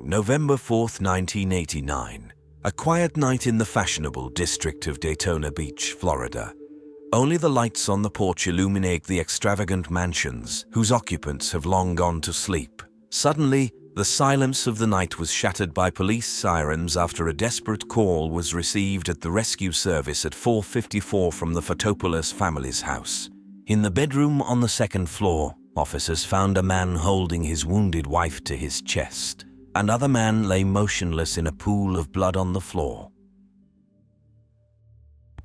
November 4th, 1989. A quiet night in the fashionable district of Daytona Beach, Florida. Only the lights on the porch illuminate the extravagant mansions, whose occupants have long gone to sleep. Suddenly, the silence of the night was shattered by police sirens after a desperate call was received at the rescue service at 4:54 from the Fotopoulos family's house. In the bedroom on the second floor, officers found a man holding his wounded wife to his chest. Another man lay motionless in a pool of blood on the floor.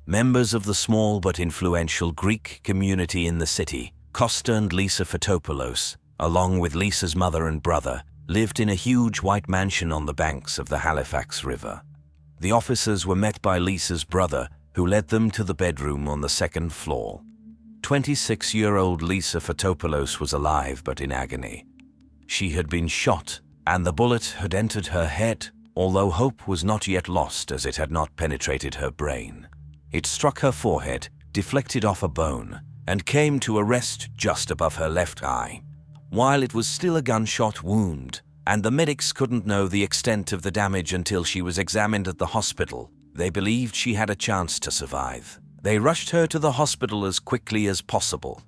Members of the small but influential Greek community in the city, Costa and Lisa Fotopoulos, along with Lisa's mother and brother, lived in a huge white mansion on the banks of the Halifax River. The officers were met by Lisa's brother, who led them to the bedroom on the second floor. 26-year-old Lisa Fotopoulos was alive but in agony. She had been shot, and the bullet had entered her head, although hope was not yet lost as it had not penetrated her brain. It struck her forehead, deflected off a bone, and came to a rest just above her left eye. While it was still a gunshot wound, and the medics couldn't know the extent of the damage until she was examined at the hospital, they believed she had a chance to survive. They rushed her to the hospital as quickly as possible.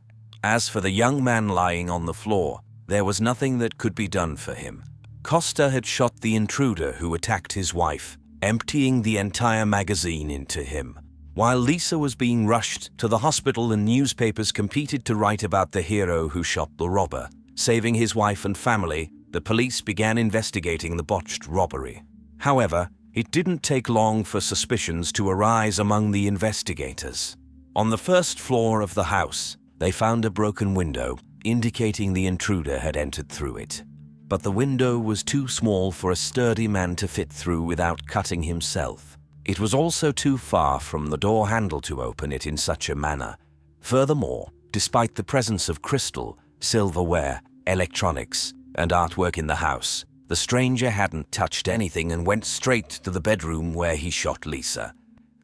As for the young man lying on the floor, there was nothing that could be done for him. Costa had shot the intruder who attacked his wife, emptying the entire magazine into him. While Lisa was being rushed to the hospital, and newspapers competed to write about the hero who shot the robber. Saving his wife and family, the police began investigating the botched robbery. However, it didn't take long for suspicions to arise among the investigators. On the first floor of the house, they found a broken window, indicating the intruder had entered through it. But the window was too small for a sturdy man to fit through without cutting himself. It was also too far from the door handle to open it in such a manner. Furthermore, despite the presence of crystal, silverware, electronics, and artwork in the house, the stranger hadn't touched anything and went straight to the bedroom where he shot Lisa.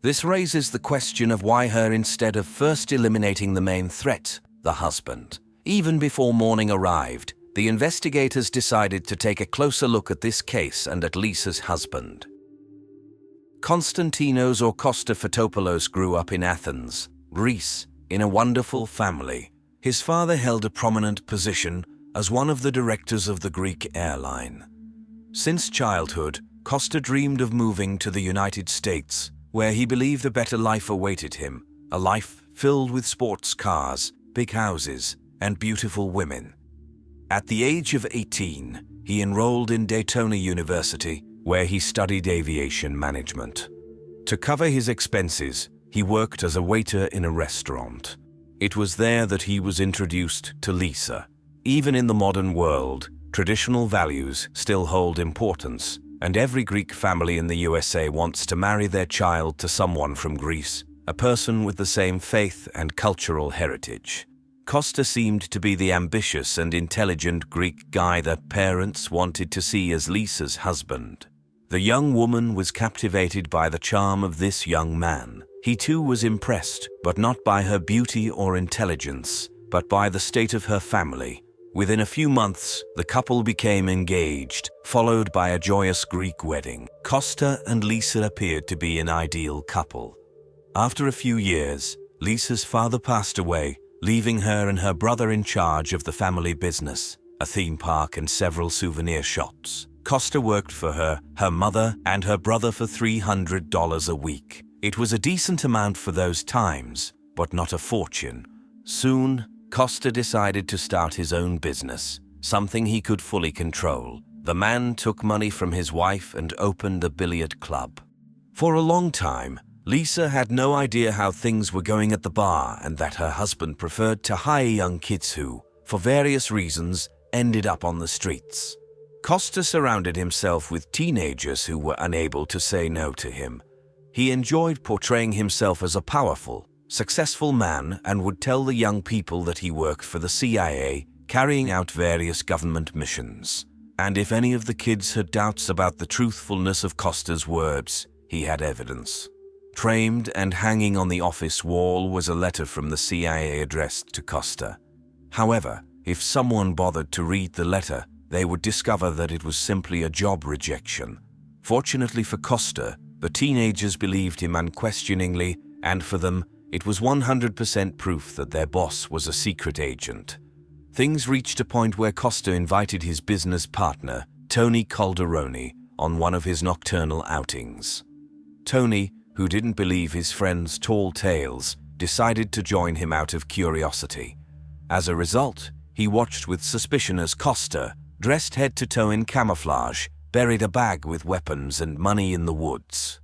This raises the question of why her instead of first eliminating the main threat, the husband. Even before morning arrived, the investigators decided to take a closer look at this case and at Lisa's husband. Konstantinos or Costa Fotopoulos grew up in Athens, Greece, in a wonderful family. His father held a prominent position as one of the directors of the Greek airline. Since childhood, Costa dreamed of moving to the United States, where he believed a better life awaited him, a life filled with sports cars, big houses, and beautiful women. At the age of 18, he enrolled in Daytona University, where he studied aviation management. To cover his expenses, he worked as a waiter in a restaurant. It was there that he was introduced to Lisa. Even in the modern world, traditional values still hold importance, and every Greek family in the USA wants to marry their child to someone from Greece, a person with the same faith and cultural heritage. Costa seemed to be the ambitious and intelligent Greek guy that parents wanted to see as Lisa's husband. The young woman was captivated by the charm of this young man. He too was impressed, but not by her beauty or intelligence, but by the state of her family. Within a few months, the couple became engaged, followed by a joyous Greek wedding. Costa and Lisa appeared to be an ideal couple. After a few years, Lisa's father passed away, leaving her and her brother in charge of the family business, a theme park and several souvenir shops. Costa worked for her mother, and her brother for $300 a week. It was a decent amount for those times, but not a fortune. Soon, Costa decided to start his own business, something he could fully control. The man took money from his wife and opened a billiard club. For a long time, Lisa had no idea how things were going at the bar and that her husband preferred to hire young kids who, for various reasons, ended up on the streets. Costa surrounded himself with teenagers who were unable to say no to him. He enjoyed portraying himself as a powerful, successful man and would tell the young people that he worked for the CIA, carrying out various government missions. And if any of the kids had doubts about the truthfulness of Costa's words, he had evidence. Framed and hanging on the office wall was a letter from the CIA addressed to Costa. However, if someone bothered to read the letter, they would discover that it was simply a job rejection. Fortunately for Costa, the teenagers believed him unquestioningly, and for them, it was 100% proof that their boss was a secret agent. Things reached a point where Costa invited his business partner, Tony Calderoni, on one of his nocturnal outings. Tony, who didn't believe his friend's tall tales, decided to join him out of curiosity. As a result, he watched with suspicion as Costa, dressed head to toe in camouflage, buried a bag with weapons and money in the woods.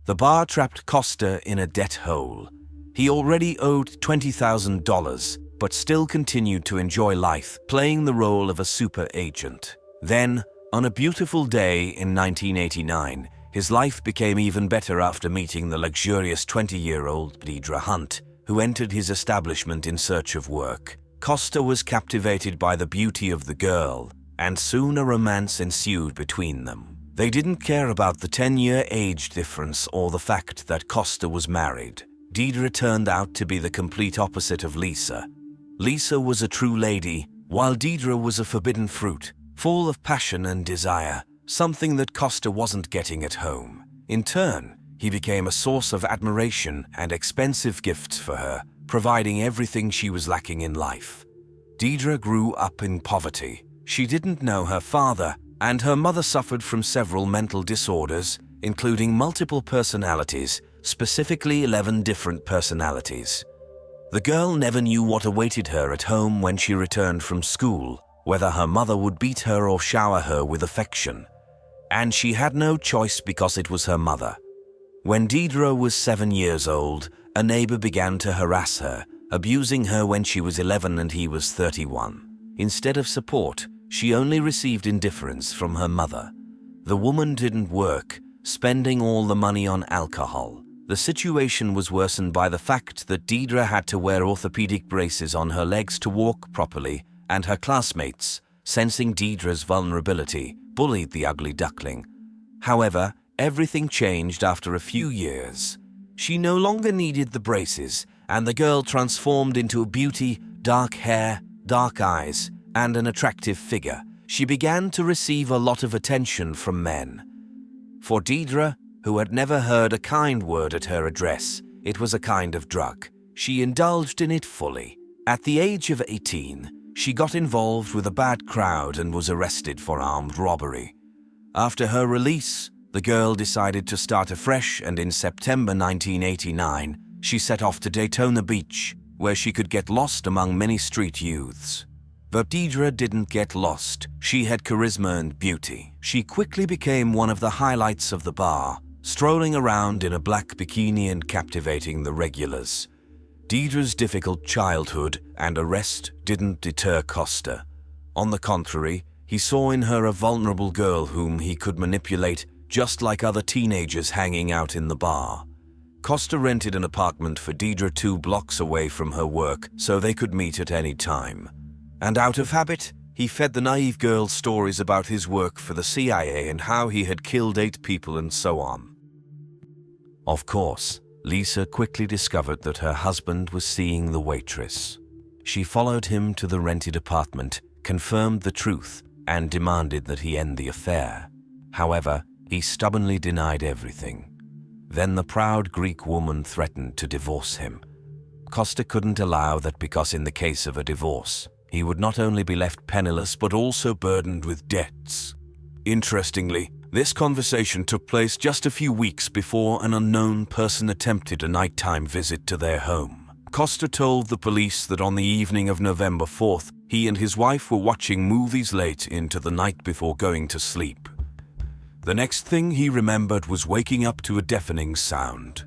The bar trapped Costa in a debt hole. He already owed $20,000, but still continued to enjoy life, playing the role of a super agent. Then, on a beautiful day in 1989, his life became even better after meeting the luxurious 20-year-old Deidre Hunt, who entered his establishment in search of work. Costa was captivated by the beauty of the girl, and soon a romance ensued between them. They didn't care about the 10-year age difference or the fact that Costa was married. Dedra turned out to be the complete opposite of Lisa. Lisa was a true lady, while Dedra was a forbidden fruit, full of passion and desire, something that Costa wasn't getting at home. In turn, he became a source of admiration and expensive gifts for her, providing everything she was lacking in life. Dedra grew up in poverty. She didn't know her father, and her mother suffered from several mental disorders, including multiple personalities, specifically 11 different personalities. The girl never knew what awaited her at home when she returned from school, whether her mother would beat her or shower her with affection. And she had no choice because it was her mother. When Dedra was 7 years old, a neighbor began to harass her, abusing her when she was 11 and he was 31. Instead of support, she only received indifference from her mother. The woman didn't work, spending all the money on alcohol. The situation was worsened by the fact that Dedra had to wear orthopedic braces on her legs to walk properly, and her classmates, sensing Dedra's vulnerability, bullied the ugly duckling. However, everything changed after a few years. She no longer needed the braces, and the girl transformed into a beauty, dark hair, dark eyes, and an attractive figure. She began to receive a lot of attention from men. For Dedra, who had never heard a kind word at her address, it was a kind of drug. She indulged in it fully. At the age of 18, she got involved with a bad crowd and was arrested for armed robbery. After her release, the girl decided to start afresh, and in September 1989, she set off to Daytona Beach, where she could get lost among many street youths. But Dedra didn't get lost. She had charisma and beauty. She quickly became one of the highlights of the bar, strolling around in a black bikini and captivating the regulars. Dedra's difficult childhood and arrest didn't deter Costa. On the contrary, he saw in her a vulnerable girl whom he could manipulate, just like other teenagers hanging out in the bar. Costa rented an apartment for Dedra 2 blocks away from her work so they could meet at any time. And out of habit, he fed the naive girl stories about his work for the CIA and how he had killed 8 people and so on. Of course, Lisa quickly discovered that her husband was seeing the waitress. She followed him to the rented apartment, confirmed the truth, and demanded that he end the affair. However, he stubbornly denied everything. Then the proud Greek woman threatened to divorce him. Costa couldn't allow that because in the case of a divorce, he would not only be left penniless but also burdened with debts. Interestingly, this conversation took place just a few weeks before an unknown person attempted a nighttime visit to their home. Costa told the police that on the evening of November 4th, he and his wife were watching movies late into the night before going to sleep. The next thing he remembered was waking up to a deafening sound.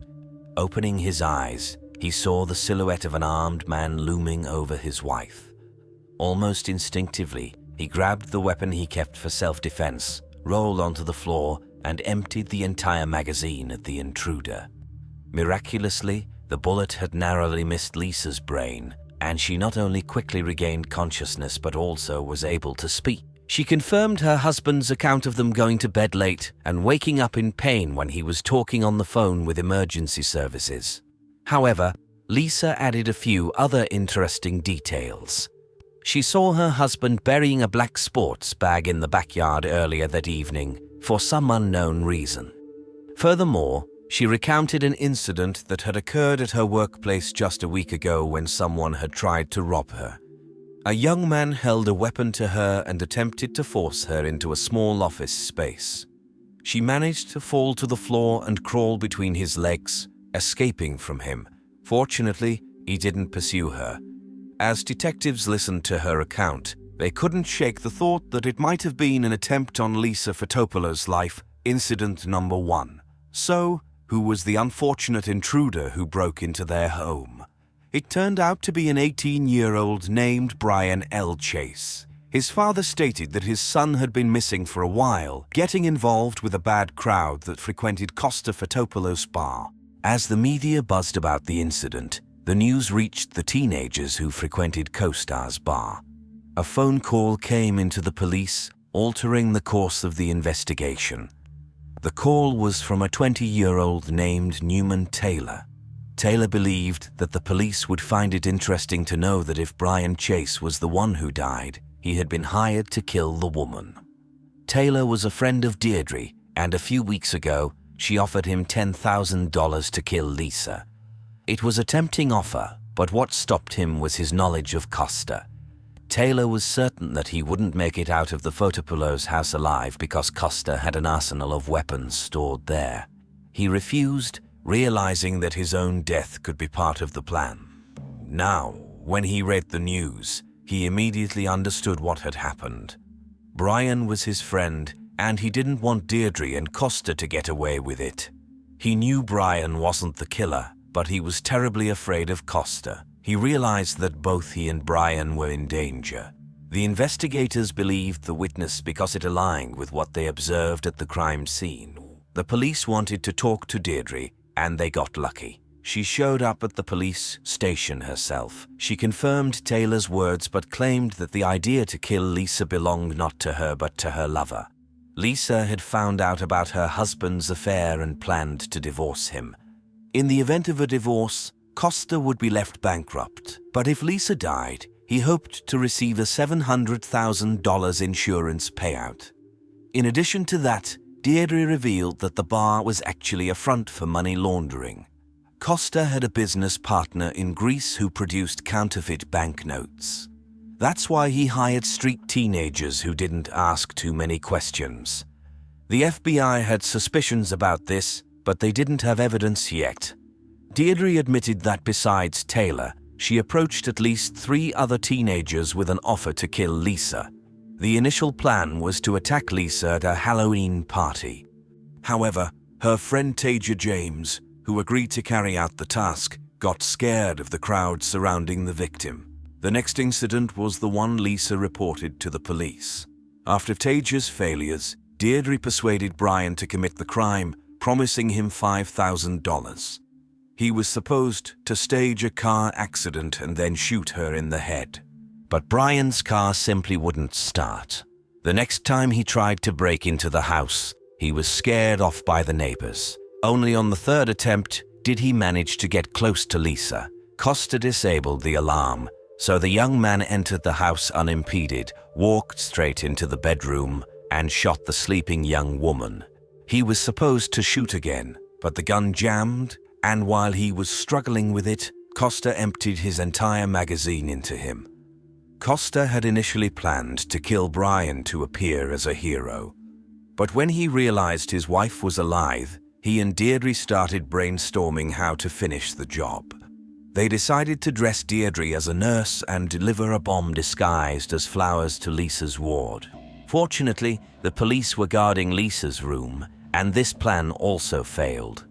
Opening his eyes, he saw the silhouette of an armed man looming over his wife. Almost instinctively, he grabbed the weapon he kept for self-defense, rolled onto the floor, and emptied the entire magazine at the intruder. Miraculously, the bullet had narrowly missed Lisa's brain, and she not only quickly regained consciousness but also was able to speak. She confirmed her husband's account of them going to bed late and waking up in pain when he was talking on the phone with emergency services. However, Lisa added a few other interesting details. She saw her husband burying a black sports bag in the backyard earlier that evening for some unknown reason. Furthermore, she recounted an incident that had occurred at her workplace just a week ago when someone had tried to rob her. A young man held a weapon to her and attempted to force her into a small office space. She managed to fall to the floor and crawl between his legs, escaping from him. Fortunately, he didn't pursue her. As detectives listened to her account, they couldn't shake the thought that it might have been an attempt on Lisa Fotopoulos' life, incident number 1. So, who was the unfortunate intruder who broke into their home? It turned out to be an 18-year-old named Brian L. Chase. His father stated that his son had been missing for a while, getting involved with a bad crowd that frequented Costa Fopo bar. As the media buzzed about the incident, the news reached the teenagers who frequented Costa's bar. A phone call came into the police, altering the course of the investigation. The call was from a 20-year-old named Newman Taylor. Taylor believed that the police would find it interesting to know that if Brian Chase was the one who died, he had been hired to kill the woman. Taylor was a friend of Deidre, and a few weeks ago, she offered him $10,000 to kill Lisa. It was a tempting offer, but what stopped him was his knowledge of Costa. Taylor was certain that he wouldn't make it out of the Fotopoulos house alive because Costa had an arsenal of weapons stored there. He refused, realizing that his own death could be part of the plan. Now, when he read the news, he immediately understood what had happened. Brian was his friend, and he didn't want Deidre and Costa to get away with it. He knew Brian wasn't the killer, but he was terribly afraid of Costa. He realized that both he and Brian were in danger. The investigators believed the witness because it aligned with what they observed at the crime scene. The police wanted to talk to Deidre, and they got lucky. She showed up at the police station herself. She confirmed Taylor's words but claimed that the idea to kill Lisa belonged not to her but to her lover. Lisa had found out about her husband's affair and planned to divorce him. In the event of a divorce, Costa would be left bankrupt, but if Lisa died, he hoped to receive a $700,000 insurance payout. In addition to that, Deidre revealed that the bar was actually a front for money laundering. Costa had a business partner in Greece who produced counterfeit banknotes. That's why he hired street teenagers who didn't ask too many questions. The FBI had suspicions about this, but they didn't have evidence yet. Deidre admitted that besides Taylor, she approached at least 3 other teenagers with an offer to kill Lisa. The initial plan was to attack Lisa at a Halloween party. However, her friend Taja James, who agreed to carry out the task, got scared of the crowd surrounding the victim. The next incident was the one Lisa reported to the police. After Taja's failures, Deidre persuaded Brian to commit the crime, promising him $5,000. He was supposed to stage a car accident and then shoot her in the head. But Brian's car simply wouldn't start. The next time he tried to break into the house, he was scared off by the neighbors. Only on the 3rd attempt did he manage to get close to Lisa. Costa disabled the alarm, so the young man entered the house unimpeded, walked straight into the bedroom, and shot the sleeping young woman. He was supposed to shoot again, but the gun jammed, and while he was struggling with it, Costa emptied his entire magazine into him. Costa had initially planned to kill Brian to appear as a hero. But when he realized his wife was alive, he and Deidre started brainstorming how to finish the job. They decided to dress Deidre as a nurse and deliver a bomb disguised as flowers to Lisa's ward. Fortunately, the police were guarding Lisa's room, and this plan also failed.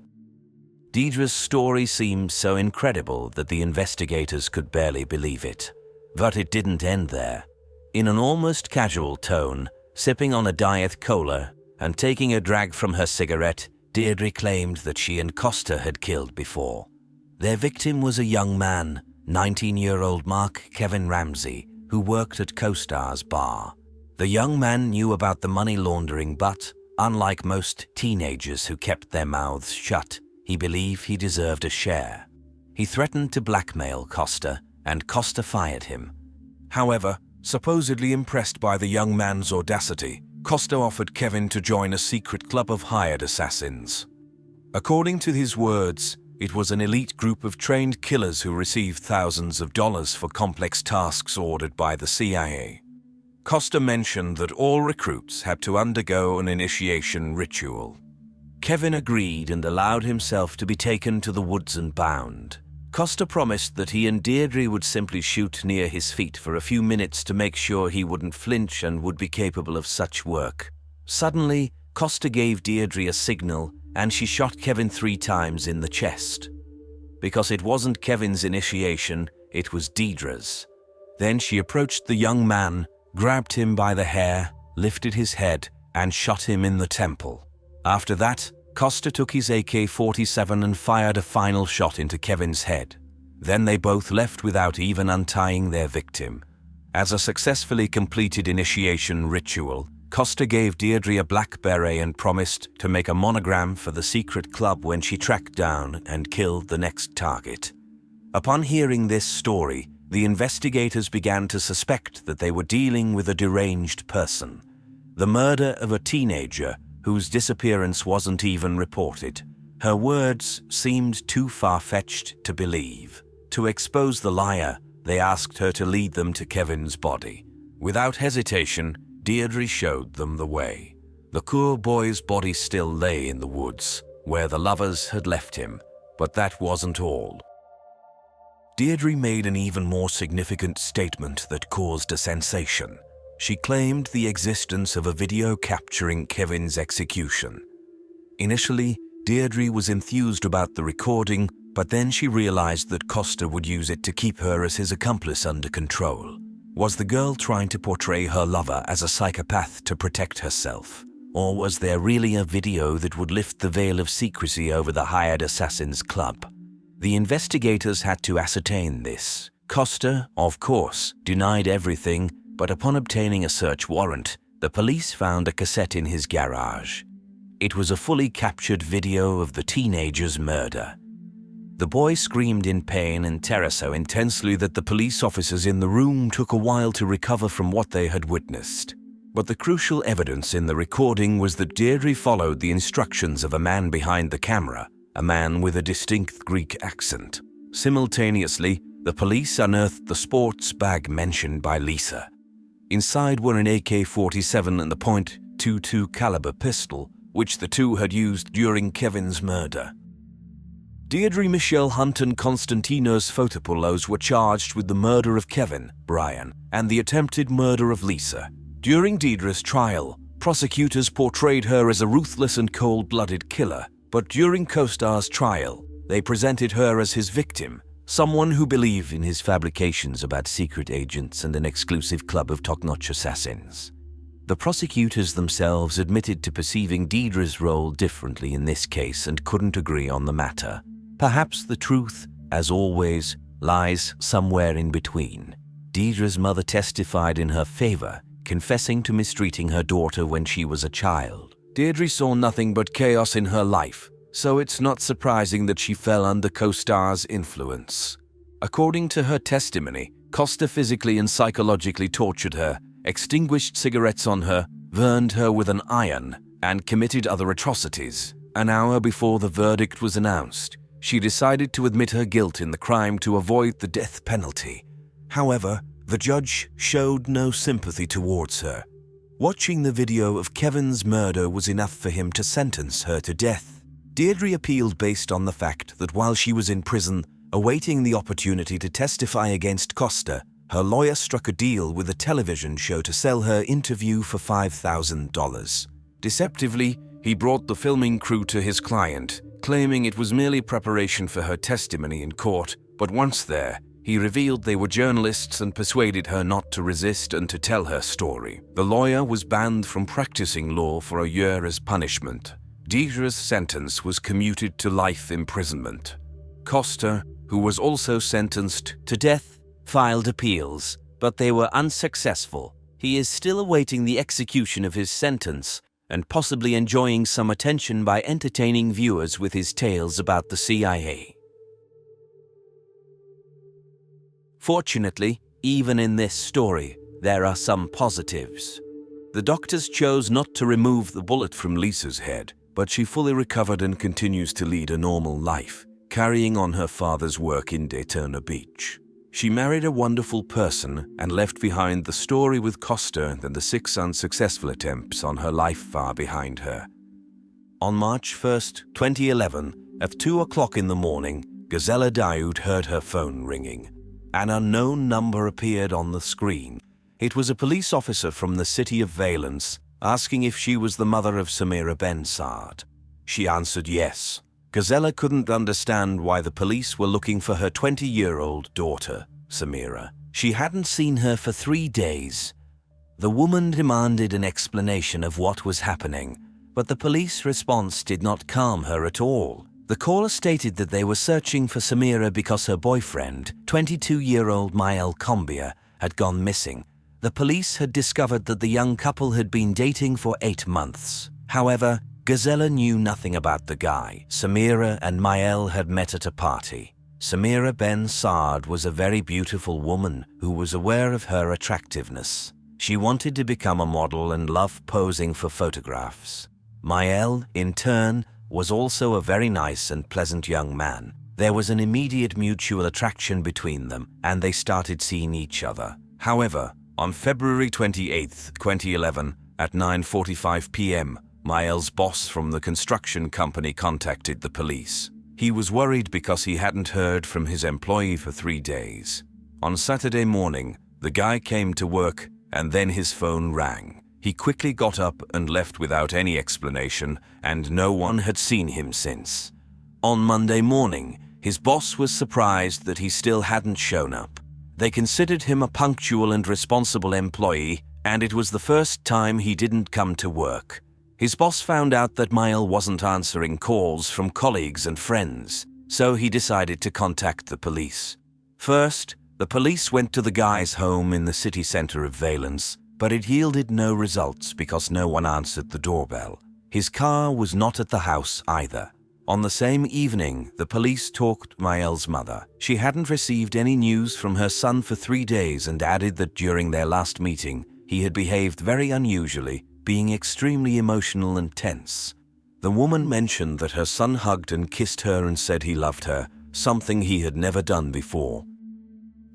Deidre's story seemed so incredible that the investigators could barely believe it. But it didn't end there. In an almost casual tone, sipping on a Diet Cola and taking a drag from her cigarette, Deidre claimed that she and Costa had killed before. Their victim was a young man, 19-year-old Kevin Ramsey, who worked at Costa's bar. The young man knew about the money laundering, but, unlike most teenagers who kept their mouths shut, he believed he deserved a share. He threatened to blackmail Costa, and Costa fired him. However, supposedly impressed by the young man's audacity, Costa offered Kevin to join a secret club of hired assassins. According to his words, it was an elite group of trained killers who received thousands of dollars for complex tasks ordered by the CIA. Costa mentioned that all recruits had to undergo an initiation ritual. Kevin agreed and allowed himself to be taken to the woods and bound. Costa promised that he and Deidre would simply shoot near his feet for a few minutes to make sure he wouldn't flinch and would be capable of such work. Suddenly, Costa gave Deidre a signal and she shot Kevin 3 times in the chest. Because it wasn't Kevin's initiation, it was Deidre's. Then she approached the young man, grabbed him by the hair, lifted his head, and shot him in the temple. After that, Costa took his AK-47 and fired a final shot into Kevin's head. Then they both left without even untying their victim. As a successfully completed initiation ritual, Costa gave Deidre a black beret and promised to make a monogram for the secret club when she tracked down and killed the next target. Upon hearing this story, the investigators began to suspect that they were dealing with a deranged person. The murder of a teenager whose disappearance wasn't even reported. Her words seemed too far-fetched to believe. To expose the liar, they asked her to lead them to Kevin's body. Without hesitation, Deidre showed them the way. The poor boy's body still lay in the woods, where the lovers had left him, but that wasn't all. Deidre made an even more significant statement that caused a sensation. She claimed the existence of a video capturing Kevin's execution. Initially, Deidre was enthused about the recording, but then she realized that Costa would use it to keep her as his accomplice under control. Was the girl trying to portray her lover as a psychopath to protect herself? Or was there really a video that would lift the veil of secrecy over the hired assassins club? The investigators had to ascertain this. Costa, of course, denied everything, but upon obtaining a search warrant, the police found a cassette in his garage. It was a fully captured video of the teenager's murder. The boy screamed in pain and terror so intensely that the police officers in the room took a while to recover from what they had witnessed. But the crucial evidence in the recording was that Deidre followed the instructions of a man behind the camera, a man with a distinct Greek accent. Simultaneously, the police unearthed the sports bag mentioned by Lisa. Inside were an AK-47 and the .22 caliber pistol, which the two had used during Kevin's murder. Deidre Michelle Hunt and Konstantinos Fotopoulos were charged with the murder of Kevin, Brian, and the attempted murder of Lisa. During Deidre's trial, prosecutors portrayed her as a ruthless and cold-blooded killer, but during Costa's trial, they presented her as his victim, someone who believed in his fabrications about secret agents and an exclusive club of top-notch assassins. The prosecutors themselves admitted to perceiving Deidre's role differently in this case and couldn't agree on the matter. Perhaps the truth, as always, lies somewhere in between. Deidre's mother testified in her favor, confessing to mistreating her daughter when she was a child. Deidre saw nothing but chaos in her life, so it's not surprising that she fell under Costa's influence. According to her testimony, Costa physically and psychologically tortured her, extinguished cigarettes on her, burned her with an iron, and committed other atrocities. An hour before the verdict was announced, she decided to admit her guilt in the crime to avoid the death penalty. However, the judge showed no sympathy towards her. Watching the video of Kevin's murder was enough for him to sentence her to death. Deidre appealed based on the fact that while she was in prison, awaiting the opportunity to testify against Costa, her lawyer struck a deal with a television show to sell her interview for $5,000. Deceptively, he brought the filming crew to his client, claiming it was merely preparation for her testimony in court, but once there, he revealed they were journalists and persuaded her not to resist and to tell her story. The lawyer was banned from practicing law for a year as punishment. Deidre's sentence was commuted to life imprisonment. Costa, who was also sentenced to death, filed appeals, but they were unsuccessful. He is still awaiting the execution of his sentence and possibly enjoying some attention by entertaining viewers with his tales about the CIA. Fortunately, even in this story, there are some positives. The doctors chose not to remove the bullet from Lisa's head, but she fully recovered and continues to lead a normal life, carrying on her father's work in Daytona Beach. She married a wonderful person and left behind the story with Costa and the 6 unsuccessful attempts on her life far behind her. On March 1st, 2011, at 2 o'clock in the morning, Gisela Daoud heard her phone ringing. An unknown number appeared on the screen. It was a police officer from the city of Valence asking if she was the mother of Samira Ben Saad. She answered yes. Gisela couldn't understand why the police were looking for her 20-year-old daughter, Samira. She hadn't seen her for 3 days. The woman demanded an explanation of what was happening, but the police response did not calm her at all. The caller stated that they were searching for Samira because her boyfriend, 22-year-old Mayel had gone missing. The police had discovered that the young couple had been dating for 8 months. However, Gisela knew nothing about the guy. Samira and Mayel had met at a party. Samira Ben Saad was a very beautiful woman who was aware of her attractiveness. She wanted to become a model and loved posing for photographs. Mayel, in turn, was also a very nice and pleasant young man. There was an immediate mutual attraction between them, and they started seeing each other. However, on February 28, 2011, at 9:45 p.m., Mayel's boss from the construction company contacted the police. He was worried because he hadn't heard from his employee for 3 days. On Saturday morning, the guy came to work and then his phone rang. He quickly got up and left without any explanation, and no one had seen him since. On Monday morning, his boss was surprised that he still hadn't shown up. They considered him a punctual and responsible employee, and it was the first time he didn't come to work. His boss found out that Mayel wasn't answering calls from colleagues and friends, so he decided to contact the police. First, the police went to the guy's home in the city center of Valence, but it yielded no results because no one answered the doorbell. His car was not at the house either. On the same evening, the police talked to Mayel's mother. She hadn't received any news from her son for 3 days and added that during their last meeting, he had behaved very unusually, being extremely emotional and tense. The woman mentioned that her son hugged and kissed her and said he loved her, something he had never done before.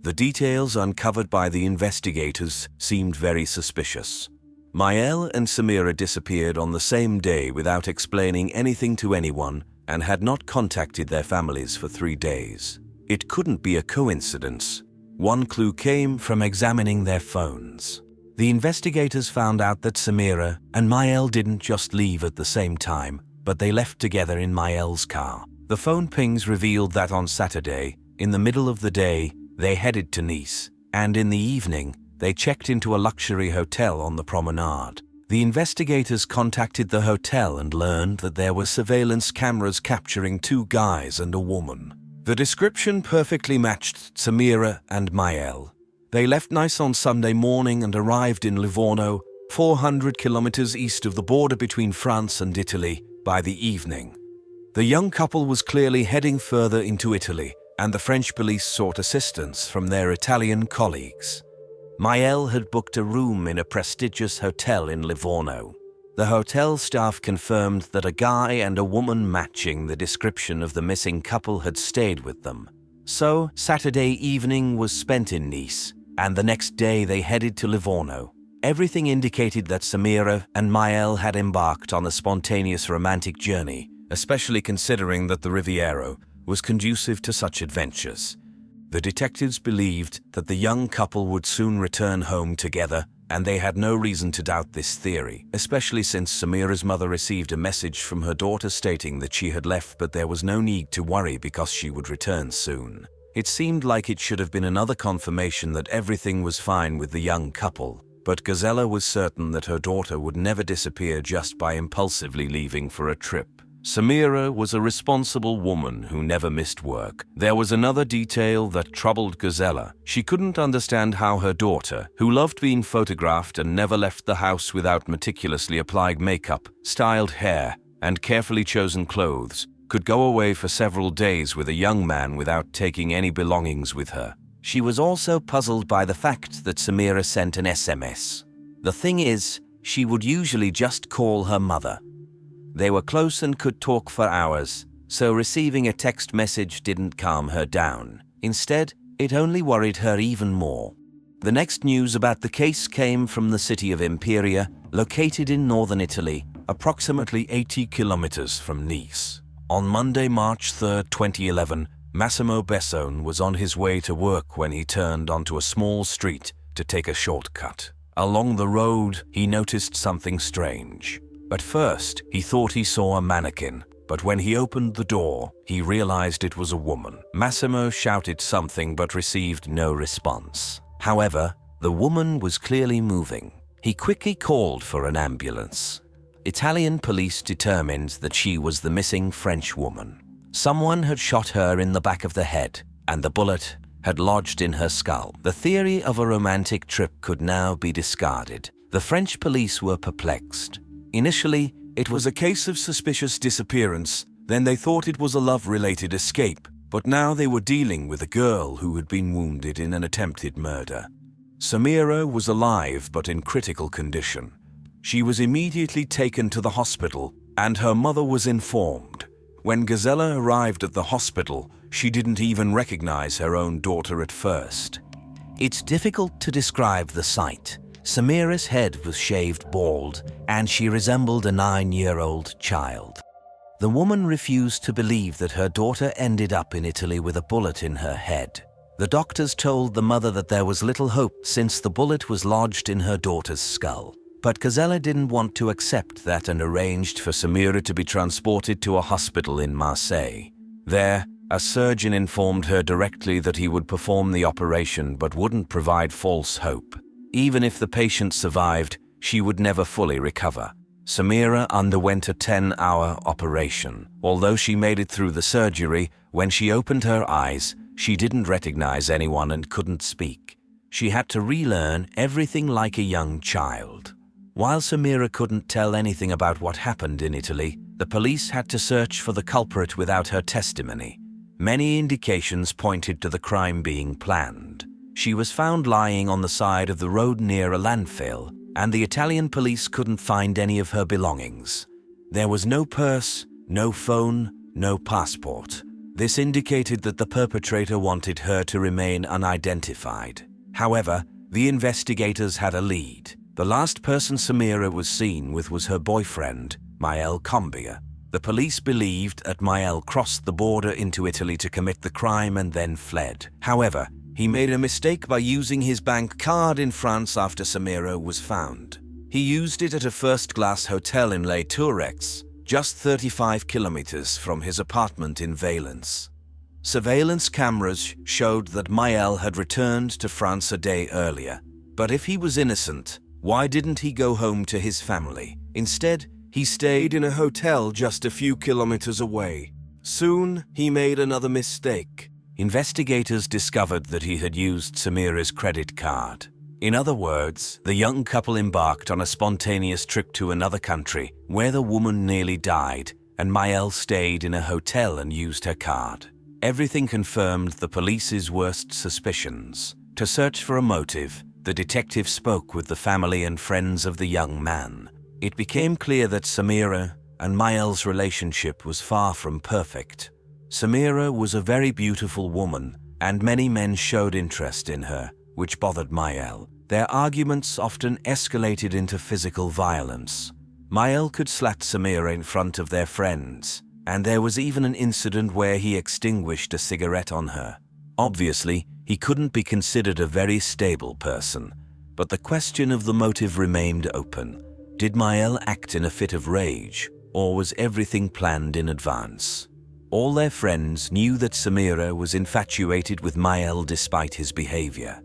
The details uncovered by the investigators seemed very suspicious. Mayel and Samira disappeared on the same day without explaining anything to anyone and had not contacted their families for 3 days. It couldn't be a coincidence. One clue came from examining their phones. The investigators found out that Samira and Mayel didn't just leave at the same time, but they left together in Mayel's car. The phone pings revealed that on Saturday, in the middle of the day, they headed to Nice, and in the evening, they checked into a luxury hotel on the promenade. The investigators contacted the hotel and learned that there were surveillance cameras capturing 2 guys and a woman. The description perfectly matched Samira and Mayel. They left Nice on Sunday morning and arrived in Livorno, 400 kilometers east of the border between France and Italy, by the evening. The young couple was clearly heading further into Italy, and the French police sought assistance from their Italian colleagues. Mayel had booked a room in a prestigious hotel in Livorno. The hotel staff confirmed that a guy and a woman matching the description of the missing couple had stayed with them. So, Saturday evening was spent in Nice, and the next day they headed to Livorno. Everything indicated that Samira and Mayel had embarked on a spontaneous romantic journey, especially considering that the Riviera was conducive to such adventures. The detectives believed that the young couple would soon return home together, and they had no reason to doubt this theory, especially since Samira's mother received a message from her daughter stating that she had left but there was no need to worry because she would return soon. It seemed like it should have been another confirmation that everything was fine with the young couple, but Gisela was certain that her daughter would never disappear just by impulsively leaving for a trip. Samira was a responsible woman who never missed work. There was another detail that troubled Gisela. She couldn't understand how her daughter, who loved being photographed and never left the house without meticulously applied makeup, styled hair, and carefully chosen clothes, could go away for several days with a young man without taking any belongings with her. She was also puzzled by the fact that Samira sent an SMS. The thing is, she would usually just call her mother. They were close and could talk for hours, so receiving a text message didn't calm her down. Instead, it only worried her even more. The next news about the case came from the city of Imperia, located in northern Italy, approximately 80 kilometers from Nice. On Monday, March 3, 2011, Massimo Bessone was on his way to work when he turned onto a small street to take a shortcut. Along the road, he noticed something strange. At first, he thought he saw a mannequin, but when he opened the door, he realized it was a woman. Massimo shouted something but received no response. However, the woman was clearly moving. He quickly called for an ambulance. Italian police determined that she was the missing French woman. Someone had shot her in the back of the head, and the bullet had lodged in her skull. The theory of a romantic trip could now be discarded. The French police were perplexed. Initially, it was a case of suspicious disappearance, then they thought it was a love-related escape, but now they were dealing with a girl who had been wounded in an attempted murder. Samira was alive but in critical condition. She was immediately taken to the hospital, and her mother was informed. When Gazella arrived at the hospital, she didn't even recognize her own daughter at first. It's difficult to describe the sight. Samira's head was shaved bald, and she resembled a 9-year-old child. The woman refused to believe that her daughter ended up in Italy with a bullet in her head. The doctors told the mother that there was little hope since the bullet was lodged in her daughter's skull. But Gazella didn't want to accept that and arranged for Samira to be transported to a hospital in Marseille. There, a surgeon informed her directly that he would perform the operation but wouldn't provide false hope. Even if the patient survived, she would never fully recover. Samira underwent a 10-hour operation. Although she made it through the surgery, when she opened her eyes, she didn't recognize anyone and couldn't speak. She had to relearn everything like a young child. While Samira couldn't tell anything about what happened in Italy, the police had to search for the culprit without her testimony. Many indications pointed to the crime being planned. She was found lying on the side of the road near a landfill, and the Italian police couldn't find any of her belongings. There was no purse, no phone, no passport. This indicated that the perpetrator wanted her to remain unidentified. However, the investigators had a lead. The last person Samira was seen with was her boyfriend, Mayel. The police believed that Mayel crossed the border into Italy to commit the crime and then fled. However, he made a mistake by using his bank card in France after Samira was found. He used it at a first-class hotel in Les Tourrex, just 35 kilometers from his apartment in Valence. Surveillance cameras showed that Mayel had returned to France a day earlier. But if he was innocent, why didn't he go home to his family? Instead, he stayed in a hotel just a few kilometers away. Soon, he made another mistake. Investigators discovered that he had used Samira's credit card. In other words, the young couple embarked on a spontaneous trip to another country where the woman nearly died, and Mayel stayed in a hotel and used her card. Everything confirmed the police's worst suspicions. To search for a motive, the detective spoke with the family and friends of the young man. It became clear that Samira and Mayel's relationship was far from perfect. Samira was a very beautiful woman, and many men showed interest in her, which bothered Mayel. Their arguments often escalated into physical violence. Mayel could slap Samira in front of their friends, and there was even an incident where he extinguished a cigarette on her. Obviously, he couldn't be considered a very stable person, but the question of the motive remained open. Did Mayel act in a fit of rage, or was everything planned in advance? All their friends knew that Samira was infatuated with Mayel despite his behavior.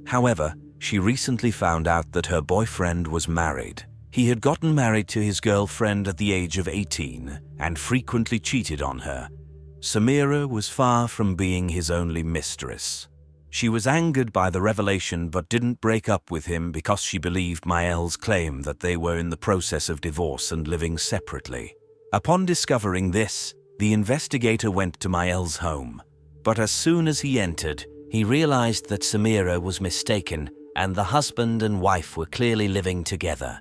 However, she recently found out that her boyfriend was married. He had gotten married to his girlfriend at the age of 18 and frequently cheated on her. Samira was far from being his only mistress. She was angered by the revelation but didn't break up with him because she believed Mayel's claim that they were in the process of divorce and living separately. Upon discovering this, the investigator went to Mayel's home, but as soon as he entered, He realized that Samira was mistaken and the husband and wife were clearly living together.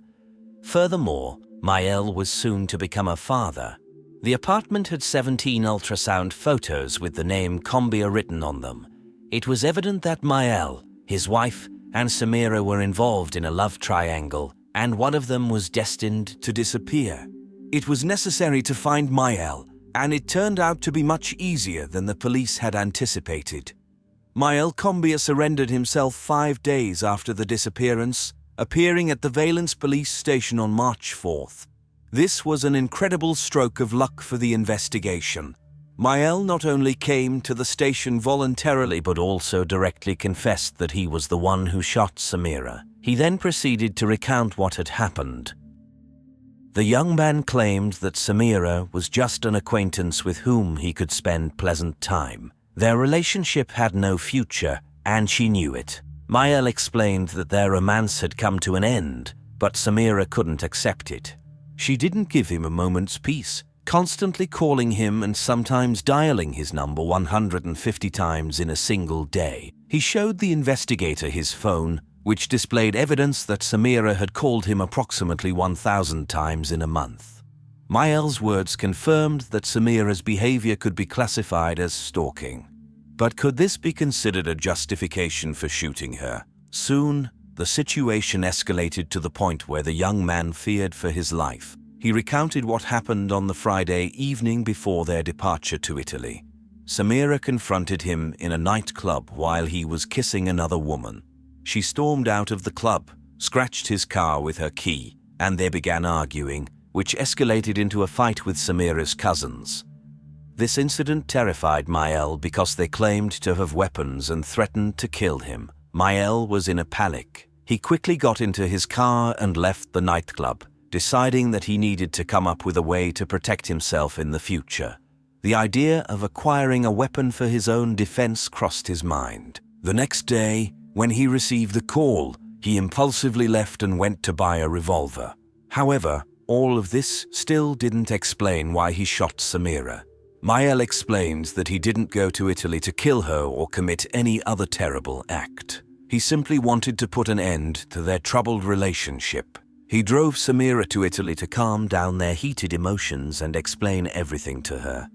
Furthermore, Mayel was soon to become a father. The apartment had 17 ultrasound photos with the name Combia written on them. It was evident that Mayel, his wife, and Samira were involved in a love triangle, and one of them was destined to disappear. It was necessary to find Mayel, and it turned out to be much easier than the police had anticipated. Mayel Combia surrendered himself 5 days after the disappearance, appearing at the Valence police station on March 4th. This was an incredible stroke of luck for the investigation. Mayel not only came to the station voluntarily but also directly confessed that he was the one who shot Samira. He then proceeded to recount what had happened. The young man claimed that Samira was just an acquaintance with whom he could spend pleasant time. Their relationship had no future, and she knew it. Mayel explained that their romance had come to an end, but Samira couldn't accept it. She didn't give him a moment's peace, constantly calling him and sometimes dialing his number 150 times in a single day. He showed the investigator his phone, which displayed evidence that Samira had called him approximately 1,000 times in a month. Mayel's words confirmed that Samira's behavior could be classified as stalking. But could this be considered a justification for shooting her? Soon, the situation escalated to the point where the young man feared for his life. He recounted what happened on the Friday evening before their departure to Italy. Samira confronted him in a nightclub while he was kissing another woman. She stormed out of the club, scratched his car with her key, and they began arguing, which escalated into a fight with Samira's cousins. This incident terrified Mayel because they claimed to have weapons and threatened to kill him. Mayel was in a panic. He quickly got into his car and left the nightclub, deciding that he needed to come up with a way to protect himself in the future. The idea of acquiring a weapon for his own defense crossed his mind. The next day, when he received the call, he impulsively left and went to buy a revolver. However, all of this still didn't explain why he shot Samira. Mayel explains that he didn't go to Italy to kill her or commit any other terrible act. He simply wanted to put an end to their troubled relationship. He drove Samira to Italy to calm down their heated emotions and explain everything to her.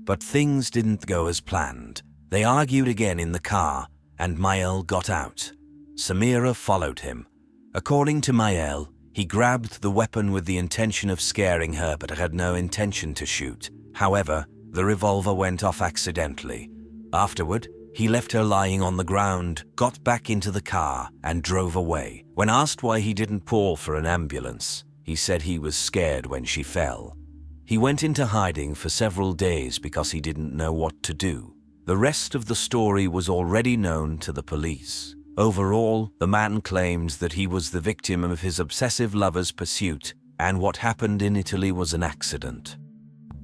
But things didn't go as planned. They argued again in the car, and Mayel got out. Samira followed him. According to Mayel, he grabbed the weapon with the intention of scaring her but had no intention to shoot. However, the revolver went off accidentally. Afterward, he left her lying on the ground, got back into the car, and drove away. When asked why he didn't call for an ambulance, he said he was scared when she fell. He went into hiding for several days because he didn't know what to do. The rest of the story was already known to the police. Overall, the man claims that he was the victim of his obsessive lover's pursuit, and what happened in Italy was an accident.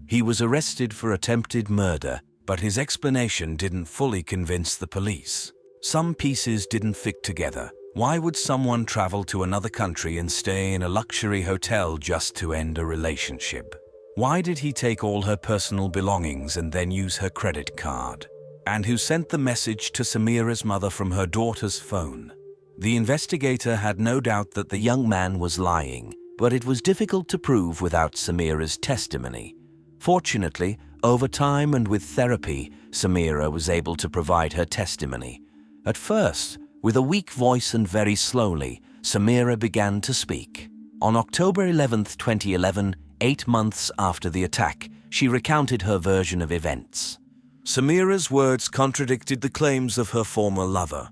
He was arrested for attempted murder, but his explanation didn't fully convince the police. Some pieces didn't fit together. Why would someone travel to another country and stay in a luxury hotel just to end a relationship? Why did he take all her personal belongings and then use her credit card? And who sent the message to Samira's mother from her daughter's phone? The investigator had no doubt that the young man was lying, but it was difficult to prove without Samira's testimony. Fortunately, over time and with therapy, Samira was able to provide her testimony. At first, with a weak voice and very slowly, Samira began to speak. On October 11, 2011, 8 months after the attack, she recounted her version of events. Samira's words contradicted the claims of her former lover.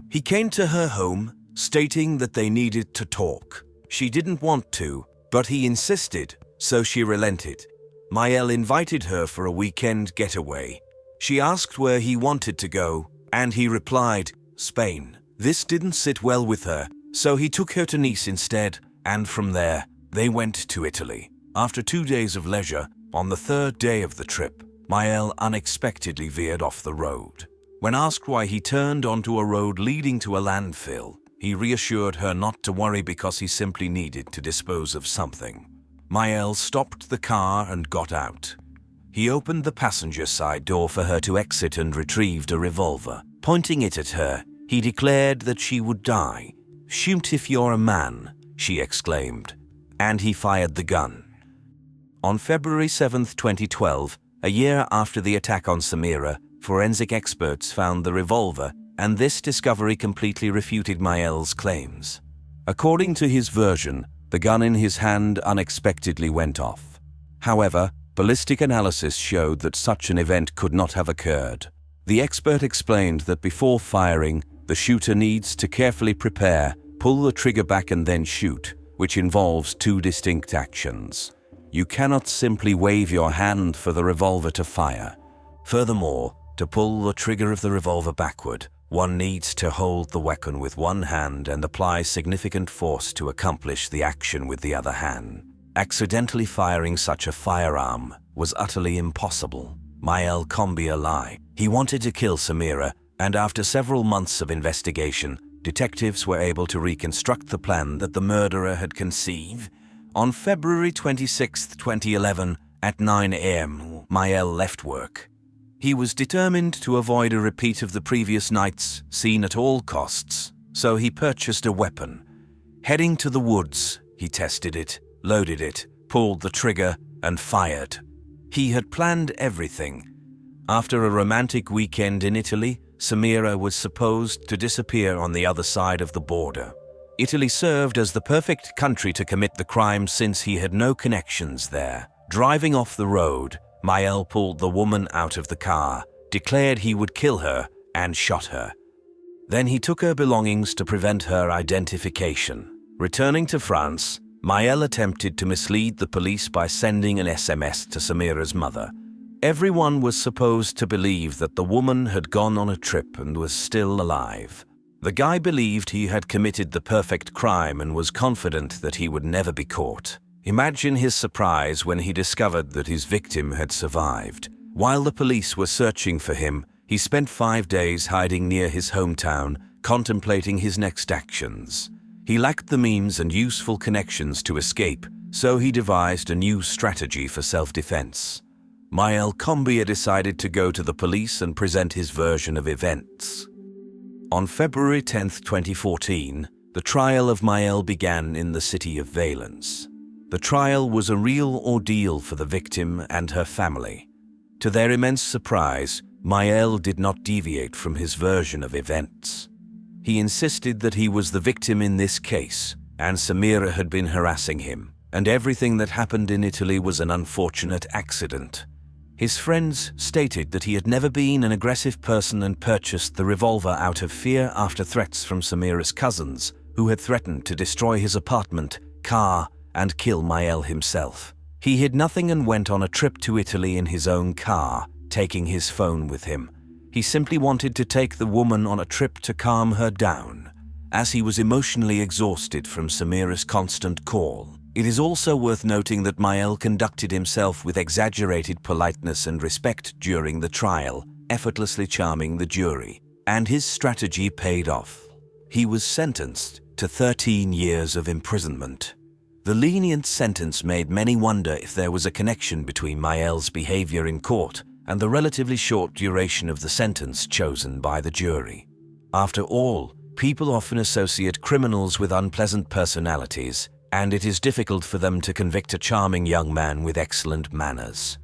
He came to her home, stating that they needed to talk. She didn't want to, but he insisted, so she relented. Mayel invited her for a weekend getaway. She asked where he wanted to go, and he replied, Spain. This didn't sit well with her, so he took her to Nice instead, and from there, they went to Italy. After 2 days of leisure, on the 3rd day of the trip, Mayel unexpectedly veered off the road. When asked why he turned onto a road leading to a landfill, he reassured her not to worry because he simply needed to dispose of something. Mayel stopped the car and got out. He opened the passenger side door for her to exit and retrieved a revolver. Pointing it at her, he declared that she would die. "Shoot if you're a man," she exclaimed, and he fired the gun. On February 7, 2012, a year after the attack on Samira, forensic experts found the revolver, and this discovery completely refuted Mayel's claims. According to his version, the gun in his hand unexpectedly went off. However, ballistic analysis showed that such an event could not have occurred. The expert explained that before firing, the shooter needs to carefully prepare, pull the trigger back and then shoot, which involves two distinct actions. You cannot simply wave your hand for the revolver to fire. Furthermore, to pull the trigger of the revolver backward, one needs to hold the weapon with one hand and apply significant force to accomplish the action with the other hand. Accidentally firing such a firearm was utterly impossible. Mayel Combia lied. He wanted to kill Samira, and after several months of investigation, detectives were able to reconstruct the plan that the murderer had conceived. On February 26, 2011, at 9 a.m., Mayel left work. He was determined to avoid a repeat of the previous night's scene at all costs, so he purchased a weapon. Heading to the woods, he tested it, loaded it, pulled the trigger, and fired. He had planned everything. After a romantic weekend in Italy, Samira was supposed to disappear on the other side of the border. Italy served as the perfect country to commit the crime since he had no connections there. Driving off the road, Mayel pulled the woman out of the car, declared he would kill her, and shot her. Then he took her belongings to prevent her identification. Returning to France, Mayel attempted to mislead the police by sending an SMS to Samira's mother. Everyone was supposed to believe that the woman had gone on a trip and was still alive. The guy believed he had committed the perfect crime and was confident that he would never be caught. Imagine his surprise when he discovered that his victim had survived. While the police were searching for him, he spent 5 days hiding near his hometown, contemplating his next actions. He lacked the means and useful connections to escape, so he devised a new strategy for self-defense. Mayel Combia decided to go to the police and present his version of events. On February 10, 2014, the trial of Mayel began in the city of Valence. The trial was a real ordeal for the victim and her family. To their immense surprise, Mayel did not deviate from his version of events. He insisted that he was the victim in this case, and Samira had been harassing him, and everything that happened in Italy was an unfortunate accident. His friends stated that he had never been an aggressive person and purchased the revolver out of fear after threats from Samira's cousins, who had threatened to destroy his apartment, car, and kill Mayel himself. He hid nothing and went on a trip to Italy in his own car, taking his phone with him. He simply wanted to take the woman on a trip to calm her down, as he was emotionally exhausted from Samira's constant call. It is also worth noting that Mayel conducted himself with exaggerated politeness and respect during the trial, effortlessly charming the jury, and his strategy paid off. He was sentenced to 13 years of imprisonment. The lenient sentence made many wonder if there was a connection between Mayel's behavior in court and the relatively short duration of the sentence chosen by the jury. After all, people often associate criminals with unpleasant personalities, and it is difficult for them to convict a charming young man with excellent manners.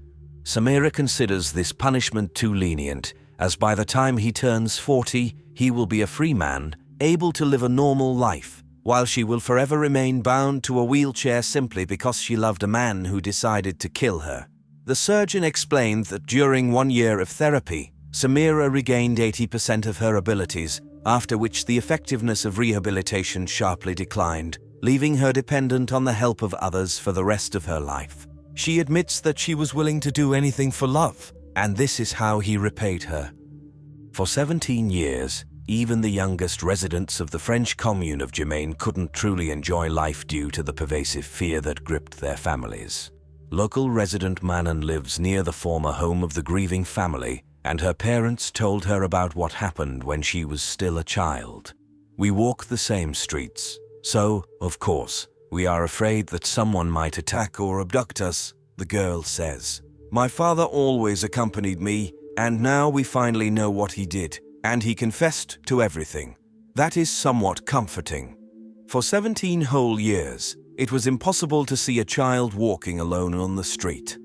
Samira considers this punishment too lenient, as by the time he turns 40, he will be a free man, able to live a normal life, while she will forever remain bound to a wheelchair simply because she loved a man who decided to kill her. The surgeon explained that during 1 year of therapy, Samira regained 80% of her abilities, after which the effectiveness of rehabilitation sharply declined, leaving her dependent on the help of others for the rest of her life. She admits that she was willing to do anything for love, and this is how he repaid her. For 17 years, even the youngest residents of the French commune of Germain couldn't truly enjoy life due to the pervasive fear that gripped their families. Local resident Manon lives near the former home of the grieving family, and her parents told her about what happened when she was still a child. We walk the same streets, so, of course, we are afraid that someone might attack or abduct us, the girl says. My father always accompanied me, and now we finally know what he did. And he confessed to everything. That is somewhat comforting. For 17 whole years, it was impossible to see a child walking alone on the street.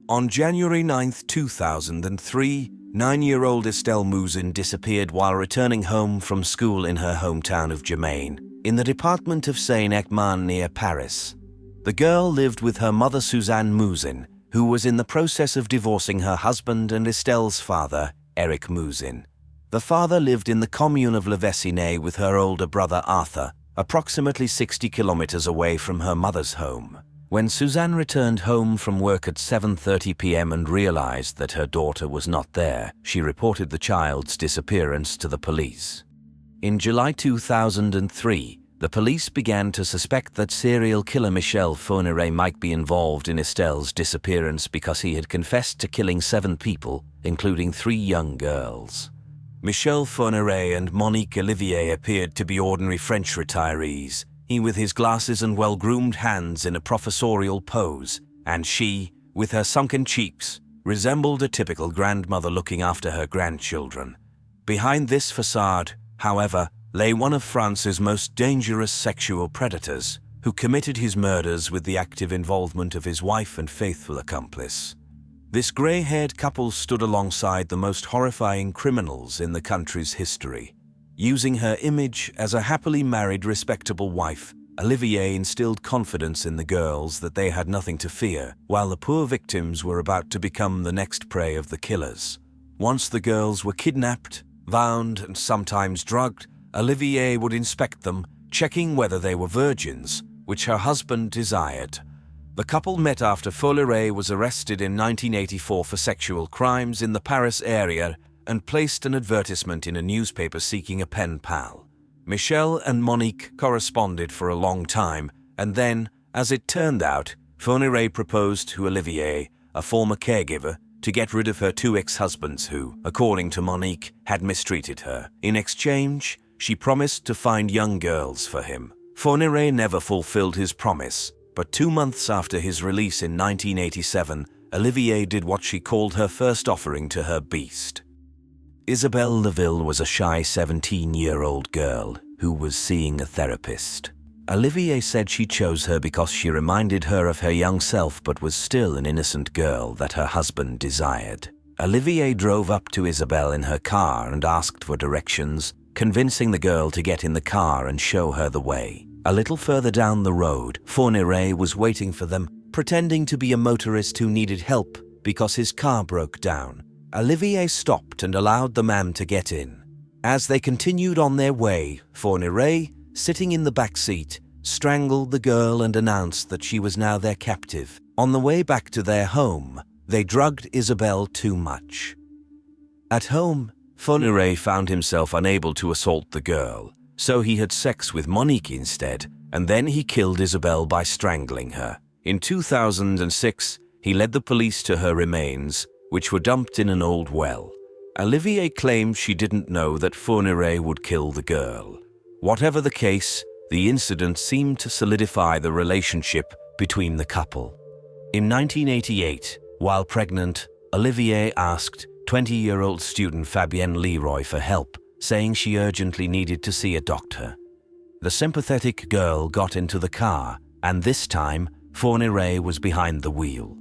On January 9, 2003, 9-year-old Estelle Mouzin disappeared while returning home from school in her hometown of Germain, in the department of Seine-et-Marne near Paris. The girl lived with her mother Suzanne Mouzin, who was in the process of divorcing her husband and Estelle's father, Eric Mouzin. The father lived in the commune of Le Vessinet with her older brother Arthur, approximately 60 kilometers away from her mother's home. When Suzanne returned home from work at 7:30 p.m. and realized that her daughter was not there, she reported the child's disappearance to the police. In July 2003, the police began to suspect that serial killer Michel Fourniret might be involved in Estelle's disappearance because he had confessed to killing 7 people, including 3 young girls. Michel Fourniret and Monique Olivier appeared to be ordinary French retirees, he with his glasses and well-groomed hands in a professorial pose, and she, with her sunken cheeks, resembled a typical grandmother looking after her grandchildren. Behind this facade, however, lay one of France's most dangerous sexual predators, who committed his murders with the active involvement of his wife and faithful accomplice. This grey-haired couple stood alongside the most horrifying criminals in the country's history. Using her image as a happily married, respectable wife, Olivier instilled confidence in the girls that they had nothing to fear, while the poor victims were about to become the next prey of the killers. Once the girls were kidnapped, bound, and sometimes drugged, Olivier would inspect them, checking whether they were virgins, which her husband desired. The couple met after Fourniret was arrested in 1984 for sexual crimes in the Paris area and placed an advertisement in a newspaper seeking a pen pal. Michel and Monique corresponded for a long time, and then, as it turned out, Fourniret proposed to Olivier, a former caregiver, to get rid of her 2 ex-husbands who, according to Monique, had mistreated her. In exchange, she promised to find young girls for him. Fourniret never fulfilled his promise, but 2 months after his release in 1987, Olivier did what she called her first offering to her beast. Isabelle Laville was a shy 17-year-old girl who was seeing a therapist. Olivier said she chose her because she reminded her of her young self but was still an innocent girl that her husband desired. Olivier drove up to Isabelle in her car and asked for directions, convincing the girl to get in the car and show her the way. A little further down the road, Fourniret was waiting for them, pretending to be a motorist who needed help because his car broke down. Olivier stopped and allowed the man to get in. As they continued on their way, Fourniret, sitting in the back seat, strangled the girl and announced that she was now their captive. On the way back to their home, they drugged Isabelle too much. At home, Fourniret found himself unable to assault the girl, so he had sex with Monique instead, and then he killed Isabelle by strangling her. In 2006, he led the police to her remains, which were dumped in an old well. Olivier claimed she didn't know that Fourniret would kill the girl. Whatever the case, the incident seemed to solidify the relationship between the couple. In 1988, while pregnant, Olivier asked 20-year-old student Fabienne Leroy for help, saying she urgently needed to see a doctor. The sympathetic girl got into the car, and this time, Fourniret was behind the wheel.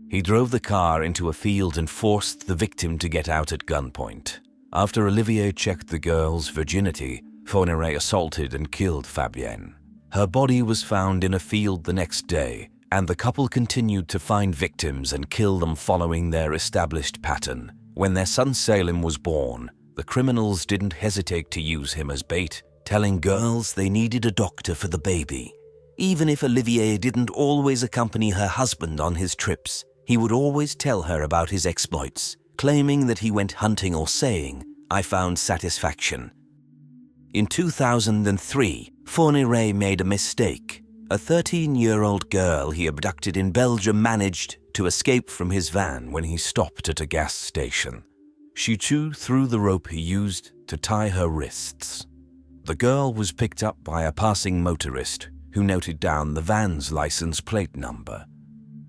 He drove the car into a field and forced the victim to get out at gunpoint. After Olivier checked the girl's virginity, Fourniret assaulted and killed Fabienne. Her body was found in a field the next day, and the couple continued to find victims and kill them following their established pattern. When their son Salem was born, the criminals didn't hesitate to use him as bait, telling girls they needed a doctor for the baby. Even if Olivier didn't always accompany her husband on his trips, he would always tell her about his exploits, claiming that he went hunting or saying, "I found satisfaction." In 2003, Fourniret made a mistake. A 13-year-old girl he abducted in Belgium managed to escape from his van when he stopped at a gas station. She chewed through the rope he used to tie her wrists. The girl was picked up by a passing motorist who noted down the van's license plate number.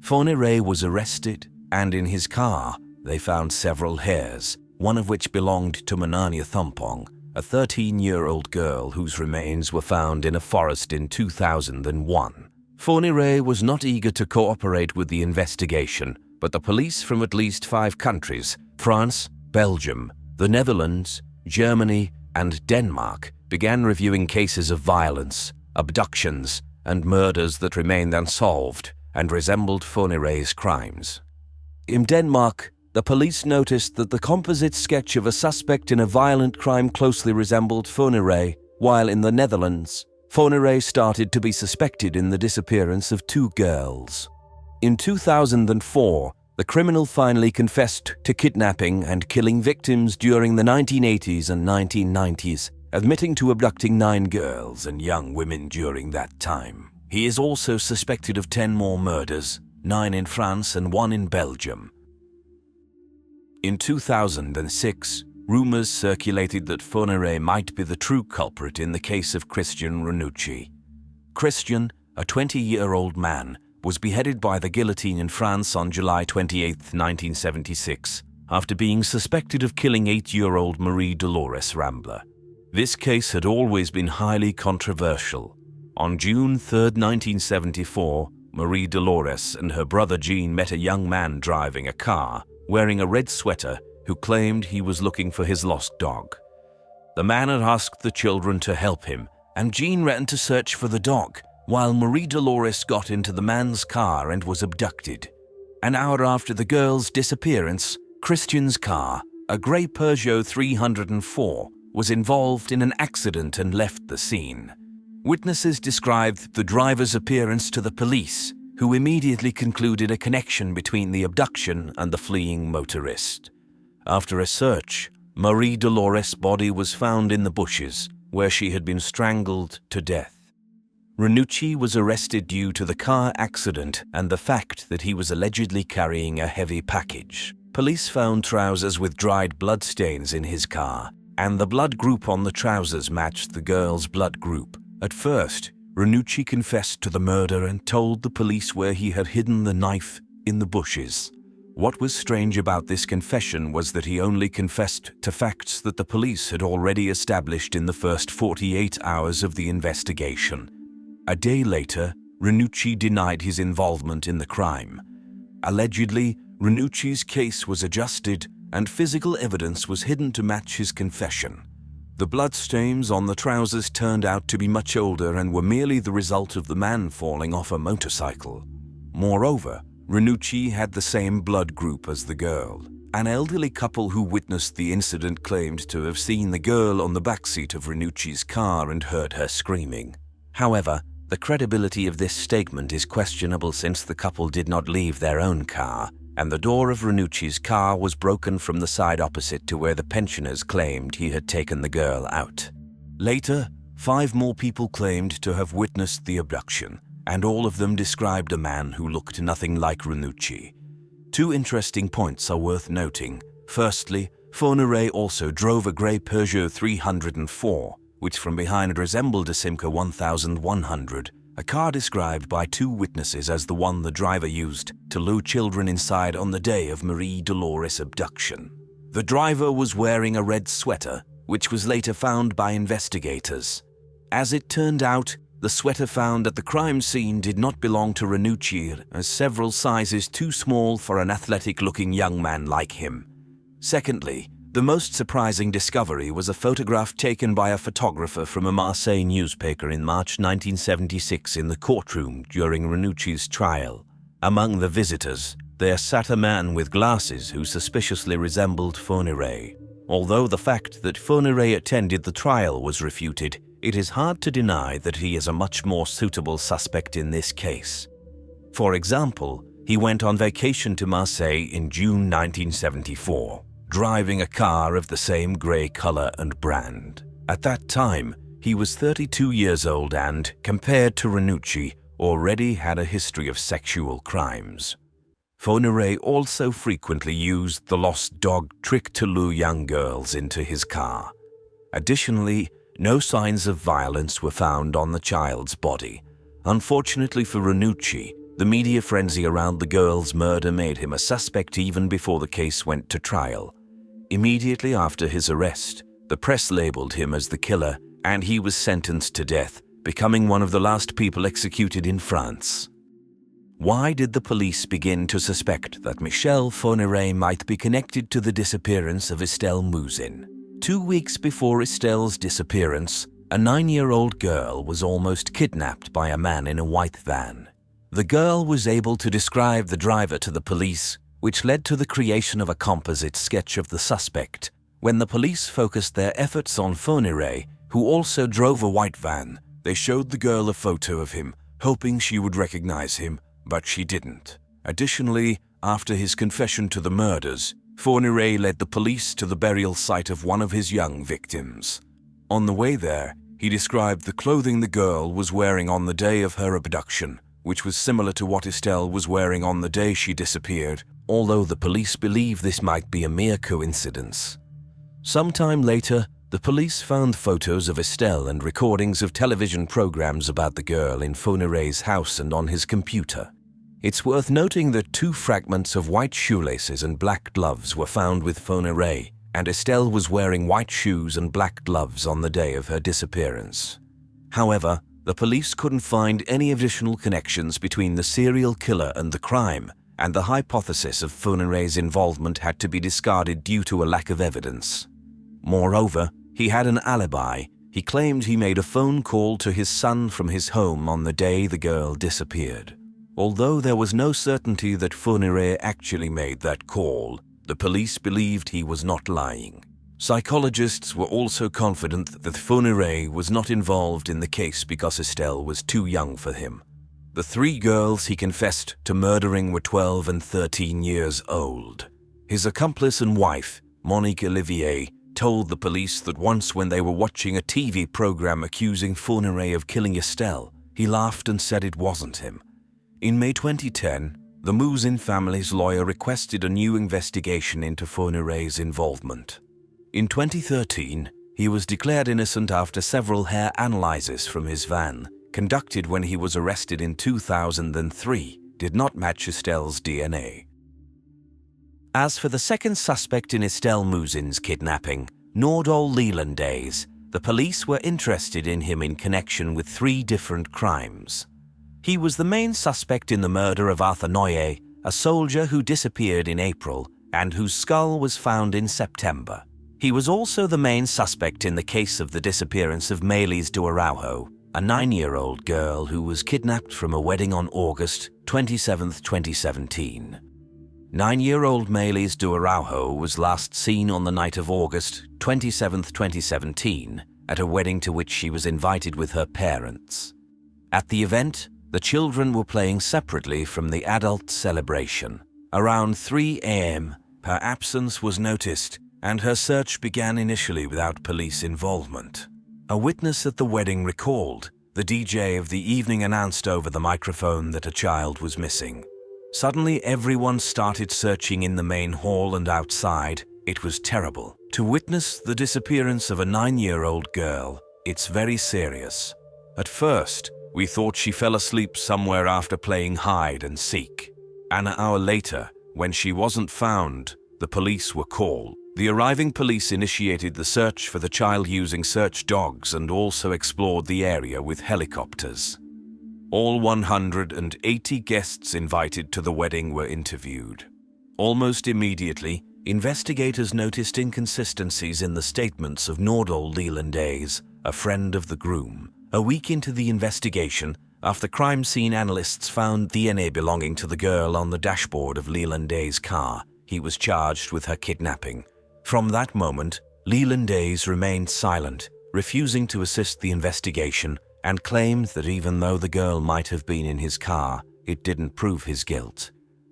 Fourniret was arrested, and in his car, they found several hairs, one of which belonged to Manania Thumpong, a 13-year-old girl whose remains were found in a forest in 2001. Fourniret was not eager to cooperate with the investigation, but the police from at least 5 countries, France, Belgium, the Netherlands, Germany, and Denmark, began reviewing cases of violence, abductions, and murders that remained unsolved and resembled Fourniret's crimes. In Denmark, the police noticed that the composite sketch of a suspect in a violent crime closely resembled Fourniret, while in the Netherlands, Fourniret started to be suspected in the disappearance of 2 girls. In 2004, the criminal finally confessed to kidnapping and killing victims during the 1980s and 1990s, admitting to abducting 9 girls and young women during that time. He is also suspected of 10 more murders, 9 in France and 1 in Belgium. In 2006, rumors circulated that Fourniret might be the true culprit in the case of Christian Ranucci. Christian, a 20-year-old man, was beheaded by the guillotine in France on July 28, 1976, after being suspected of killing 8-year-old Marie Dolores Rambler. This case had always been highly controversial. On June 3, 1974, Marie Dolores and her brother Jean met a young man driving a car, wearing a red sweater, who claimed he was looking for his lost dog. The man had asked the children to help him, and Jean ran to search for the dog, while Marie Dolores got into the man's car and was abducted. An hour after the girl's disappearance, Christian's car, a grey Peugeot 304, was involved in an accident and left the scene. Witnesses described the driver's appearance to the police, who immediately concluded a connection between the abduction and the fleeing motorist. After a search, Marie Dolores' body was found in the bushes, where she had been strangled to death. Ranucci was arrested due to the car accident and the fact that he was allegedly carrying a heavy package. Police found trousers with dried bloodstains in his car, and the blood group on the trousers matched the girl's blood group. At first, Ranucci confessed to the murder and told the police where he had hidden the knife in the bushes. What was strange about this confession was that he only confessed to facts that the police had already established in the first 48 hours of the investigation. A day later, Ranucci denied his involvement in the crime. Allegedly, Ranucci's case was adjusted and physical evidence was hidden to match his confession. The bloodstains on the trousers turned out to be much older and were merely the result of the man falling off a motorcycle. Moreover, Ranucci had the same blood group as the girl. An elderly couple who witnessed the incident claimed to have seen the girl on the backseat of Ranucci's car and heard her screaming. However, the credibility of this statement is questionable since the couple did not leave their own car, and the door of Ranucci's car was broken from the side opposite to where the pensioners claimed he had taken the girl out. Later, 5 more people claimed to have witnessed the abduction, and all of them described a man who looked nothing like Ranucci. 2 interesting points are worth noting. Firstly, Fourniret also drove a grey Peugeot 304, which from behind resembled a Simca 1100, a car described by 2 witnesses as the one the driver used to lure children inside on the day of Marie Dolores' abduction. The driver was wearing a red sweater, which was later found by investigators. As it turned out, the sweater found at the crime scene did not belong to Ranucci, as several sizes too small for an athletic-looking young man like him. Secondly, the most surprising discovery was a photograph taken by a photographer from a Marseille newspaper in March 1976 in the courtroom during Ranucci's trial. Among the visitors, there sat a man with glasses who suspiciously resembled Fourniret. Although the fact that Fourniret attended the trial was refuted, it is hard to deny that he is a much more suitable suspect in this case. For example, he went on vacation to Marseille in June 1974. Driving a car of the same grey colour and brand. At that time, he was 32 years old and, compared to Ranucci, already had a history of sexual crimes. Fourniret also frequently used the lost dog trick to lure young girls into his car. Additionally, no signs of violence were found on the child's body. Unfortunately for Ranucci, the media frenzy around the girl's murder made him a suspect even before the case went to trial. Immediately after his arrest, the press labeled him as the killer, and he was sentenced to death, becoming one of the last people executed in France. Why did the police begin to suspect that Michel Fourniret might be connected to the disappearance of Estelle Mouzin? 2 weeks before Estelle's disappearance, a 9-year-old girl was almost kidnapped by a man in a white van. The girl was able to describe the driver to the police, which led to the creation of a composite sketch of the suspect. When the police focused their efforts on Fourniret, who also drove a white van, they showed the girl a photo of him, hoping she would recognize him, but she didn't. Additionally, after his confession to the murders, Fourniret led the police to the burial site of one of his young victims. On the way there, he described the clothing the girl was wearing on the day of her abduction, which was similar to what Estelle was wearing on the day she disappeared, although the police believe this might be a mere coincidence. Sometime later, the police found photos of Estelle and recordings of television programs about the girl in Fourniret's house and on his computer. It's worth noting that 2 fragments of white shoelaces and black gloves were found with Fourniret, and Estelle was wearing white shoes and black gloves on the day of her disappearance. However, the police couldn't find any additional connections between the serial killer and the crime, and the hypothesis of Fourniret's involvement had to be discarded due to a lack of evidence. Moreover, he had an alibi. He claimed he made a phone call to his son from his home on the day the girl disappeared. Although there was no certainty that Fourniret actually made that call, the police believed he was not lying. Psychologists were also confident that Fourniret was not involved in the case because Estelle was too young for him. The 3 girls he confessed to murdering were 12 and 13 years old. His accomplice and wife, Monique Olivier, told the police that once when they were watching a TV program accusing Fourniret of killing Estelle, he laughed and said it wasn't him. In May 2010, the Mouzin family's lawyer requested a new investigation into Fourniret's involvement. In 2013, he was declared innocent after several hair analyses from his van, conducted when he was arrested in 2003, did not match Estelle's DNA. As for the second suspect in Estelle Mouzin's kidnapping, Nordahl Lelandais, the police were interested in him in connection with 3 different crimes. He was the main suspect in the murder of Arthur Noyer, a soldier who disappeared in April and whose skull was found in September. He was also the main suspect in the case of the disappearance of Maëlys de Araujo, a 9-year-old girl who was kidnapped from a wedding on August 27, 2017. 9-year-old Maëlys de Araujo was last seen on the night of August 27, 2017, at a wedding to which she was invited with her parents. At the event, the children were playing separately from the adult celebration. Around 3 a.m., her absence was noticed, and her search began initially without police involvement. A witness at the wedding recalled, the DJ of the evening announced over the microphone that a child was missing. Suddenly, everyone started searching in the main hall and outside. It was terrible. To witness the disappearance of a 9-year-old girl, it's very serious. At first, we thought she fell asleep somewhere after playing hide and seek. An hour later, when she wasn't found, the police were called. The arriving police initiated the search for the child using search dogs and also explored the area with helicopters. All 180 guests invited to the wedding were interviewed. Almost immediately, investigators noticed inconsistencies in the statements of Nordahl Lelandais, a friend of the groom. A week into the investigation, after crime scene analysts found DNA belonging to the girl on the dashboard of Lelandais' car, he was charged with her kidnapping. From that moment, Lelandais remained silent, refusing to assist the investigation, and claimed that even though the girl might have been in his car, it didn't prove his guilt.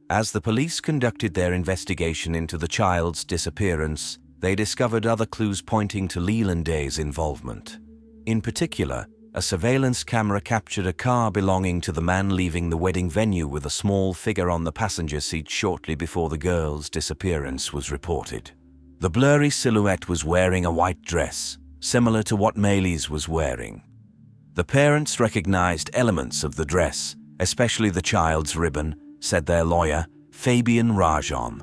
As the police conducted their investigation into the child's disappearance, they discovered other clues pointing to Lelandais' involvement. In particular, a surveillance camera captured a car belonging to the man leaving the wedding venue with a small figure on the passenger seat shortly before the girl's disappearance was reported. The blurry silhouette was wearing a white dress, similar to what Maëlys was wearing. The parents recognized elements of the dress, especially the child's ribbon, said their lawyer, Fabien Rajon.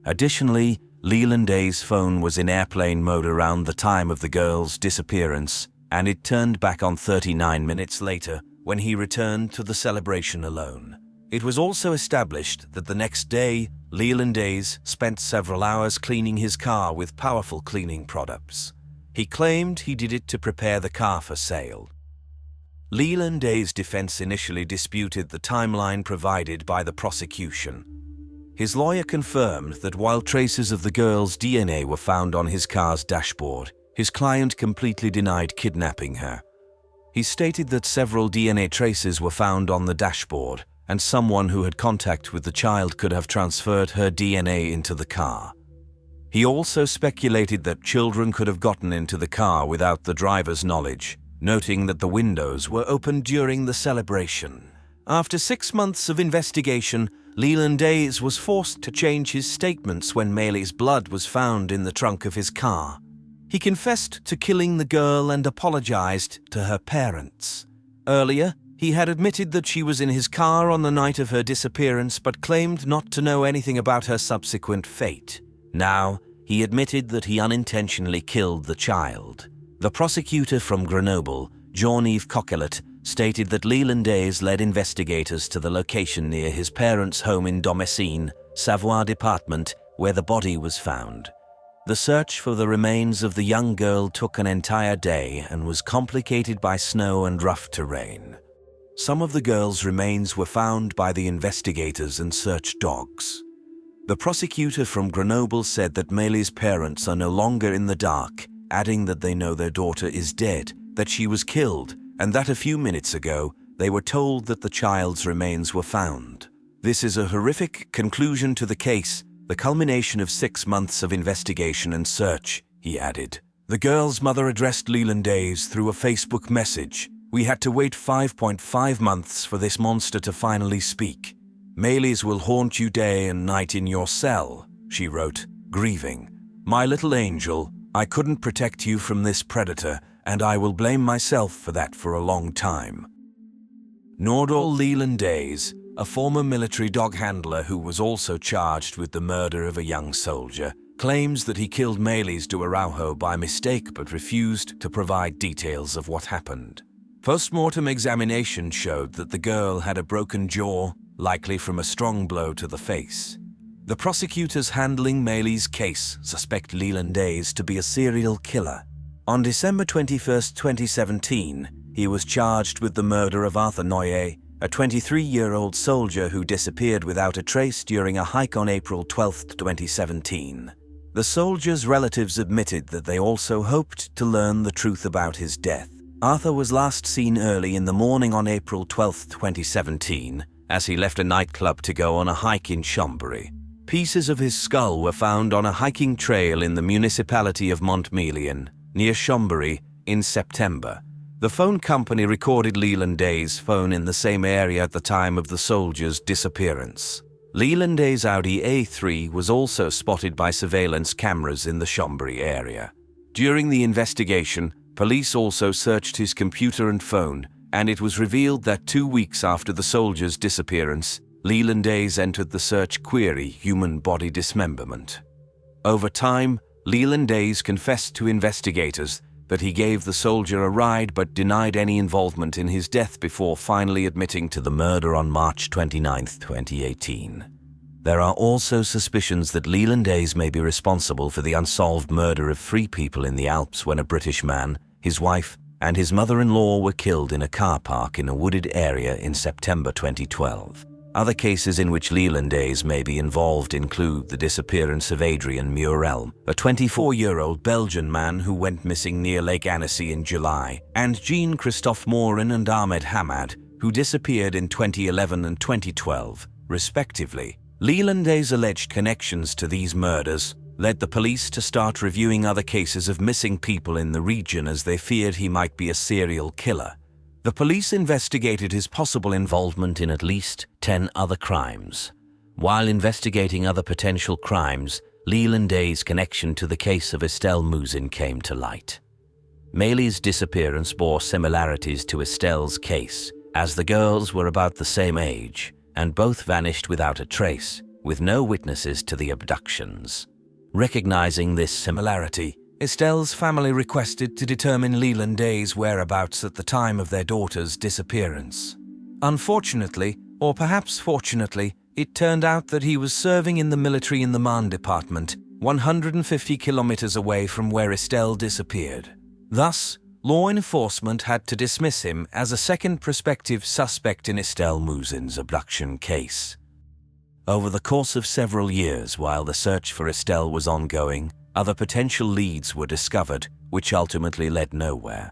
Additionally, Lelandais' phone was in airplane mode around the time of the girl's disappearance, and it turned back on 39 minutes later when he returned to the celebration alone. It was also established that the next day, Lelandais spent several hours cleaning his car with powerful cleaning products. He claimed he did it to prepare the car for sale. Lelandais' defense initially disputed the timeline provided by the prosecution. His lawyer confirmed that while traces of the girl's DNA were found on his car's dashboard, his client completely denied kidnapping her. He stated that several DNA traces were found on the dashboard, and someone who had contact with the child could have transferred her DNA into the car. He also speculated that children could have gotten into the car without the driver's knowledge, noting that the windows were opened during the celebration. After 6 months of investigation, Lelandais was forced to change his statements when Mayel's blood was found in the trunk of his car. He confessed to killing the girl and apologized to her parents. Earlier, he had admitted that she was in his car on the night of her disappearance but claimed not to know anything about her subsequent fate. Now, he admitted that he unintentionally killed the child. The prosecutor from Grenoble, Jean-Yves Coquelet, stated that Lelandais led investigators to the location near his parents' home in Domessine, Savoie Department, where the body was found. The search for the remains of the young girl took an entire day and was complicated by snow and rough terrain. Some of the girl's remains were found by the investigators and search dogs. The prosecutor from Grenoble said that Mayel's parents are no longer in the dark, adding that they know their daughter is dead, that she was killed, and that a few minutes ago they were told that the child's remains were found. This is a horrific conclusion to the case, the culmination of 6 months of investigation and search, he added. The girl's mother addressed Lelandais through a Facebook message. We had to wait 5.5 months for this monster to finally speak. Mayel's will haunt you day and night in your cell, she wrote, grieving. My little angel, I couldn't protect you from this predator, and I will blame myself for that for a long time. Nordahl Lelandais, a former military dog handler who was also charged with the murder of a young soldier, claims that he killed Mayel's de Araujo by mistake but refused to provide details of what happened. Post-mortem examination showed that the girl had a broken jaw, likely from a strong blow to the face. The prosecutors handling Mayel's case suspect Lelandais to be a serial killer. On December 21, 2017, he was charged with the murder of Arthur Noyer, a 23-year-old soldier who disappeared without a trace during a hike on April 12, 2017. The soldier's relatives admitted that they also hoped to learn the truth about his death. Arthur was last seen early in the morning on April 12, 2017, as he left a nightclub to go on a hike in Chambéry. Pieces of his skull were found on a hiking trail in the municipality of Montmelian, near Chambéry, in September. The phone company recorded Lelandais' phone in the same area at the time of the soldier's disappearance. Lelandais' Audi A3 was also spotted by surveillance cameras in the Chambéry area. During the investigation, police also searched his computer and phone, and it was revealed that 2 weeks after the soldier's disappearance, Lelandais entered the search query human body dismemberment. Over time, Lelandais confessed to investigators that he gave the soldier a ride but denied any involvement in his death before finally admitting to the murder on March 29, 2018. There are also suspicions that Lelandais may be responsible for the unsolved murder of 3 people in the Alps when a British man, his wife, and his mother-in-law were killed in a car park in a wooded area in September 2012. Other cases in which Lelandais may be involved include the disappearance of Adrien Murel, a 24-year-old Belgian man who went missing near Lake Annecy in July, and Jean-Christophe Morin and Ahmed Hamad, who disappeared in 2011 and 2012, respectively. Lelandais' alleged connections to these murders led the police to start reviewing other cases of missing people in the region as they feared he might be a serial killer. The police investigated his possible involvement in at least 10 other crimes. While investigating other potential crimes, Lelandais' connection to the case of Estelle Mouzin came to light. Mayel's disappearance bore similarities to Estelle's case, as the girls were about the same age, and both vanished without a trace, with no witnesses to the abductions. Recognizing this similarity, Estelle's family requested to determine Lelandais' whereabouts at the time of their daughter's disappearance. Unfortunately, or perhaps fortunately, it turned out that he was serving in the military in the Marne department, 150 kilometers away from where Estelle disappeared. Thus, law enforcement had to dismiss him as a second prospective suspect in Estelle Mouzin's abduction case. Over the course of several years while the search for Estelle was ongoing, other potential leads were discovered, which ultimately led nowhere.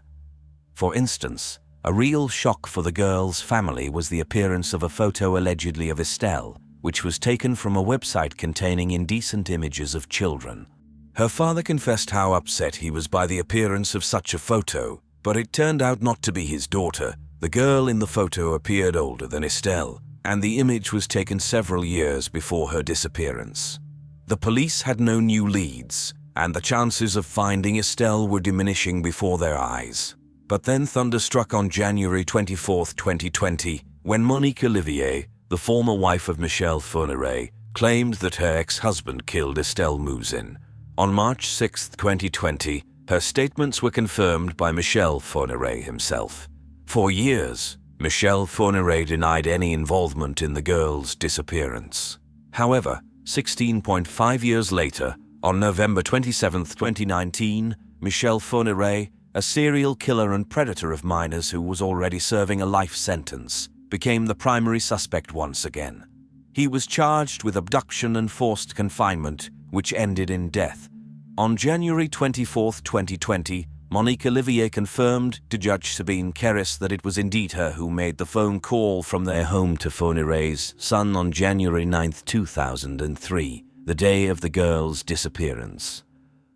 For instance, a real shock for the girl's family was the appearance of a photo allegedly of Estelle, which was taken from a website containing indecent images of children. Her father confessed how upset he was by the appearance of such a photo, but it turned out not to be his daughter. The girl in the photo appeared older than Estelle, and the image was taken several years before her disappearance. The police had no new leads, and the chances of finding Estelle were diminishing before their eyes. But then thunder struck on January 24, 2020, when Monique Olivier, the former wife of Michel Fourniret, claimed that her ex-husband killed Estelle Mouzin. On March 6, 2020, her statements were confirmed by Michel Fourniret himself. For years, Michel Fourniret denied any involvement in the girl's disappearance. However, 16.5 years later, on November 27, 2019, Michel Fourniret, a serial killer and predator of minors who was already serving a life sentence, became the primary suspect once again. He was charged with abduction and forced confinement, which ended in death. On January 24, 2020, Monique Olivier confirmed to Judge Sabine Keris that it was indeed her who made the phone call from their home to Fourniret's son on January 9, 2003, the day of the girl's disappearance.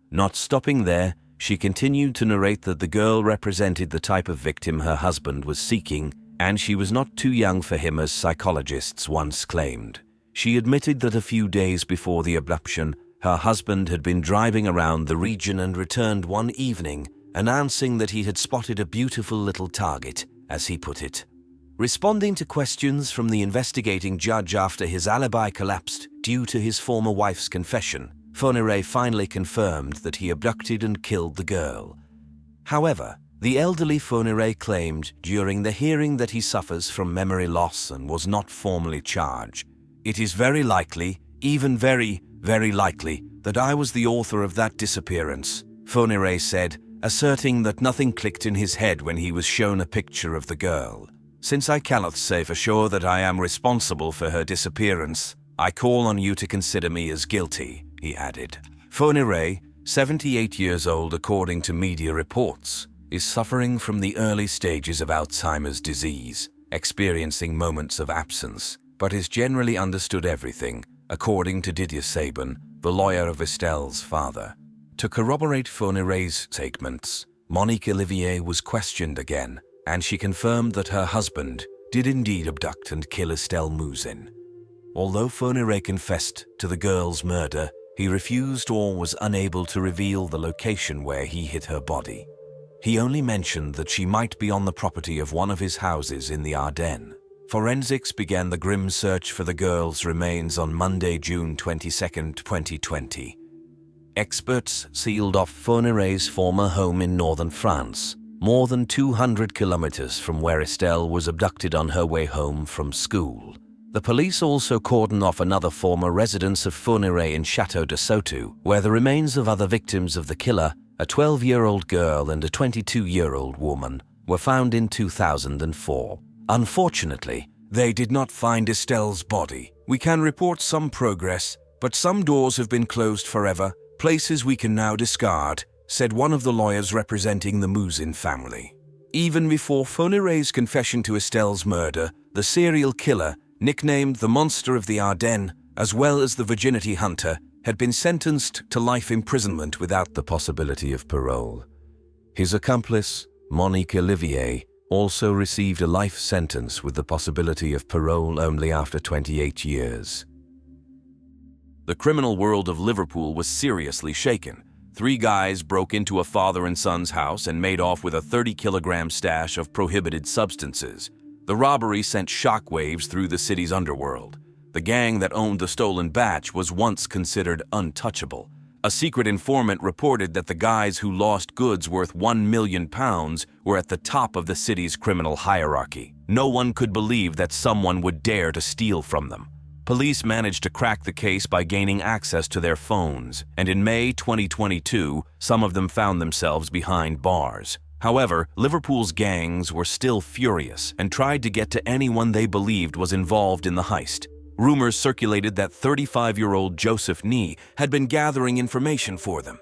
Not stopping there, she continued to narrate that the girl represented the type of victim her husband was seeking, and she was not too young for him as psychologists once claimed. She admitted that a few days before the abduction, her husband had been driving around the region and returned one evening, announcing that he had spotted a beautiful little target, as he put it. Responding to questions from the investigating judge after his alibi collapsed due to his former wife's confession, Fourniret finally confirmed that he abducted and killed the girl. However, the elderly Fourniret claimed during the hearing that he suffers from memory loss and was not formally charged. "It is very likely, even very, very likely, that I was the author of that disappearance," Fourniret said, asserting that nothing clicked in his head when he was shown a picture of the girl. "Since I cannot say for sure that I am responsible for her disappearance, I call on you to consider me as guilty," he added. Fourniret, 78 years old according to media reports, is suffering from the early stages of Alzheimer's disease, experiencing moments of absence, but has generally understood everything, according to Didier Sabin, the lawyer of Estelle's father. To corroborate Fourniret's statements, Monique Olivier was questioned again, and she confirmed that her husband did indeed abduct and kill Estelle Mouzin. Although Fourniret confessed to the girl's murder, he refused or was unable to reveal the location where he hid her body. He only mentioned that she might be on the property of one of his houses in the Ardennes. Forensics began the grim search for the girl's remains on Monday, June 22, 2020. Experts sealed off Fourniret's former home in northern France, more than 200 kilometers from where Estelle was abducted on her way home from school. The police also cordoned off another former residence of Fourniret in Château de Sautou, where the remains of other victims of the killer, a 12-year-old girl and a 22-year-old woman, were found in 2004. Unfortunately, they did not find Estelle's body. "We can report some progress, but some doors have been closed forever, places we can now discard," said one of the lawyers representing the Mouzin family. Even before Fourniret's confession to Estelle's murder, the serial killer, nicknamed the Monster of the Ardennes, as well as the Virginity Hunter, had been sentenced to life imprisonment without the possibility of parole. His accomplice, Monique Olivier, also received a life sentence with the possibility of parole only after 28 years. The criminal world of Liverpool was seriously shaken. 3 guys broke into a father and son's house and made off with a 30-kilogram stash of prohibited substances. The robbery sent shockwaves through the city's underworld. The gang that owned the stolen batch was once considered untouchable. A secret informant reported that the guys who lost goods worth £1 million were at the top of the city's criminal hierarchy. No one could believe that someone would dare to steal from them. Police managed to crack the case by gaining access to their phones, and in May 2022, some of them found themselves behind bars. However, Liverpool's gangs were still furious and tried to get to anyone they believed was involved in the heist. Rumors circulated that 35-year-old Joseph Nee had been gathering information for them.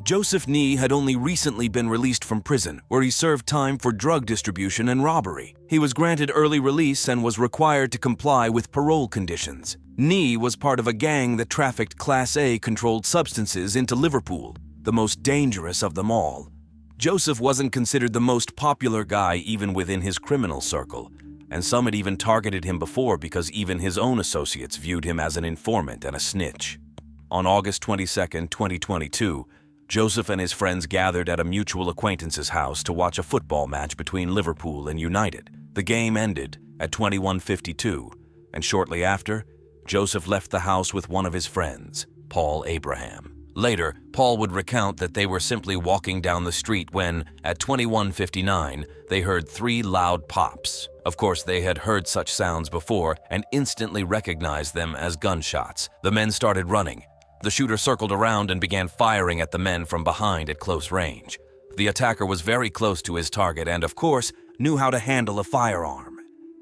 Joseph Nee had only recently been released from prison, where he served time for drug distribution and robbery. He was granted early release and was required to comply with parole conditions. Nee was part of a gang that trafficked Class A controlled substances into Liverpool, the most dangerous of them all. Joseph wasn't considered the most popular guy even within his criminal circle, and some had even targeted him before because even his own associates viewed him as an informant and a snitch. On August 22, 2022, Joseph and his friends gathered at a mutual acquaintance's house to watch a football match between Liverpool and United. The game ended at 21:52, and shortly after, Joseph left the house with one of his friends, Paul Abraham. Later, Paul would recount that they were simply walking down the street when, at 21:59, they heard 3 loud pops. Of course, they had heard such sounds before and instantly recognized them as gunshots. The men started running. The shooter circled around and began firing at the men from behind at close range. The attacker was very close to his target and, of course, knew how to handle a firearm.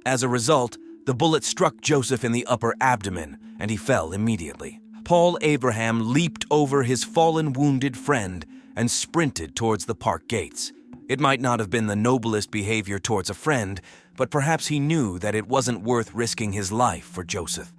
As a result, the bullet struck Joseph in the upper abdomen, and he fell immediately. Paul Abraham leaped over his fallen wounded friend and sprinted towards the park gates. It might not have been the noblest behavior towards a friend, but perhaps he knew that it wasn't worth risking his life for Joseph.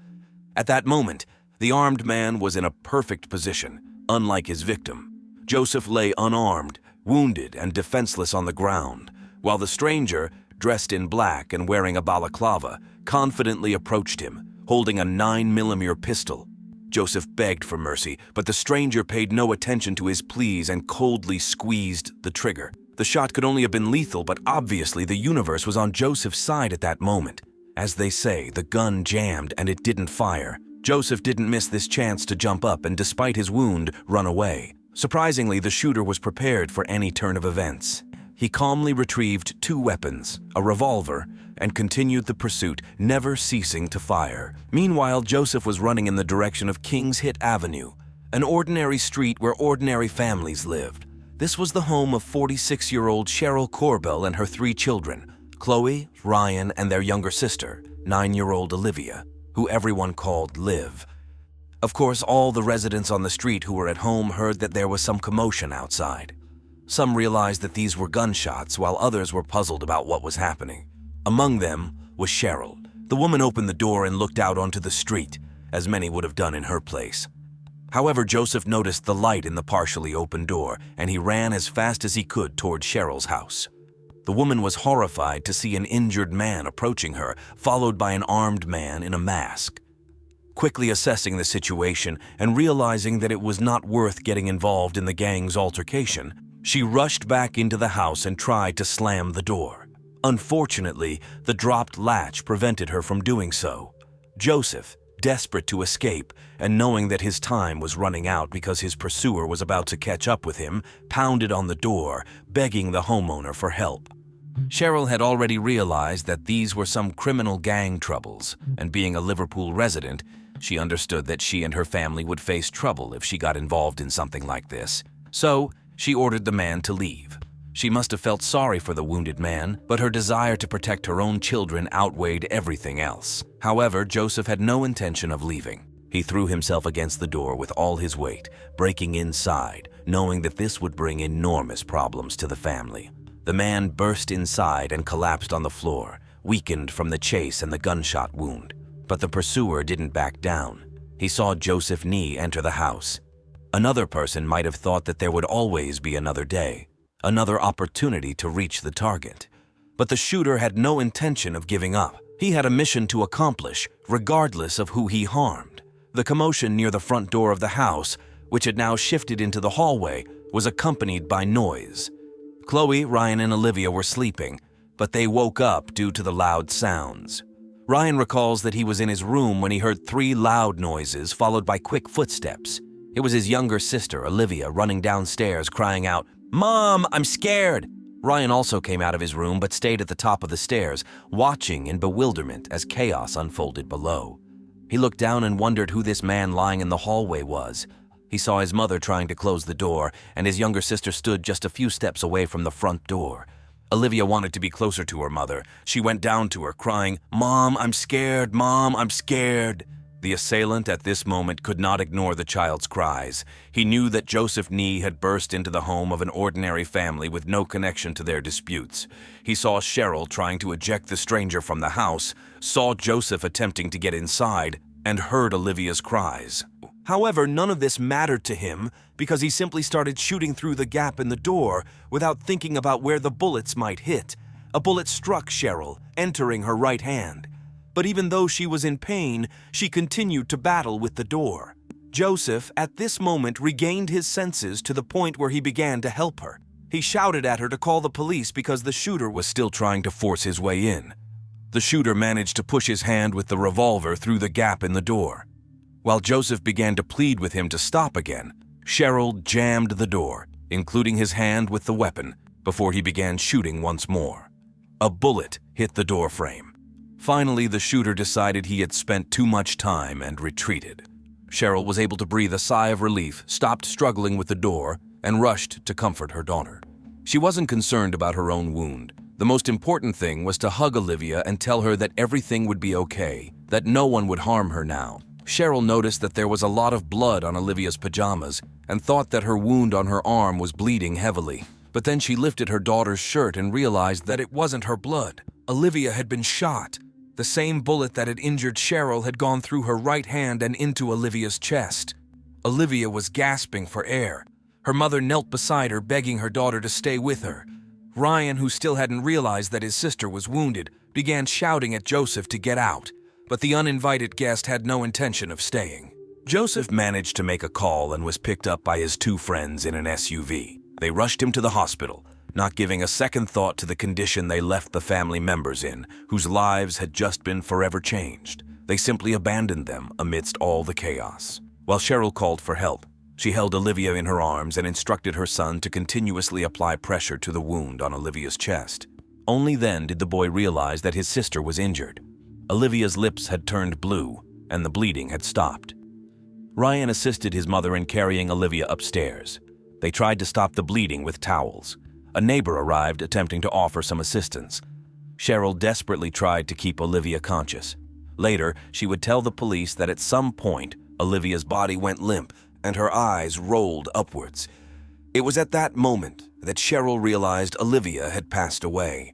At that moment, the armed man was in a perfect position, unlike his victim. Joseph lay unarmed, wounded and defenseless on the ground, while the stranger, dressed in black and wearing a balaclava, confidently approached him, holding a 9mm pistol. Joseph begged for mercy, but the stranger paid no attention to his pleas and coldly squeezed the trigger. The shot could only have been lethal, but obviously the universe was on Joseph's side at that moment. As they say, the gun jammed and it didn't fire. Joseph didn't miss this chance to jump up and, despite his wound, run away. Surprisingly, the shooter was prepared for any turn of events. He calmly retrieved 2 weapons, a revolver, and continued the pursuit, never ceasing to fire. Meanwhile, Joseph was running in the direction of King's Hit Avenue, an ordinary street where ordinary families lived. This was the home of 46-year-old Cheryl Corbell and her 3 children, Chloe, Ryan, and their younger sister, 9-year-old Olivia, who everyone called Liv. Of course, all the residents on the street who were at home heard that there was some commotion outside. Some realized that these were gunshots, while others were puzzled about what was happening. Among them was Cheryl. The woman opened the door and looked out onto the street, as many would have done in her place. However, Joseph noticed the light in the partially open door, and he ran as fast as he could toward Cheryl's house. The woman was horrified to see an injured man approaching her, followed by an armed man in a mask. Quickly assessing the situation and realizing that it was not worth getting involved in the gang's altercation, she rushed back into the house and tried to slam the door. Unfortunately, the dropped latch prevented her from doing so. Joseph, desperate to escape and knowing that his time was running out because his pursuer was about to catch up with him, pounded on the door, begging the homeowner for help. Cheryl had already realized that these were some criminal gang troubles, and being a Liverpool resident, she understood that she and her family would face trouble if she got involved in something like this. So, she ordered the man to leave. She must have felt sorry for the wounded man, but her desire to protect her own children outweighed everything else. However, Joseph had no intention of leaving. He threw himself against the door with all his weight, breaking inside, knowing that this would bring enormous problems to the family. The man burst inside and collapsed on the floor, weakened from the chase and the gunshot wound. But the pursuer didn't back down. He saw Joseph Nee enter the house. Another person might have thought that there would always be another day, another opportunity to reach the target. But the shooter had no intention of giving up. He had a mission to accomplish, regardless of who he harmed. The commotion near the front door of the house, which had now shifted into the hallway, was accompanied by noise. Chloe, Ryan, and Olivia were sleeping, but they woke up due to the loud sounds. Ryan recalls that he was in his room when he heard 3 loud noises followed by quick footsteps. It was his younger sister, Olivia, running downstairs crying out, "Mom, I'm scared!" Ryan also came out of his room but stayed at the top of the stairs, watching in bewilderment as chaos unfolded below. He looked down and wondered who this man lying in the hallway was. He saw his mother trying to close the door, and his younger sister stood just a few steps away from the front door. Olivia wanted to be closer to her mother. She went down to her, crying, "Mom, I'm scared! Mom, I'm scared!" The assailant at this moment could not ignore the child's cries. He knew that Joseph Nee had burst into the home of an ordinary family with no connection to their disputes. He saw Cheryl trying to eject the stranger from the house, saw Joseph attempting to get inside, and heard Olivia's cries. However, none of this mattered to him because he simply started shooting through the gap in the door without thinking about where the bullets might hit. A bullet struck Cheryl, entering her right hand. But even though she was in pain, she continued to battle with the door. Joseph, at this moment, regained his senses to the point where he began to help her. He shouted at her to call the police because the shooter was still trying to force his way in. The shooter managed to push his hand with the revolver through the gap in the door. While Joseph began to plead with him to stop again, Cheryl jammed the door, including his hand with the weapon, before he began shooting once more. A bullet hit the door frame. Finally, the shooter decided he had spent too much time and retreated. Cheryl was able to breathe a sigh of relief, stopped struggling with the door, and rushed to comfort her daughter. She wasn't concerned about her own wound. The most important thing was to hug Olivia and tell her that everything would be okay, that no one would harm her now. Cheryl noticed that there was a lot of blood on Olivia's pajamas and thought that her wound on her arm was bleeding heavily. But then she lifted her daughter's shirt and realized that it wasn't her blood. Olivia had been shot. The same bullet that had injured Cheryl had gone through her right hand and into Olivia's chest. Olivia was gasping for air. Her mother knelt beside her, begging her daughter to stay with her. Ryan, who still hadn't realized that his sister was wounded, began shouting at Joseph to get out, but the uninvited guest had no intention of staying. Joseph managed to make a call and was picked up by his two friends in an SUV. They rushed him to the hospital, not giving a second thought to the condition they left the family members in, whose lives had just been forever changed. They simply abandoned them amidst all the chaos. While Cheryl called for help, she held Olivia in her arms and instructed her son to continuously apply pressure to the wound on Olivia's chest. Only then did the boy realize that his sister was injured. Olivia's lips had turned blue, and the bleeding had stopped. Ryan assisted his mother in carrying Olivia upstairs. They tried to stop the bleeding with towels. A neighbor arrived attempting to offer some assistance. Cheryl desperately tried to keep Olivia conscious. Later, she would tell the police that at some point, Olivia's body went limp and her eyes rolled upwards. It was at that moment that Cheryl realized Olivia had passed away.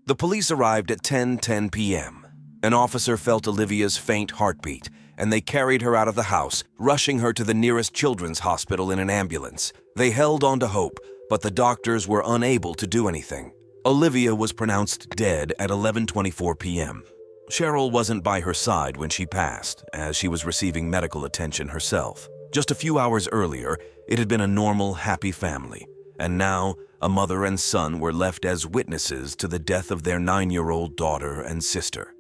The police arrived at 10:10 p.m. An officer felt Olivia's faint heartbeat, and they carried her out of the house, rushing her to the nearest children's hospital in an ambulance. They held on to hope, but the doctors were unable to do anything. Olivia was pronounced dead at 11:24 p.m. Cheryl wasn't by her side when she passed, as she was receiving medical attention herself. Just a few hours earlier, it had been a normal, happy family, and now a mother and son were left as witnesses to the death of their 9-year-old daughter and sister.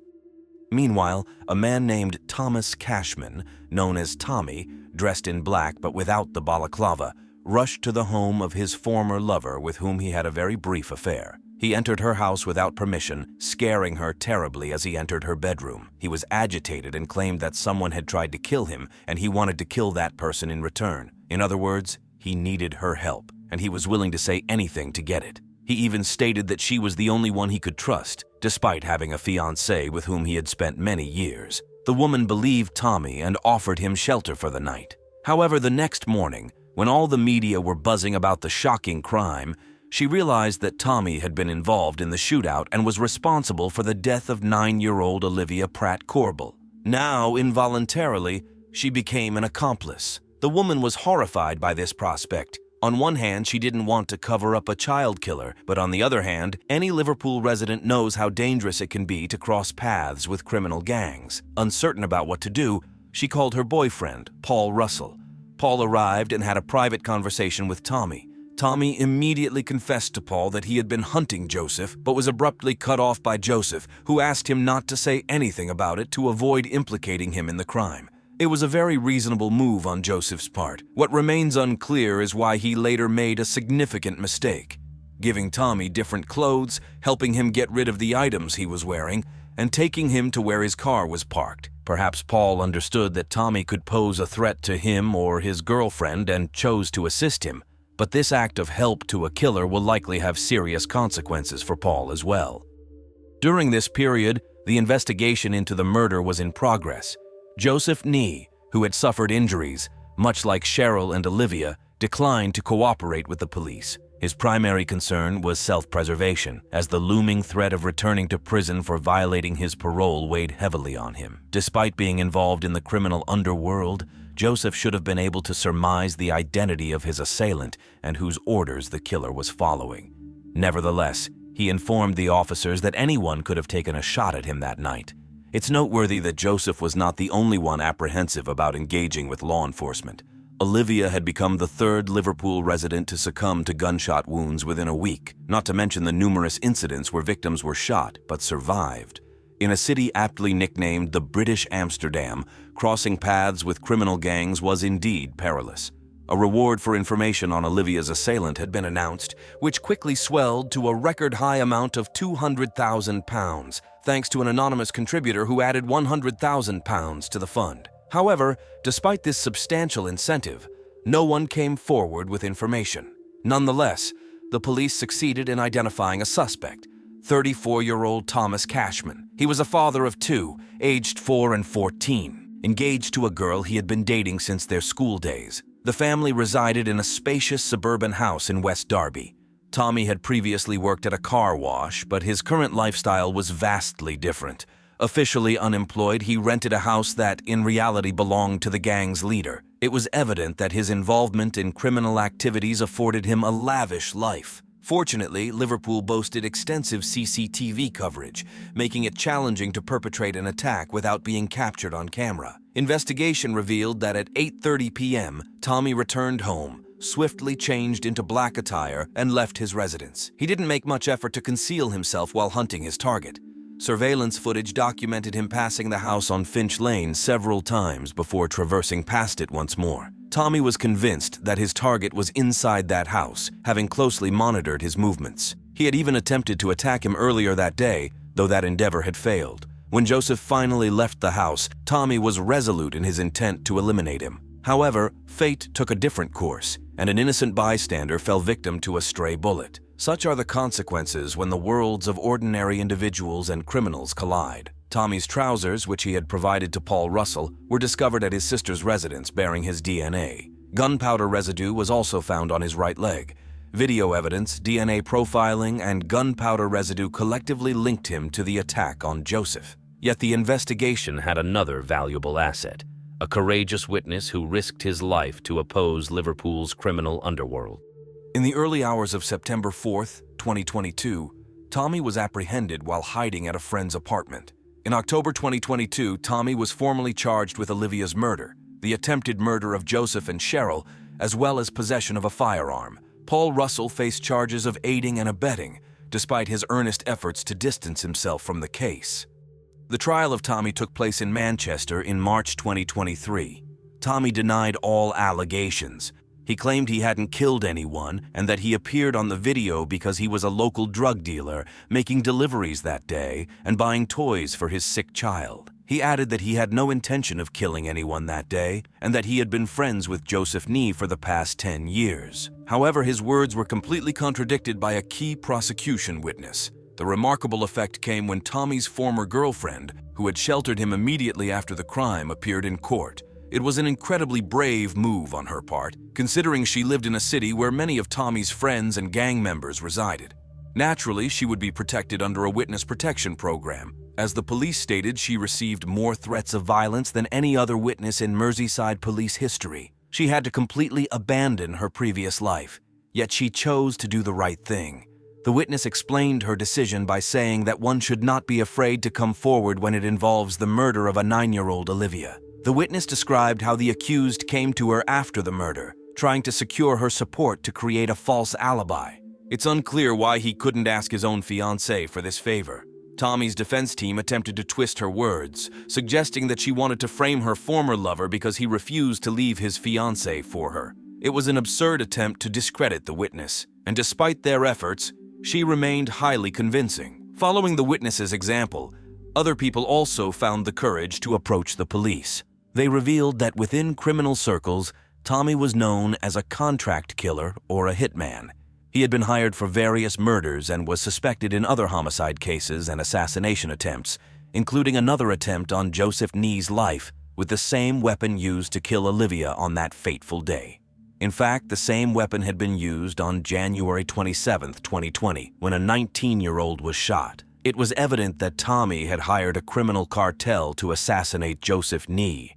Meanwhile, a man named Thomas Cashman, known as Tommy, dressed in black but without the balaclava, rushed to the home of his former lover with whom he had a very brief affair. He entered her house without permission, scaring her terribly as he entered her bedroom. He was agitated and claimed that someone had tried to kill him, and he wanted to kill that person in return. In other words, he needed her help, and he was willing to say anything to get it. He even stated that she was the only one he could trust, despite having a fiancée with whom he had spent many years. The woman believed Tommy and offered him shelter for the night. However, the next morning, when all the media were buzzing about the shocking crime, she realized that Tommy had been involved in the shootout and was responsible for the death of 9-year-old Olivia Pratt-Corbel. Now, involuntarily, she became an accomplice. The woman was horrified by this prospect. On one hand, she didn't want to cover up a child killer, but on the other hand, any Liverpool resident knows how dangerous it can be to cross paths with criminal gangs. Uncertain about what to do, she called her boyfriend, Paul Russell. Paul arrived and had a private conversation with Tommy. Tommy immediately confessed to Paul that he had been hunting Joseph, but was abruptly cut off by Joseph, who asked him not to say anything about it to avoid implicating him in the crime. It was a very reasonable move on Joseph's part. What remains unclear is why he later made a significant mistake, giving Tommy different clothes, helping him get rid of the items he was wearing, and taking him to where his car was parked. Perhaps Paul understood that Tommy could pose a threat to him or his girlfriend and chose to assist him, but this act of help to a killer will likely have serious consequences for Paul as well. During this period, the investigation into the murder was in progress. Joseph Nee, who had suffered injuries, much like Cheryl and Olivia, declined to cooperate with the police. His primary concern was self-preservation, as the looming threat of returning to prison for violating his parole weighed heavily on him. Despite being involved in the criminal underworld, Joseph should have been able to surmise the identity of his assailant and whose orders the killer was following. Nevertheless, he informed the officers that anyone could have taken a shot at him that night. It's noteworthy that Joseph was not the only one apprehensive about engaging with law enforcement. Olivia had become the third Liverpool resident to succumb to gunshot wounds within a week, not to mention the numerous incidents where victims were shot but survived. In a city aptly nicknamed the British Amsterdam, crossing paths with criminal gangs was indeed perilous. A reward for information on Olivia's assailant had been announced, which quickly swelled to a record-high amount of £200,000, thanks to an anonymous contributor who added £100,000 to the fund. However, despite this substantial incentive, no one came forward with information. Nonetheless, the police succeeded in identifying a suspect, 34-year-old Thomas Cashman. He was a father of two, aged 4 and 14, engaged to a girl he had been dating since their school days. The family resided in a spacious suburban house in West Derby. Tommy had previously worked at a car wash, but his current lifestyle was vastly different. Officially unemployed, he rented a house that, in reality, belonged to the gang's leader. It was evident that his involvement in criminal activities afforded him a lavish life. Fortunately, Liverpool boasted extensive CCTV coverage, making it challenging to perpetrate an attack without being captured on camera. Investigation revealed that at 8:30 p.m., Tommy returned home, swiftly changed into black attire, and left his residence. He didn't make much effort to conceal himself while hunting his target. Surveillance footage documented him passing the house on Finch Lane several times before traversing past it once more. Tommy was convinced that his target was inside that house, having closely monitored his movements. He had even attempted to attack him earlier that day, though that endeavor had failed. When Joseph finally left the house, Tommy was resolute in his intent to eliminate him. However, fate took a different course, and an innocent bystander fell victim to a stray bullet. Such are the consequences when the worlds of ordinary individuals and criminals collide. Tommy's trousers, which he had provided to Paul Russell, were discovered at his sister's residence bearing his DNA. Gunpowder residue was also found on his right leg. Video evidence, DNA profiling, and gunpowder residue collectively linked him to the attack on Joseph. Yet the investigation had another valuable asset, a courageous witness who risked his life to oppose Liverpool's criminal underworld. In the early hours of September 4th, 2022, Tommy was apprehended while hiding at a friend's apartment. In October 2022, Tommy was formally charged with Olivia's murder, the attempted murder of Joseph and Cheryl, as well as possession of a firearm. Paul Russell faced charges of aiding and abetting, despite his earnest efforts to distance himself from the case. The trial of Tommy took place in Manchester in March 2023. Tommy denied all allegations. He claimed he hadn't killed anyone and that he appeared on the video because he was a local drug dealer, making deliveries that day and buying toys for his sick child. He added that he had no intention of killing anyone that day and that he had been friends with Joseph Nee for the past 10 years. However, his words were completely contradicted by a key prosecution witness. The remarkable effect came when Tommy's former girlfriend, who had sheltered him immediately after the crime, appeared in court. It was an incredibly brave move on her part, considering she lived in a city where many of Tommy's friends and gang members resided. Naturally, she would be protected under a witness protection program. As the police stated, she received more threats of violence than any other witness in Merseyside police history. She had to completely abandon her previous life, yet she chose to do the right thing. The witness explained her decision by saying that one should not be afraid to come forward when it involves the murder of a 9-year-old Olivia. The witness described how the accused came to her after the murder, trying to secure her support to create a false alibi. It's unclear why he couldn't ask his own fiancée for this favor. Tommy's defense team attempted to twist her words, suggesting that she wanted to frame her former lover because he refused to leave his fiancée for her. It was an absurd attempt to discredit the witness, and despite their efforts, she remained highly convincing. Following the witness's example, other people also found the courage to approach the police. They revealed that within criminal circles, Tommy was known as a contract killer or a hitman. He had been hired for various murders and was suspected in other homicide cases and assassination attempts, including another attempt on Joseph Nee's life with the same weapon used to kill Olivia on that fateful day. In fact, the same weapon had been used on January 27, 2020, when a 19-year-old was shot. It was evident that Tommy had hired a criminal cartel to assassinate Joseph Nee.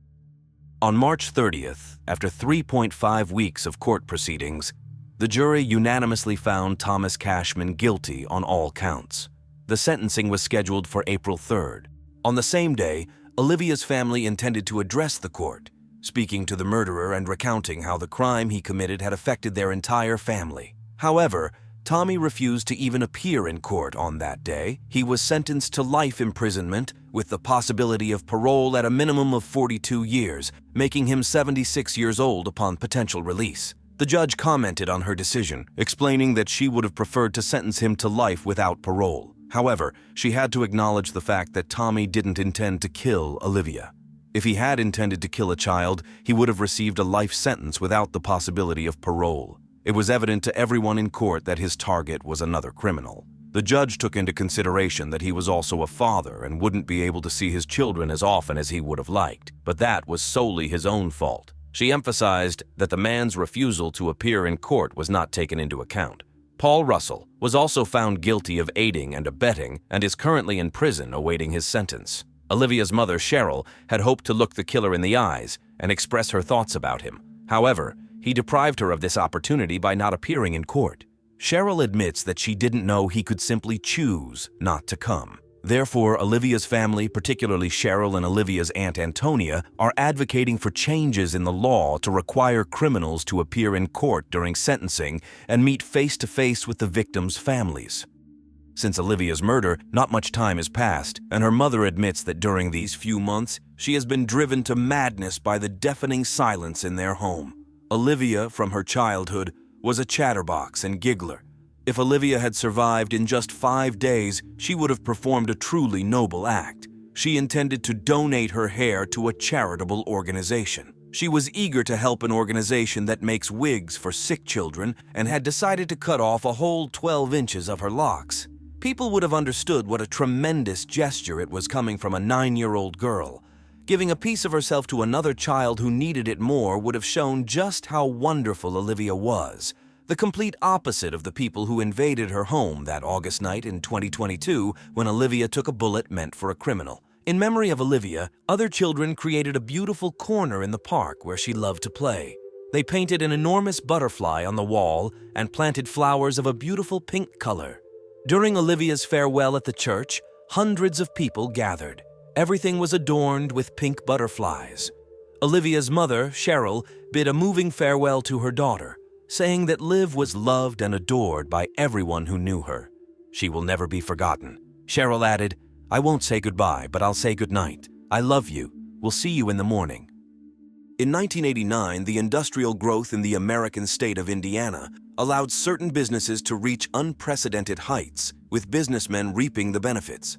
On March 30th, after 3.5 weeks of court proceedings, the jury unanimously found Thomas Cashman guilty on all counts. The sentencing was scheduled for April 3rd. On the same day, Olivia's family intended to address the court, speaking to the murderer and recounting how the crime he committed had affected their entire family. However, Tommy refused to even appear in court on that day. He was sentenced to life imprisonment with the possibility of parole at a minimum of 42 years, making him 76 years old upon potential release. The judge commented on her decision, explaining that she would have preferred to sentence him to life without parole. However, she had to acknowledge the fact that Tommy didn't intend to kill Olivia. If he had intended to kill a child, he would have received a life sentence without the possibility of parole. It was evident to everyone in court that his target was another criminal. The judge took into consideration that he was also a father and wouldn't be able to see his children as often as he would have liked, but that was solely his own fault. She emphasized that the man's refusal to appear in court was not taken into account. Paul Russell was also found guilty of aiding and abetting and is currently in prison awaiting his sentence. Olivia's mother, Cheryl, had hoped to look the killer in the eyes and express her thoughts about him. However, he deprived her of this opportunity by not appearing in court. Cheryl admits that she didn't know he could simply choose not to come. Therefore, Olivia's family, particularly Cheryl and Olivia's Aunt Antonia, are advocating for changes in the law to require criminals to appear in court during sentencing and meet face-to-face with the victims' families. Since Olivia's murder, not much time has passed, and her mother admits that during these few months, she has been driven to madness by the deafening silence in their home. Olivia, from her childhood, was a chatterbox and giggler. If Olivia had survived in just 5 days, she would have performed a truly noble act. She intended to donate her hair to a charitable organization. She was eager to help an organization that makes wigs for sick children and had decided to cut off a whole 12 inches of her locks. People would have understood what a tremendous gesture it was coming from a 9-year-old girl. Giving a piece of herself to another child who needed it more would have shown just how wonderful Olivia was. The complete opposite of the people who invaded her home that August night in 2022 when Olivia took a bullet meant for a criminal. In memory of Olivia, other children created a beautiful corner in the park where she loved to play. They painted an enormous butterfly on the wall and planted flowers of a beautiful pink color. During Olivia's farewell at the church, hundreds of people gathered. Everything was adorned with pink butterflies. Olivia's mother, Cheryl, bid a moving farewell to her daughter, saying that Liv was loved and adored by everyone who knew her. She will never be forgotten. Cheryl added, "I won't say goodbye, but I'll say goodnight. I love you. We'll see you in the morning." In 1989, the industrial growth in the American state of Indiana allowed certain businesses to reach unprecedented heights, with businessmen reaping the benefits.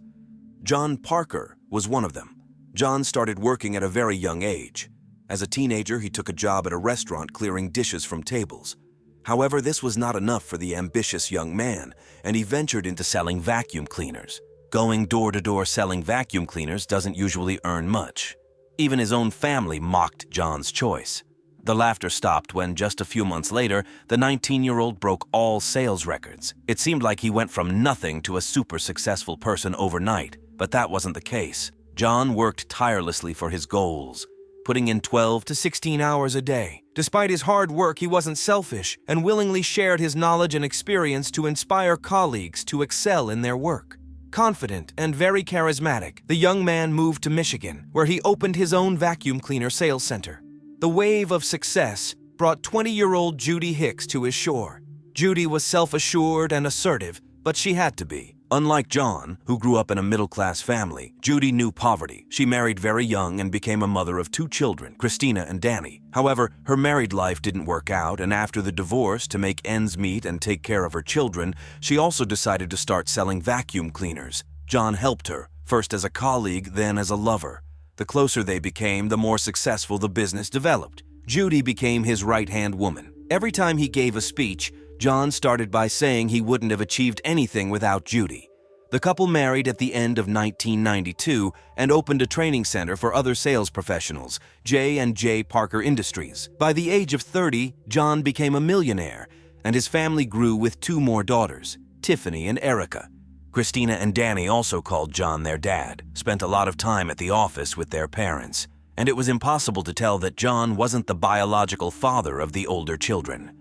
John Parker was one of them. John started working at a very young age. As a teenager, he took a job at a restaurant clearing dishes from tables. However, this was not enough for the ambitious young man, and he ventured into selling vacuum cleaners. Going door-to-door selling vacuum cleaners doesn't usually earn much. Even his own family mocked John's choice. The laughter stopped when, just a few months later, the 19-year-old broke all sales records. It seemed like he went from nothing to a super successful person overnight, but that wasn't the case. John worked tirelessly for his goals, putting in 12 to 16 hours a day. Despite his hard work, he wasn't selfish and willingly shared his knowledge and experience to inspire colleagues to excel in their work. Confident and very charismatic, the young man moved to Michigan, where he opened his own vacuum cleaner sales center. The wave of success brought 20-year-old Judy Hicks to his shore. Judy was self-assured and assertive, but she had to be. Unlike John, who grew up in a middle-class family, Judy knew poverty. She married very young and became a mother of 2 children, Christina and Danny. However, her married life didn't work out, and after the divorce, to make ends meet and take care of her children, she also decided to start selling vacuum cleaners. John helped her, first as a colleague, then as a lover. The closer they became, the more successful the business developed. Judy became his right-hand woman. Every time he gave a speech, John started by saying he wouldn't have achieved anything without Judy. The couple married at the end of 1992 and opened a training center for other sales professionals, J&J Parker Industries. By the age of 30, John became a millionaire, and his family grew with 2 more daughters, Tiffany and Erica. Christina and Danny also called John their dad, spent a lot of time at the office with their parents, and it was impossible to tell that John wasn't the biological father of the older children.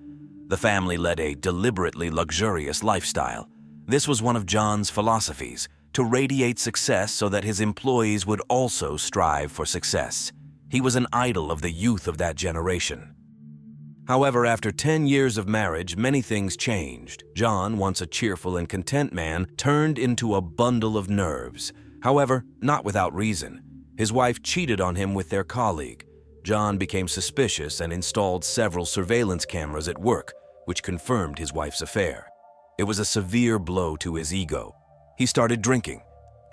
The family led a deliberately luxurious lifestyle. This was one of John's philosophies, to radiate success so that his employees would also strive for success. He was an idol of the youth of that generation. However, after 10 years of marriage, many things changed. John, once a cheerful and content man, turned into a bundle of nerves. However, not without reason. His wife cheated on him with their colleague. John became suspicious and installed several surveillance cameras at work, which confirmed his wife's affair. It was a severe blow to his ego. He started drinking.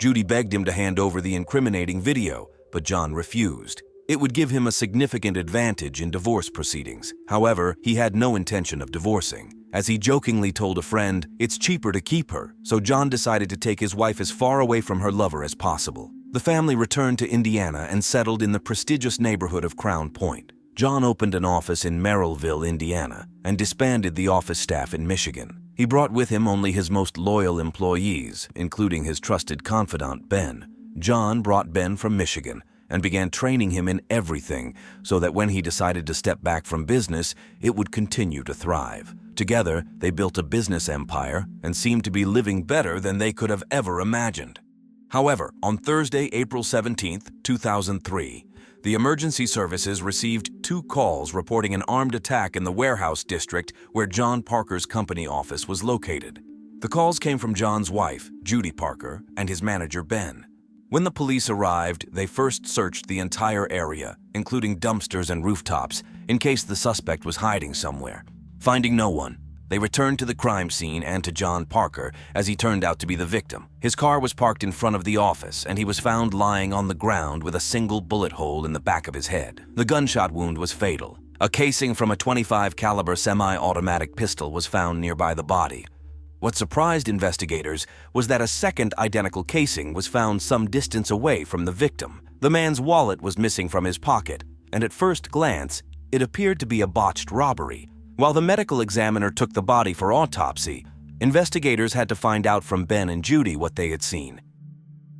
Judy begged him to hand over the incriminating video, but John refused. It would give him a significant advantage in divorce proceedings. However, he had no intention of divorcing. As he jokingly told a friend, it's cheaper to keep her, so John decided to take his wife as far away from her lover as possible. The family returned to Indiana and settled in the prestigious neighborhood of Crown Point. John opened an office in Merrillville, Indiana, and disbanded the office staff in Michigan. He brought with him only his most loyal employees, including his trusted confidant, Ben. John brought Ben from Michigan and began training him in everything so that when he decided to step back from business, it would continue to thrive. Together, they built a business empire and seemed to be living better than they could have ever imagined. However, on Thursday, April 17, 2003, the emergency services received 2 calls reporting an armed attack in the warehouse district where John Parker's company office was located. The calls came from John's wife, Judy Parker, and his manager, Ben. When the police arrived, they first searched the entire area, including dumpsters and rooftops, in case the suspect was hiding somewhere. Finding no one, they returned to the crime scene and to John Parker, as he turned out to be the victim. His car was parked in front of the office, and he was found lying on the ground with a single bullet hole in the back of his head. The gunshot wound was fatal. A casing from a .25 caliber semi-automatic pistol was found nearby the body. What surprised investigators was that a second identical casing was found some distance away from the victim. The man's wallet was missing from his pocket, and at first glance, it appeared to be a botched robbery. While the medical examiner took the body for autopsy, investigators had to find out from Ben and Judy what they had seen.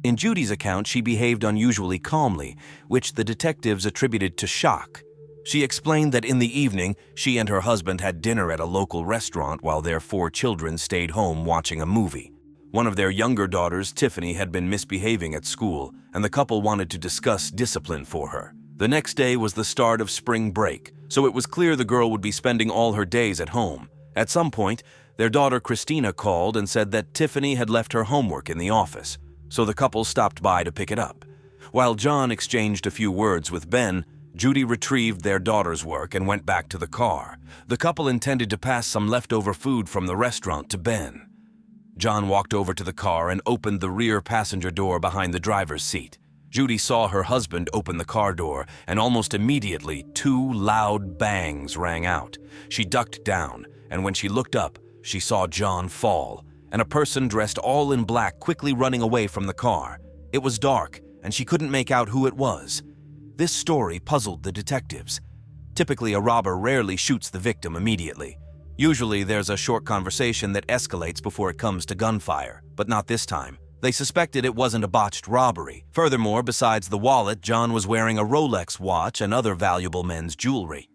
In Judy's account, she behaved unusually calmly, which the detectives attributed to shock. She explained that in the evening, she and her husband had dinner at a local restaurant while their 4 children stayed home watching a movie. One of their younger daughters, Tiffany, had been misbehaving at school, and the couple wanted to discuss discipline for her. The next day was the start of spring break, so it was clear the girl would be spending all her days at home. At some point, their daughter Christina called and said that Tiffany had left her homework in the office, so the couple stopped by to pick it up. While John exchanged a few words with Ben, Judy retrieved their daughter's work and went back to the car. The couple intended to pass some leftover food from the restaurant to Ben. John walked over to the car and opened the rear passenger door behind the driver's seat. Judy saw her husband open the car door, and almost immediately 2 loud bangs rang out. She ducked down, and when she looked up, she saw John fall, and a person dressed all in black quickly running away from the car. It was dark, and she couldn't make out who it was. This story puzzled the detectives. Typically, a robber rarely shoots the victim immediately. Usually, there's a short conversation that escalates before it comes to gunfire, but not this time. They suspected it wasn't a botched robbery. Furthermore, besides the wallet, John was wearing a Rolex watch and other valuable men's jewelry.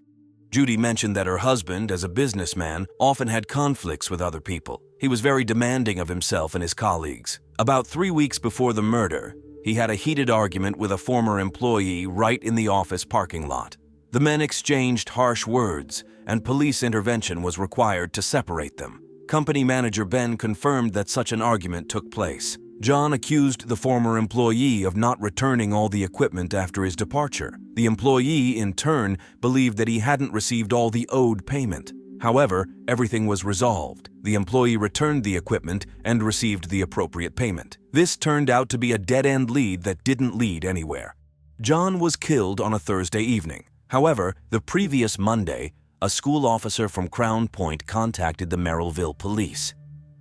Judy mentioned that her husband, as a businessman, often had conflicts with other people. He was very demanding of himself and his colleagues. About 3 weeks before the murder, he had a heated argument with a former employee right in the office parking lot. The men exchanged harsh words, and police intervention was required to separate them. Company manager Ben confirmed that such an argument took place. John accused the former employee of not returning all the equipment after his departure. The employee, in turn, believed that he hadn't received all the owed payment. However, everything was resolved. The employee returned the equipment and received the appropriate payment. This turned out to be a dead-end lead that didn't lead anywhere. John was killed on a Thursday evening. However, the previous Monday, a school officer from Crown Point contacted the Merrillville police.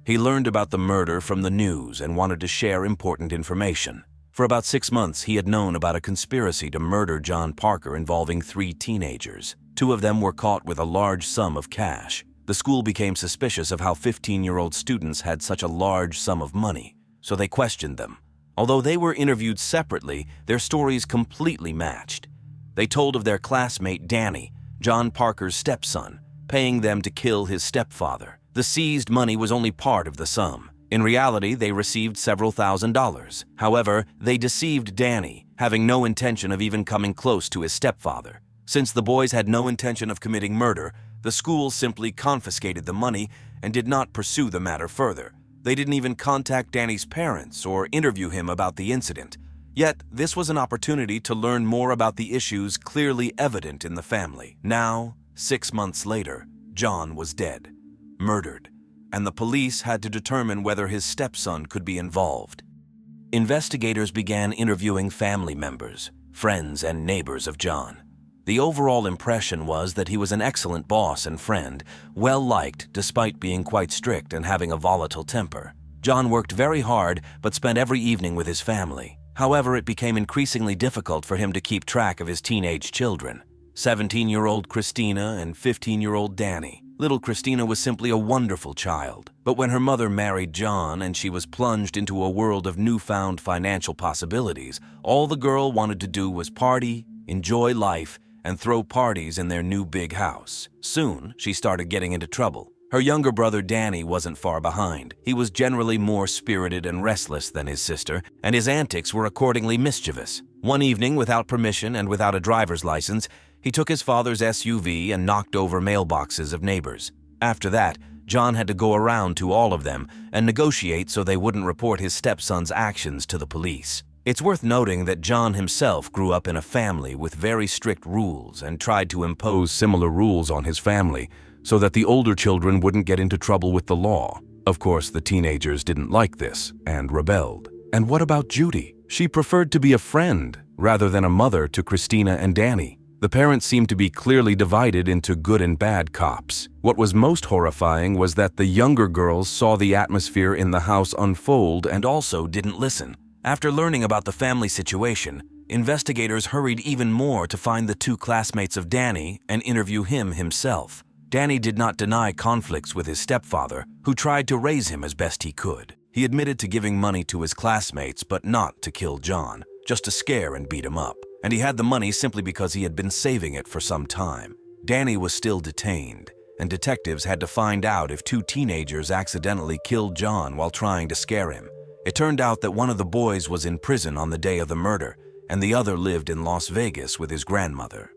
He learned about the murder from the news and wanted to share important information. For about 6 months, he had known about a conspiracy to murder John Parker involving 3 teenagers. 2 of them were caught with a large sum of cash. The school became suspicious of how 15-year-old students had such a large sum of money, so they questioned them. Although they were interviewed separately, their stories completely matched. They told of their classmate Danny, John Parker's stepson, paying them to kill his stepfather. The seized money was only part of the sum. In reality, they received several $1,000s. However, they deceived Danny, having no intention of even coming close to his stepfather. Since the boys had no intention of committing murder, the school simply confiscated the money and did not pursue the matter further. They didn't even contact Danny's parents or interview him about the incident. Yet, this was an opportunity to learn more about the issues clearly evident in the family. Now, 6 months later, John was dead, murdered, and the police had to determine whether his stepson could be involved. Investigators began interviewing family members, friends, and neighbors of John. The overall impression was that he was an excellent boss and friend, well-liked despite being quite strict and having a volatile temper. John worked very hard but spent every evening with his family. However, it became increasingly difficult for him to keep track of his teenage children, 17-year-old Christina and 15-year-old Danny. Little Christina was simply a wonderful child, but when her mother married John and she was plunged into a world of newfound financial possibilities, all the girl wanted to do was party, enjoy life, and throw parties in their new big house. Soon, she started getting into trouble. Her younger brother Danny wasn't far behind. He was generally more spirited and restless than his sister, and his antics were accordingly mischievous. One evening, without permission and without a driver's license, he took his father's SUV and knocked over mailboxes of neighbors. After that, John had to go around to all of them and negotiate so they wouldn't report his stepson's actions to the police. It's worth noting that John himself grew up in a family with very strict rules and tried to impose similar rules on his family so that the older children wouldn't get into trouble with the law. Of course, the teenagers didn't like this and rebelled. And what about Judy? She preferred to be a friend rather than a mother to Christina and Danny. The parents seemed to be clearly divided into good and bad cops. What was most horrifying was that the younger girls saw the atmosphere in the house unfold and also didn't listen. After learning about the family situation, investigators hurried even more to find the 2 classmates of Danny and interview him himself. Danny did not deny conflicts with his stepfather, who tried to raise him as best he could. He admitted to giving money to his classmates, but not to kill John, just to scare and beat him up. And he had the money simply because he had been saving it for some time. Danny was still detained, and detectives had to find out if 2 teenagers accidentally killed John while trying to scare him. It turned out that one of the boys was in prison on the day of the murder, and the other lived in Las Vegas with his grandmother.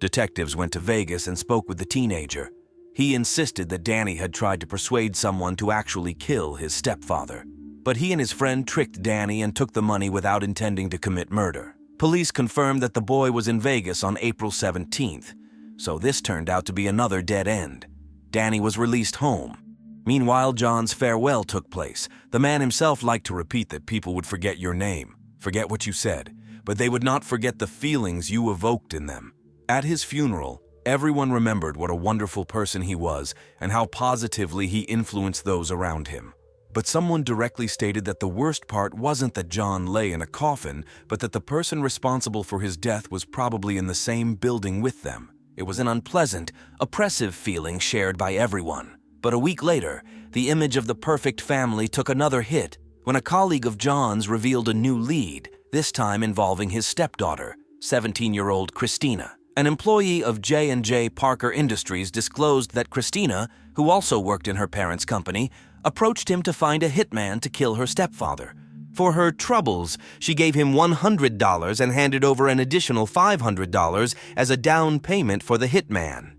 Detectives went to Vegas and spoke with the teenager. He insisted that Danny had tried to persuade someone to actually kill his stepfather. But he and his friend tricked Danny and took the money without intending to commit murder. Police confirmed that the boy was in Vegas on April 17th, so this turned out to be another dead end. Danny was released home. Meanwhile, John's farewell took place. The man himself liked to repeat that people would forget your name, forget what you said, but they would not forget the feelings you evoked in them. At his funeral, everyone remembered what a wonderful person he was and how positively he influenced those around him. But someone directly stated that the worst part wasn't that John lay in a coffin, but that the person responsible for his death was probably in the same building with them. It was an unpleasant, oppressive feeling shared by everyone. But a week later, the image of the perfect family took another hit when a colleague of John's revealed a new lead, this time involving his stepdaughter, 17-year-old Christina. An employee of J&J Parker Industries disclosed that Christina, who also worked in her parents' company, approached him to find a hitman to kill her stepfather. For her troubles, she gave him $100 and handed over an additional $500 as a down payment for the hitman.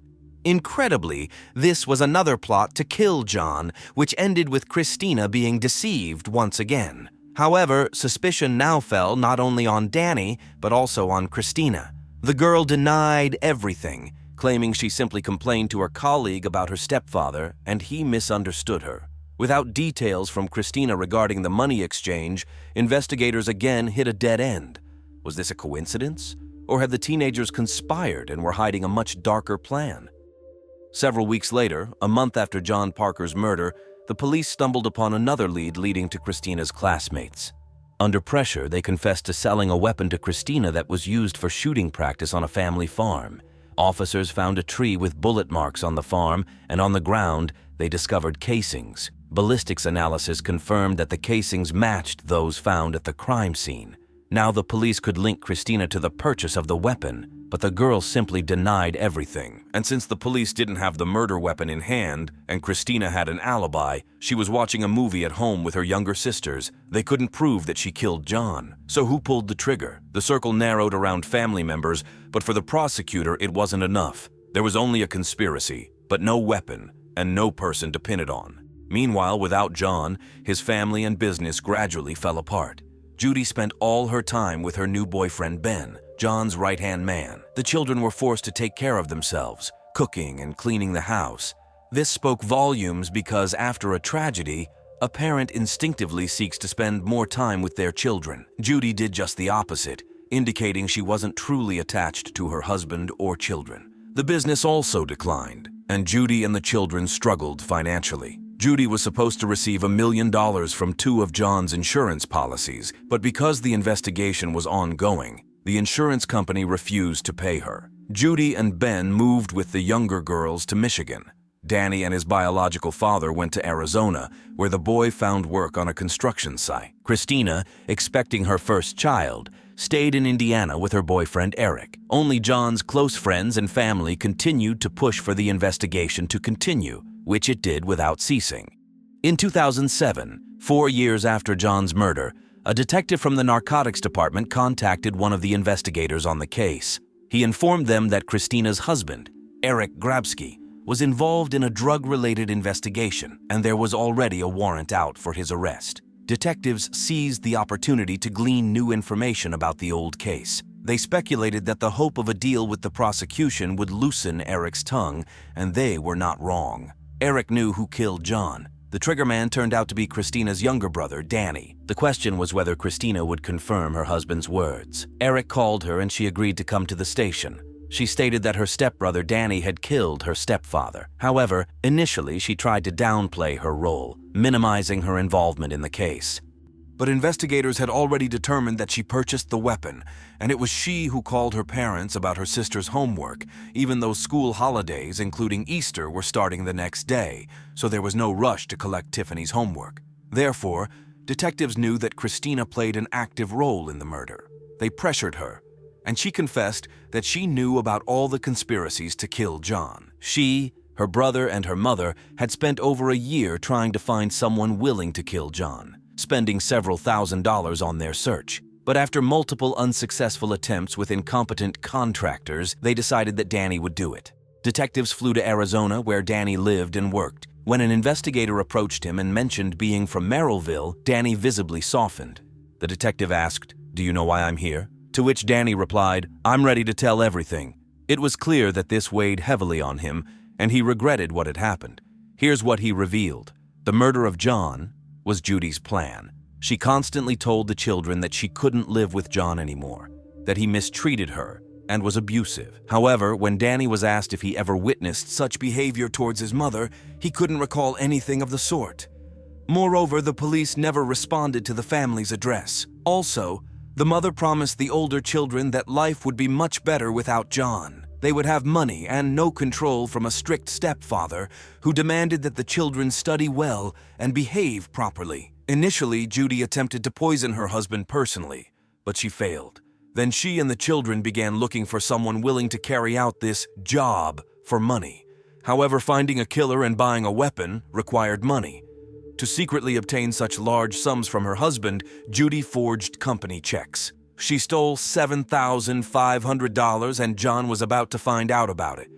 Incredibly, this was another plot to kill John, which ended with Christina being deceived once again. However, suspicion now fell not only on Danny, but also on Christina. The girl denied everything, claiming she simply complained to her colleague about her stepfather, and he misunderstood her. Without details from Christina regarding the money exchange, investigators again hit a dead end. Was this a coincidence? Or had the teenagers conspired and were hiding a much darker plan? Several weeks later, a month after John Parker's murder, the police stumbled upon another lead leading to Christina's classmates. Under pressure, they confessed to selling a weapon to Christina that was used for shooting practice on a family farm. Officers found a tree with bullet marks on the farm, and on the ground, they discovered casings. Ballistics analysis confirmed that the casings matched those found at the crime scene. Now the police could link Christina to the purchase of the weapon, but the girl simply denied everything. And since the police didn't have the murder weapon in hand, and Christina had an alibi, she was watching a movie at home with her younger sisters, they couldn't prove that she killed John. So who pulled the trigger? The circle narrowed around family members, but for the prosecutor it wasn't enough. There was only a conspiracy, but no weapon, and no person to pin it on. Meanwhile, without John, his family and business gradually fell apart. Judy spent all her time with her new boyfriend Ben, John's right-hand man. The children were forced to take care of themselves, cooking and cleaning the house. This spoke volumes because after a tragedy, a parent instinctively seeks to spend more time with their children. Judy did just the opposite, indicating she wasn't truly attached to her husband or children. The business also declined, and Judy and the children struggled financially. Judy was supposed to receive $1 million from 2 of John's insurance policies, but because the investigation was ongoing, the insurance company refused to pay her. Judy and Ben moved with the younger girls to Michigan. Danny and his biological father went to Arizona, where the boy found work on a construction site. Christina, expecting her first child, stayed in Indiana with her boyfriend Eric. Only John's close friends and family continued to push for the investigation to continue, which it did without ceasing. In 2007, 4 years after John's murder, a detective from the narcotics department contacted one of the investigators on the case. He informed them that Christina's husband, Eric Grabsky, was involved in a drug-related investigation, and there was already a warrant out for his arrest. Detectives seized the opportunity to glean new information about the old case. They speculated that the hope of a deal with the prosecution would loosen Eric's tongue, and they were not wrong. Eric knew who killed John. The triggerman turned out to be Christina's younger brother, Danny. The question was whether Christina would confirm her husband's words. Eric called her and she agreed to come to the station. She stated that her stepbrother Danny had killed her stepfather. However, initially she tried to downplay her role, minimizing her involvement in the case. But investigators had already determined that she purchased the weapon, and it was she who called her parents about her sister's homework, even though school holidays, including Easter, were starting the next day, so there was no rush to collect Tiffany's homework. Therefore, detectives knew that Christina played an active role in the murder. They pressured her, and she confessed that she knew about all the conspiracies to kill John. She, her brother, and her mother had spent over a year trying to find someone willing to kill John, spending several $1,000s on their search. But after multiple unsuccessful attempts with incompetent contractors, they decided that Danny would do it. Detectives flew to Arizona, where Danny lived and worked. When an investigator approached him and mentioned being from Merrillville, Danny visibly softened. The detective asked, "Do you know why I'm here?" To which Danny replied, "I'm ready to tell everything." It was clear that this weighed heavily on him, and he regretted what had happened. Here's what he revealed. The murder of John was Judy's plan. She constantly told the children that she couldn't live with John anymore, that he mistreated her and was abusive. However, when Danny was asked if he ever witnessed such behavior towards his mother, he couldn't recall anything of the sort. Moreover, the police never responded to the family's address. Also, the mother promised the older children that life would be much better without John. They would have money and no control from a strict stepfather who demanded that the children study well and behave properly. Initially, Judy attempted to poison her husband personally, but she failed. Then she and the children began looking for someone willing to carry out this job for money. However, finding a killer and buying a weapon required money. To secretly obtain such large sums from her husband, Judy forged company checks. She stole $7,500 and John was about to find out about it.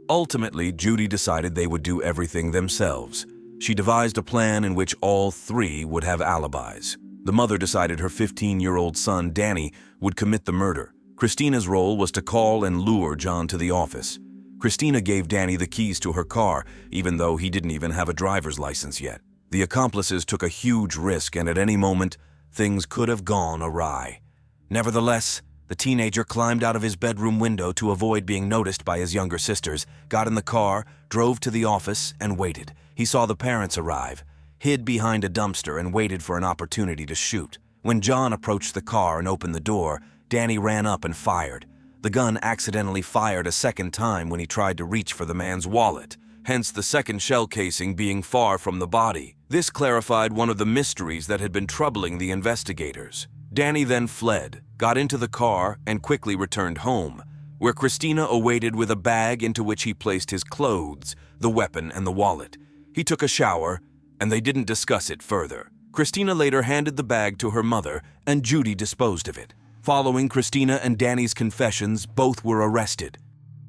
Ultimately, Judy decided they would do everything themselves. She devised a plan in which all three would have alibis. The mother decided her 15-year-old son, Danny, would commit the murder. Christina's role was to call and lure John to the office. Christina gave Danny the keys to her car, even though he didn't even have a driver's license yet. The accomplices took a huge risk, and at any moment, things could have gone awry. Nevertheless, the teenager climbed out of his bedroom window to avoid being noticed by his younger sisters, got in the car, drove to the office, and waited. He saw the parents arrive, hid behind a dumpster, and waited for an opportunity to shoot. When John approached the car and opened the door, Danny ran up and fired. The gun accidentally fired a second time when he tried to reach for the man's wallet, hence the second shell casing being far from the body. This clarified one of the mysteries that had been troubling the investigators. Danny then fled, got into the car, and quickly returned home, where Christina awaited with a bag into which he placed his clothes, the weapon, and the wallet. He took a shower, and they didn't discuss it further. Christina later handed the bag to her mother, and Judy disposed of it. Following Christina and Danny's confessions, both were arrested.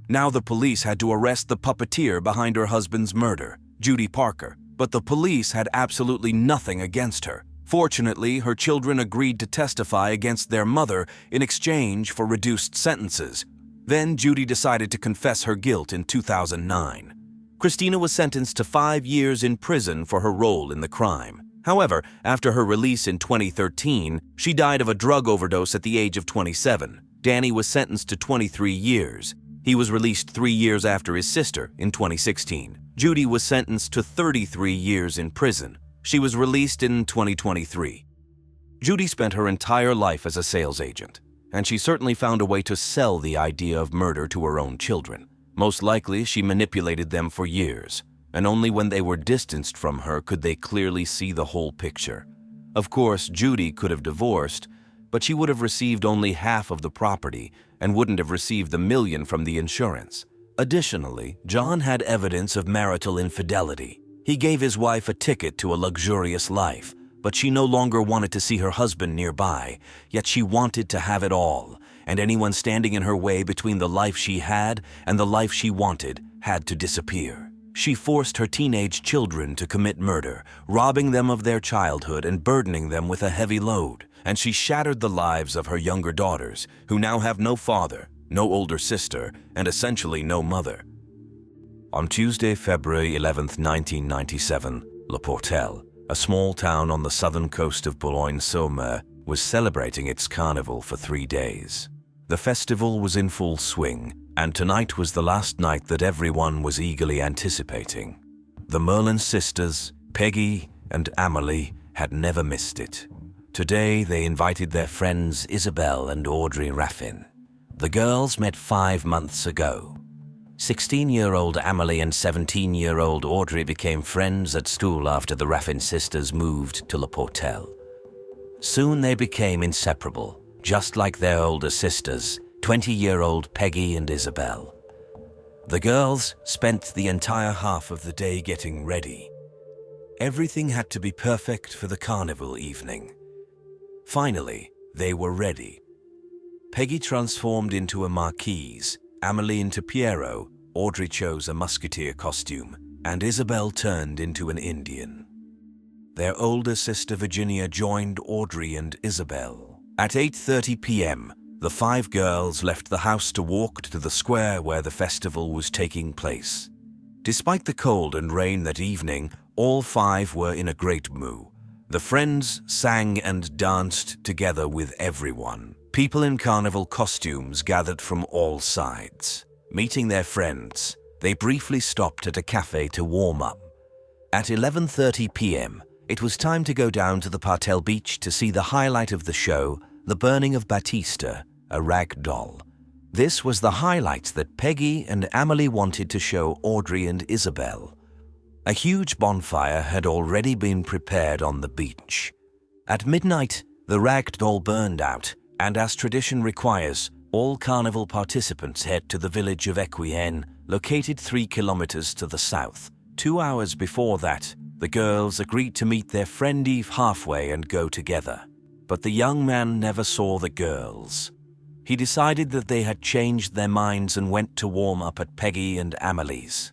Now the police had to arrest the puppeteer behind her husband's murder, Judy Parker, but the police had absolutely nothing against her. Fortunately, her children agreed to testify against their mother in exchange for reduced sentences. Then Judy decided to confess her guilt in 2009. Christina was sentenced to 5 years in prison for her role in the crime. However, after her release in 2013, she died of a drug overdose at the age of 27. Danny was sentenced to 23 years. He was released 3 years after his sister in 2016. Judy was sentenced to 33 years in prison. She was released in 2023. Judy spent her entire life as a sales agent, and she certainly found a way to sell the idea of murder to her own children. Most likely, she manipulated them for years, and only when they were distanced from her could they clearly see the whole picture. Of course, Judy could have divorced, but she would have received only half of the property and wouldn't have received the $1 million from the insurance. Additionally, John had evidence of marital infidelity. He gave his wife a ticket to a luxurious life, but she no longer wanted to see her husband nearby, yet she wanted to have it all, and anyone standing in her way between the life she had and the life she wanted had to disappear. She forced her teenage children to commit murder, robbing them of their childhood and burdening them with a heavy load. And she shattered the lives of her younger daughters, who now have no father, no older sister, and essentially no mother. On Tuesday, February 11th, 1997, Le Portel, a small town on the southern coast of Boulogne-sur-Mer, was celebrating its carnival for 3 days. The festival was in full swing, and tonight was the last night that everyone was eagerly anticipating. The Merlin sisters, Peggy and Amélie, had never missed it. Today, they invited their friends Isabelle and Audrey Raffin. The girls met 5 months ago. 16-year-old Amélie and 17-year-old Audrey became friends at school after the Raffin sisters moved to Le Portel. Soon they became inseparable, just like their older sisters, 20-year-old Peggy and Isabelle. The girls spent the entire half of the day getting ready. Everything had to be perfect for the carnival evening. Finally, they were ready. Peggy transformed into a marquise, Amélie into Pierrot, Audrey chose a musketeer costume, and Isabelle turned into an Indian. Their older sister Virginia joined Audrey and Isabelle. At 8:30 p.m., the 5 girls left the house to walk to the square where the festival was taking place. Despite the cold and rain that evening, all 5 were in a great mood. The friends sang and danced together with everyone. People in carnival costumes gathered from all sides. Meeting their friends, they briefly stopped at a cafe to warm up. At 11:30 p.m., it was time to go down to the Partel beach to see the highlight of the show, the burning of Batista, a rag doll. This was the highlight that Peggy and Amélie wanted to show Audrey and Isabelle. A huge bonfire had already been prepared on the beach. At midnight, the rag doll burned out, and as tradition requires, all carnival participants head to the village of Equienne, located 3 kilometers to the south. 2 hours before that, the girls agreed to meet their friend Eve halfway and go together. But the young man never saw the girls. he decided that they had changed their minds and went to warm up at Peggy and Amelie's.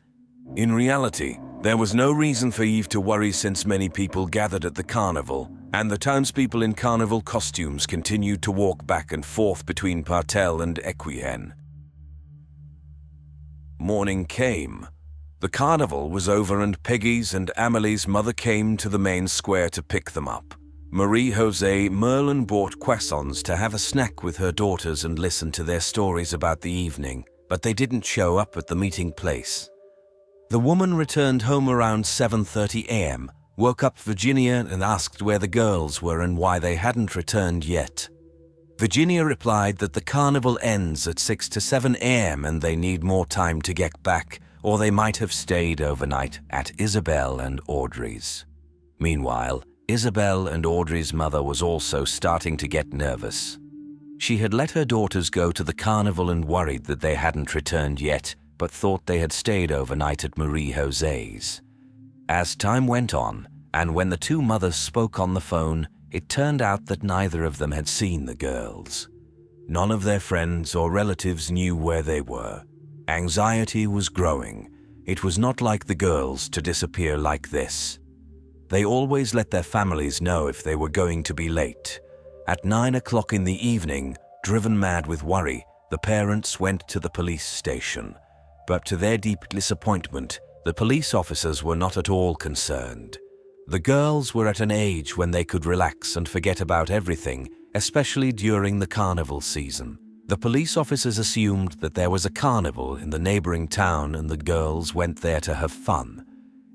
In reality, there was no reason for Eve to worry since many people gathered at the carnival, and the townspeople in carnival costumes continued to walk back and forth between Partel and Equihen. Morning came. The carnival was over and Peggy's and Amelie's mother came to the main square to pick them up. Marie-José Merlin bought croissants to have a snack with her daughters and listen to their stories about the evening, but they didn't show up at the meeting place. The woman returned home around 7:30 a.m., woke up Virginia and asked where the girls were and why they hadn't returned yet. Virginia replied that the carnival ends at 6 to 7 a.m. and they need more time to get back, or they might have stayed overnight at Isabel and Audrey's. Meanwhile, Isabel and Audrey's mother was also starting to get nervous. She had let her daughters go to the carnival and worried that they hadn't returned yet, but thought they had stayed overnight at Marie-José's. As time went on, and when the two mothers spoke on the phone, it turned out that neither of them had seen the girls. None of their friends or relatives knew where they were. Anxiety was growing. It was not like the girls to disappear like this. They always let their families know if they were going to be late. At 9 o'clock in the evening, driven mad with worry, the parents went to the police station. But to their deep disappointment, the police officers were not at all concerned. The girls were at an age when they could relax and forget about everything, especially during the carnival season. The police officers assumed that there was a carnival in the neighboring town and the girls went there to have fun.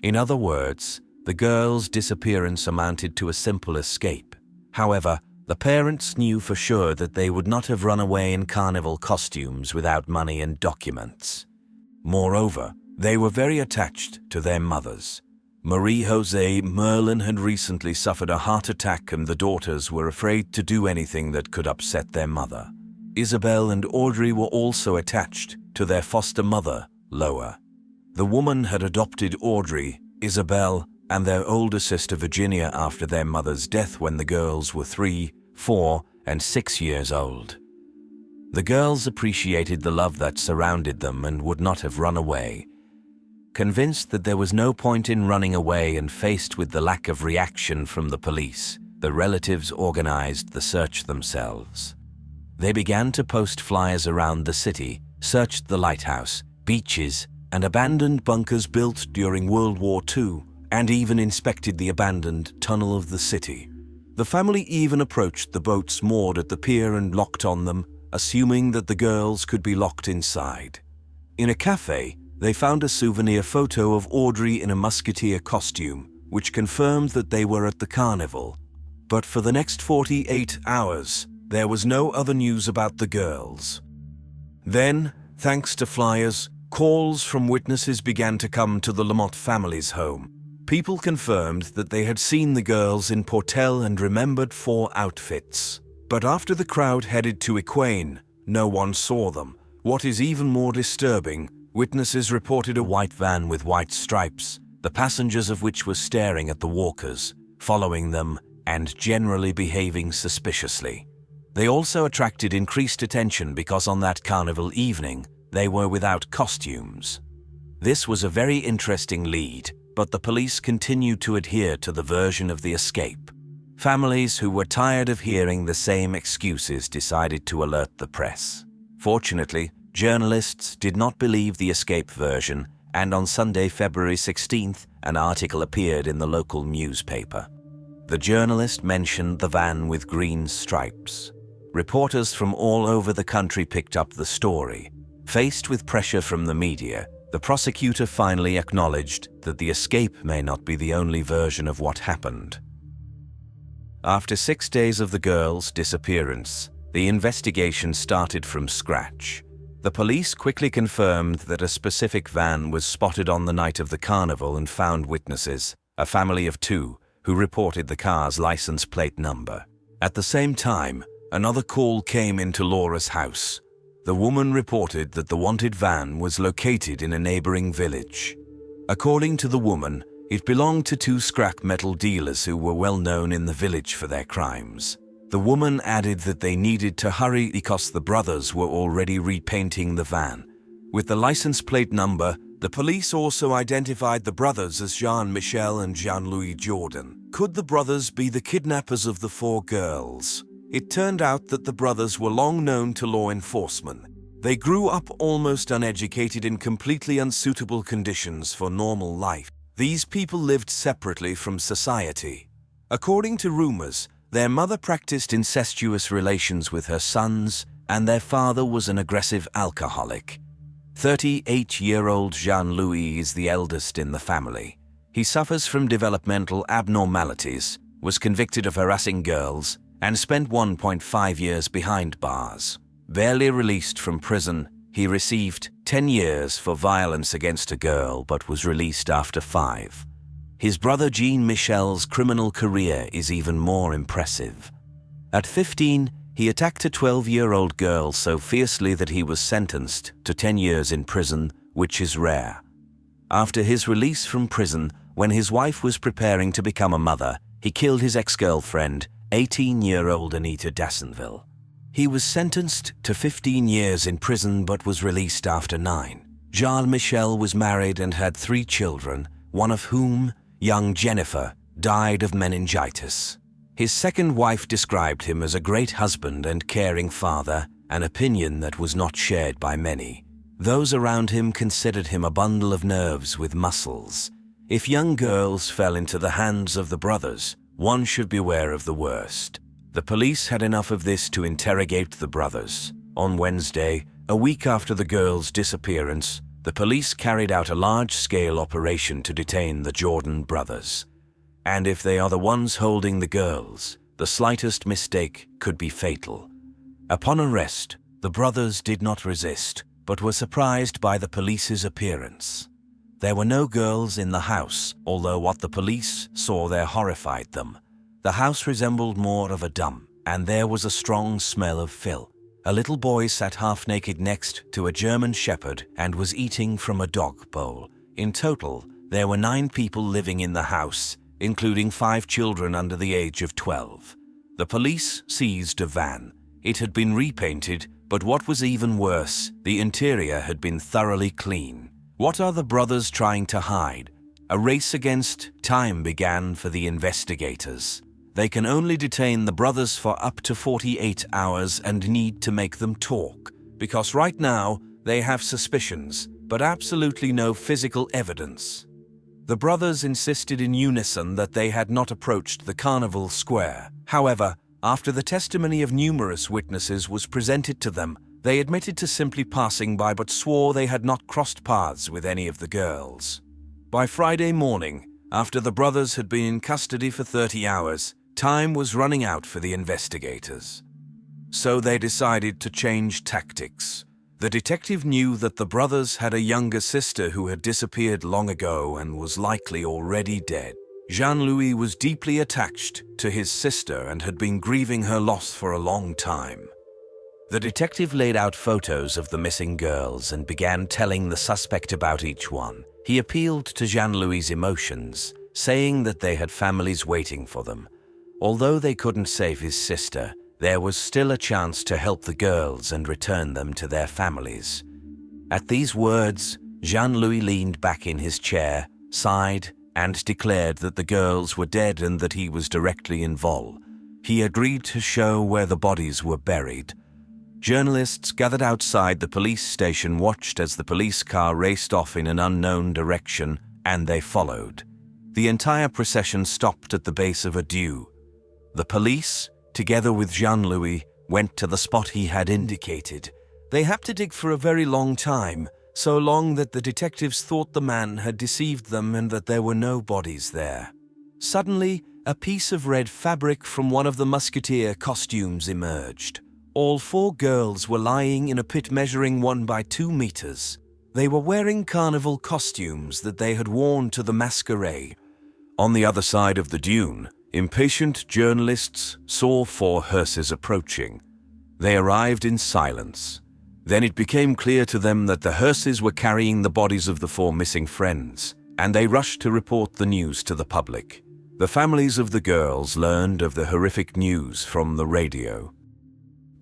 In other words, the girls' disappearance amounted to a simple escape. However, the parents knew for sure that they would not have run away in carnival costumes without money and documents. Moreover, they were very attached to their mothers. Marie-José Merlin had recently suffered a heart attack and the daughters were afraid to do anything that could upset their mother. Isabel and Audrey were also attached to their foster mother, Loa. The woman had adopted Audrey, Isabel, and their older sister Virginia after their mother's death when the girls were 3, 4, and 6 years old. The girls appreciated the love that surrounded them and would not have run away. Convinced that there was no point in running away and faced with the lack of reaction from the police, the relatives organized the search themselves. They began to post flyers around the city, searched the lighthouse, beaches, and abandoned bunkers built during World War II, and even inspected the abandoned tunnel of the city. The family even approached the boats moored at the pier and locked on them, assuming that the girls could be locked inside. In a cafe, they found a souvenir photo of Audrey in a musketeer costume, which confirmed that they were at the carnival. But for the next 48 hours, there was no other news about the girls. Then, thanks to flyers, calls from witnesses began to come to the Lamotte family's home. People confirmed that they had seen the girls in Portel and remembered 4 outfits. But after the crowd headed to Equain, no one saw them. What is even more disturbing, witnesses reported a white van with white stripes, the passengers of which were staring at the walkers, following them, and generally behaving suspiciously. They also attracted increased attention because on that carnival evening, they were without costumes. This was a very interesting lead, but the police continued to adhere to the version of the escape. Families who were tired of hearing the same excuses decided to alert the press. Fortunately, journalists did not believe the escape version, and on Sunday, February 16th, an article appeared in the local newspaper. The journalist mentioned the van with green stripes. Reporters from all over the country picked up the story. Faced with pressure from the media, the prosecutor finally acknowledged that the escape may not be the only version of what happened. After 6 days of the girls' disappearance, the investigation started from scratch. The police quickly confirmed that a specific van was spotted on the night of the carnival and found witnesses, a family of 2, who reported the car's license plate number. At the same time, another call came into Laura's house. The woman reported that the wanted van was located in a neighboring village. According to the woman, it belonged to 2 scrap metal dealers who were well known in the village for their crimes. The woman added that they needed to hurry because the brothers were already repainting the van. With the license plate number, the police also identified the brothers as Jean-Michel and Jean-Louis Jordan. Could the brothers be the kidnappers of the 4 girls? It turned out that the brothers were long known to law enforcement. They grew up almost uneducated in completely unsuitable conditions for normal life. These people lived separately from society. According to rumors, their mother practiced incestuous relations with her sons, and their father was an aggressive alcoholic. 38-year-old Jean-Louis is the eldest in the family. He suffers from developmental abnormalities, was convicted of harassing girls, and spent 1.5 years behind bars. Barely released from prison, he received 10 years for violence against a girl but was released after 5. His brother Jean-Michel's criminal career is even more impressive. At 15, he attacked a 12-year-old girl so fiercely that he was sentenced to 10 years in prison, which is rare. After his release from prison, when his wife was preparing to become a mother, he killed his ex-girlfriend, 18-year-old Anita Dassonville. He was sentenced to 15 years in prison but was released after 9. Jean-Michel was married and had 3 children, one of whom, young Jennifer, died of meningitis. His second wife described him as a great husband and caring father, an opinion that was not shared by many. Those around him considered him a bundle of nerves with muscles. If young girls fell into the hands of the brothers, one should beware of the worst. The police had enough of this to interrogate the brothers. On Wednesday, a week after the girls' disappearance, the police carried out a large-scale operation to detain the Jordan brothers. And if they are the ones holding the girls, the slightest mistake could be fatal. Upon arrest, the brothers did not resist, but were surprised by the police's appearance. There were no girls in the house, although what the police saw there horrified them. The house resembled more of a dump, and there was a strong smell of filth. A little boy sat half-naked next to a German shepherd and was eating from a dog bowl. In total, there were 9 people living in the house, including 5 children under the age of 12. The police seized a van. It had been repainted, but what was even worse, the interior had been thoroughly clean. What are the brothers trying to hide? A race against time began for the investigators. They can only detain the brothers for up to 48 hours and need to make them talk, because right now they have suspicions, but absolutely no physical evidence. The brothers insisted in unison that they had not approached the carnival square. However, after the testimony of numerous witnesses was presented to them, they admitted to simply passing by but swore they had not crossed paths with any of the girls. By Friday morning, after the brothers had been in custody for 30 hours, time was running out for the investigators. So they decided to change tactics. The detective knew that the brothers had a younger sister who had disappeared long ago and was likely already dead. Jean-Louis was deeply attached to his sister and had been grieving her loss for a long time. The detective laid out photos of the missing girls and began telling the suspect about each one. He appealed to Jean-Louis' emotions, saying that they had families waiting for them. Although they couldn't save his sister, there was still a chance to help the girls and return them to their families. At these words, Jean-Louis leaned back in his chair, sighed, and declared that the girls were dead and that he was directly involved. He agreed to show where the bodies were buried. Journalists gathered outside the police station watched as the police car raced off in an unknown direction, and they followed. The entire procession stopped at the base of a dune. The police, together with Jean-Louis, went to the spot he had indicated. They had to dig for a very long time, so long that the detectives thought the man had deceived them and that there were no bodies there. Suddenly, a piece of red fabric from one of the musketeer costumes emerged. All 4 girls were lying in a pit measuring 1 by 2 meters. They were wearing carnival costumes that they had worn to the masquerade. On the other side of the dune, impatient journalists saw 4 hearses approaching. They arrived in silence. Then it became clear to them that the hearses were carrying the bodies of the 4 missing friends, and they rushed to report the news to the public. The families of the girls learned of the horrific news from the radio.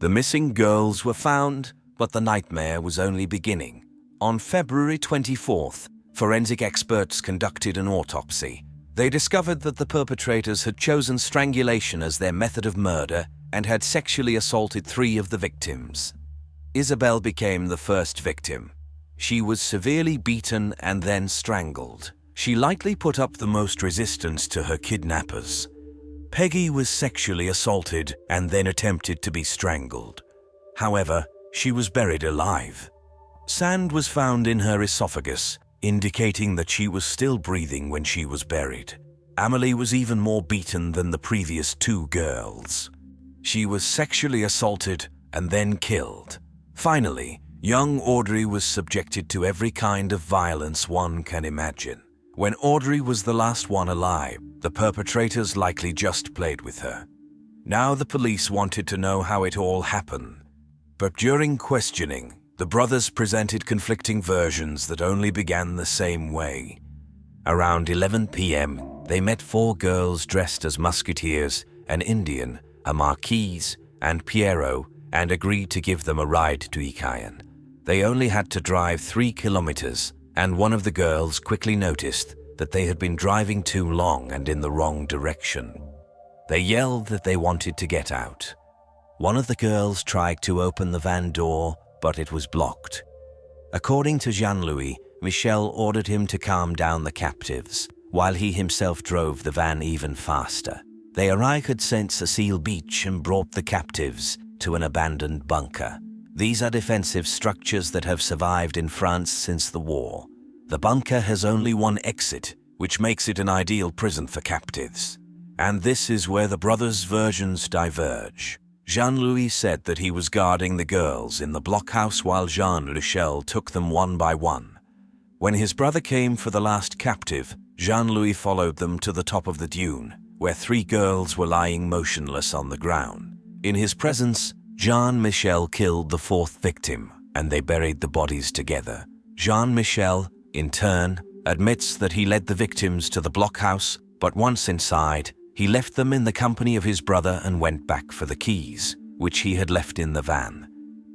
The missing girls were found, but the nightmare was only beginning. On February 24th, forensic experts conducted an autopsy. They discovered that the perpetrators had chosen strangulation as their method of murder and had sexually assaulted 3 of the victims. Isabel became the first victim. She was severely beaten and then strangled. She likely put up the most resistance to her kidnappers. Peggy was sexually assaulted and then attempted to be strangled. However, she was buried alive. Sand was found in her esophagus, indicating that she was still breathing when she was buried. Amelie was even more beaten than the previous 2 girls. She was sexually assaulted and then killed. Finally, young Audrey was subjected to every kind of violence one can imagine. When Audrey was the last one alive, the perpetrators likely just played with her. Now the police wanted to know how it all happened. But during questioning, the brothers presented conflicting versions that only began the same way. Around 11 p.m., they met 4 girls dressed as musketeers, an Indian, a Marquise, and Piero, and agreed to give them a ride to Ikayan. They only had to drive 3 kilometers, and one of the girls quickly noticed that they had been driving too long and in the wrong direction. They yelled that they wanted to get out. One of the girls tried to open the van door, but it was blocked. According to Jean-Louis, Michel ordered him to calm down the captives, while he himself drove the van even faster. They arrived at Saint-Cécile Beach and brought the captives to an abandoned bunker. These are defensive structures that have survived in France since the war. The bunker has only one exit, which makes it an ideal prison for captives. And this is where the brothers' versions diverge. Jean-Louis said that he was guarding the girls in the blockhouse while Jean-Michel took them one by one. When his brother came for the last captive, Jean-Louis followed them to the top of the dune, where 3 girls were lying motionless on the ground. In his presence, Jean-Michel killed the 4th victim, and they buried the bodies together. Jean-Michel, in turn, admits that he led the victims to the blockhouse, but once inside, he left them in the company of his brother and went back for the keys, which he had left in the van.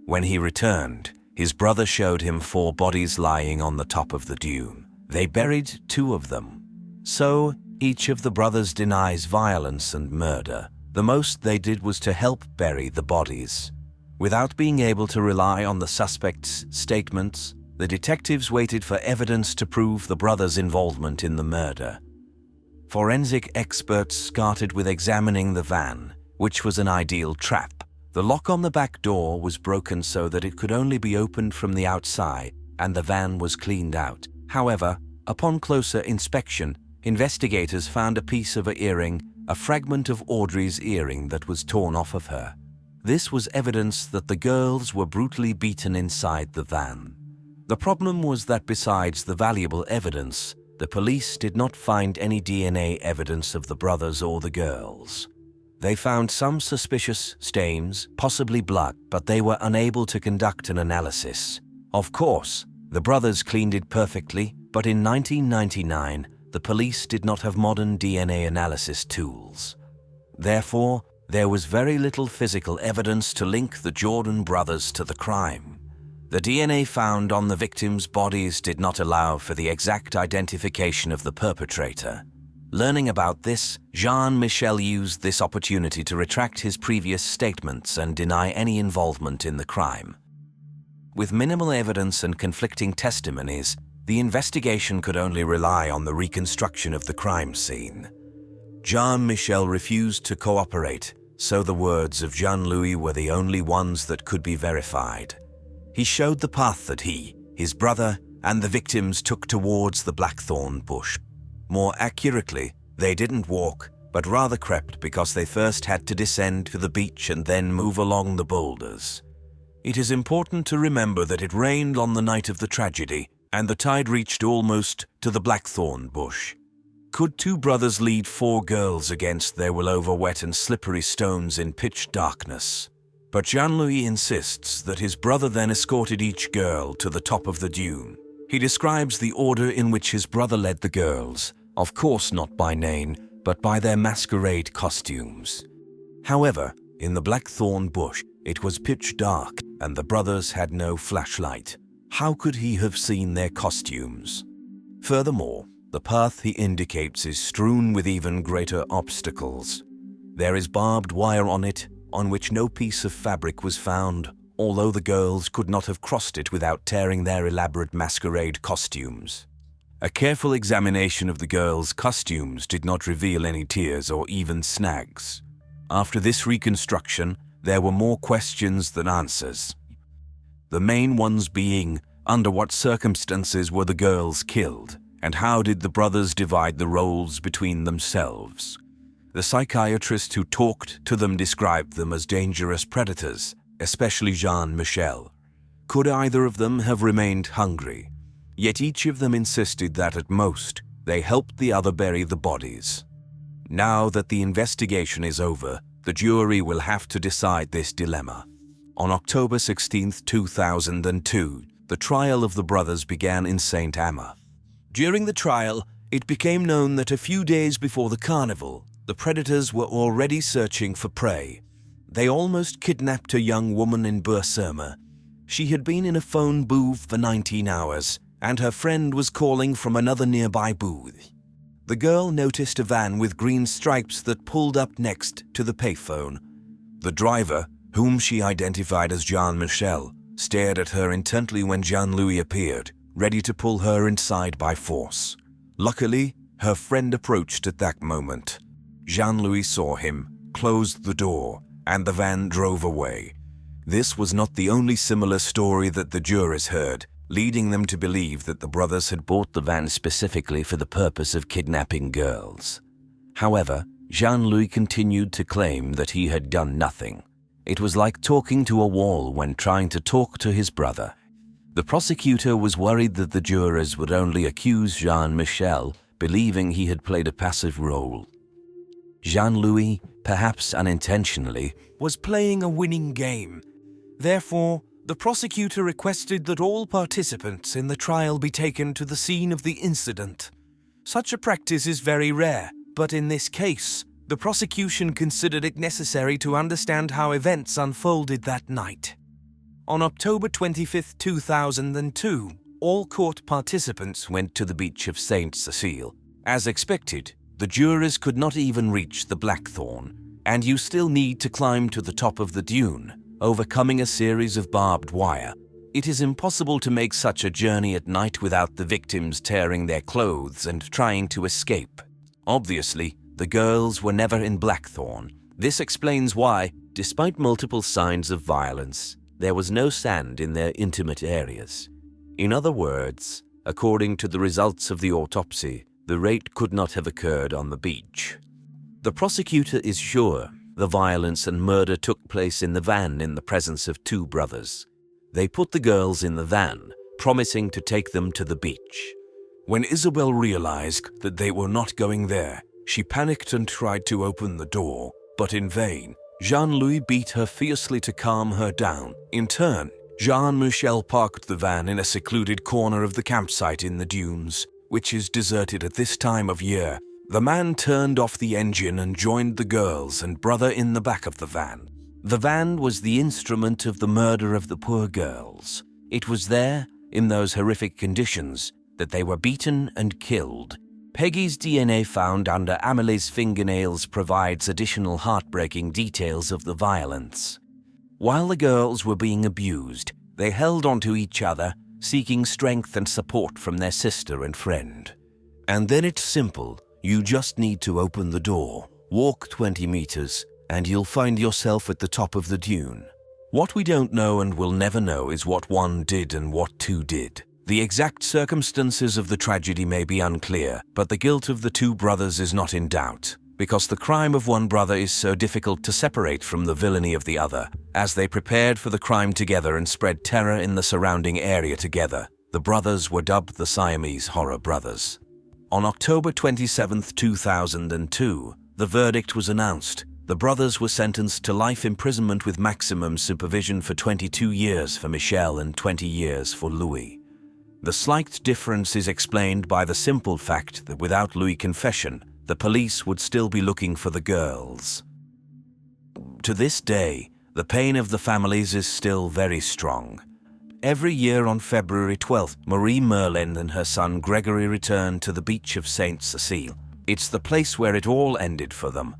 When he returned, his brother showed him 4 bodies lying on the top of the dune. They buried 2 of them. So, each of the brothers denies violence and murder. The most they did was to help bury the bodies. Without being able to rely on the suspects' statements, the detectives waited for evidence to prove the brothers' involvement in the murder. Forensic experts started with examining the van, which was an ideal trap. The lock on the back door was broken so that it could only be opened from the outside, and the van was cleaned out. However, upon closer inspection, investigators found a piece of an earring, a fragment of Audrey's earring that was torn off of her. This was evidence that the girls were brutally beaten inside the van. The problem was that besides the valuable evidence, the police did not find any DNA evidence of the brothers or the girls. They found some suspicious stains, possibly blood, but they were unable to conduct an analysis. Of course, the brothers cleaned it perfectly, but in 1999, the police did not have modern DNA analysis tools. Therefore, there was very little physical evidence to link the Jordan brothers to the crime. The DNA found on the victims' bodies did not allow for the exact identification of the perpetrator. Learning about this, Jean-Michel used this opportunity to retract his previous statements and deny any involvement in the crime. With minimal evidence and conflicting testimonies, the investigation could only rely on the reconstruction of the crime scene. Jean-Michel refused to cooperate, so the words of Jean-Louis were the only ones that could be verified. He showed the path that he, his brother, and the victims took towards the blackthorn bush. More accurately, they didn't walk, but rather crept because they first had to descend to the beach and then move along the boulders. It is important to remember that it rained on the night of the tragedy, and the tide reached almost to the blackthorn bush. Could 2 brothers lead 4 girls against their over wet and slippery stones in pitch darkness? But Jean-Louis insists that his brother then escorted each girl to the top of the dune. He describes the order in which his brother led the girls, of course not by name, but by their masquerade costumes. However, in the blackthorn bush, it was pitch dark and the brothers had no flashlight. How could he have seen their costumes? Furthermore, the path he indicates is strewn with even greater obstacles. There is barbed wire on it, on which no piece of fabric was found, although the girls could not have crossed it without tearing their elaborate masquerade costumes. A careful examination of the girls' costumes did not reveal any tears or even snags. After this reconstruction, there were more questions than answers. The main ones being, under what circumstances were the girls killed, and how did the brothers divide the roles between themselves? The psychiatrist who talked to them described them as dangerous predators, especially Jean-Michel. Could either of them have remained hungry? Yet each of them insisted that at most, they helped the other bury the bodies. Now that the investigation is over, the jury will have to decide this dilemma. On October 16, 2002, the trial of the brothers began in St. Amma. During the trial, it became known that a few days before the carnival, the predators were already searching for prey. They almost kidnapped a young woman in Bursurma. She had been in a phone booth for 19 hours, and her friend was calling from another nearby booth. The girl noticed a van with green stripes that pulled up next to the payphone. The driver, whom she identified as Jean-Michel, stared at her intently when Jean-Louis appeared, ready to pull her inside by force. Luckily, her friend approached at that moment. Jean-Louis saw him, closed the door, and the van drove away. This was not the only similar story that the jurors heard, leading them to believe that the brothers had bought the van specifically for the purpose of kidnapping girls. However, Jean-Louis continued to claim that he had done nothing. It was like talking to a wall when trying to talk to his brother. The prosecutor was worried that the jurors would only accuse Jean-Michel, believing he had played a passive role. Jean-Louis, perhaps unintentionally, was playing a winning game. Therefore, the prosecutor requested that all participants in the trial be taken to the scene of the incident. Such a practice is very rare, but in this case, the prosecution considered it necessary to understand how events unfolded that night. On October 25, 2002, all court participants went to the beach of Saint Cecile. As expected, the jurors could not even reach the Blackthorn, and you still need to climb to the top of the dune, overcoming a series of barbed wire. It is impossible to make such a journey at night without the victims tearing their clothes and trying to escape. Obviously, the girls were never in Blackthorn. This explains why, despite multiple signs of violence, there was no sand in their intimate areas. In other words, according to the results of the autopsy, the rape could not have occurred on the beach. The prosecutor is sure the violence and murder took place in the van in the presence of two brothers. They put the girls in the van, promising to take them to the beach. When Isabel realized that they were not going there, she panicked and tried to open the door, but in vain. Jean-Louis beat her fiercely to calm her down. In turn, Jean-Michel parked the van in a secluded corner of the campsite in the dunes, which is deserted at this time of year. The man turned off the engine and joined the girls and brother in the back of the van. The van was the instrument of the murder of the poor girls. It was there, in those horrific conditions, that they were beaten and killed. Peggy's DNA found under Amelie's fingernails provides additional heartbreaking details of the violence. While the girls were being abused, they held onto each other, seeking strength and support from their sister and friend. And then it's simple. You just need to open the door, walk 20 meters, and you'll find yourself at the top of the dune. What we don't know and will never know is what one did and what two did. The exact circumstances of the tragedy may be unclear, but the guilt of the two brothers is not in doubt, because the crime of one brother is so difficult to separate from the villainy of the other. As they prepared for the crime together and spread terror in the surrounding area together, the brothers were dubbed the Siamese Horror Brothers. On October 27, 2002, the verdict was announced. The brothers were sentenced to life imprisonment with maximum supervision for 22 years for Michel and 20 years for Louis. The slight difference is explained by the simple fact that without Louis' confession, the police would still be looking for the girls. To this day, the pain of the families is still very strong. Every year on February 12th, Marie Merlin and her son Gregory return to the beach of Saint Cecile. It's the place where it all ended for them.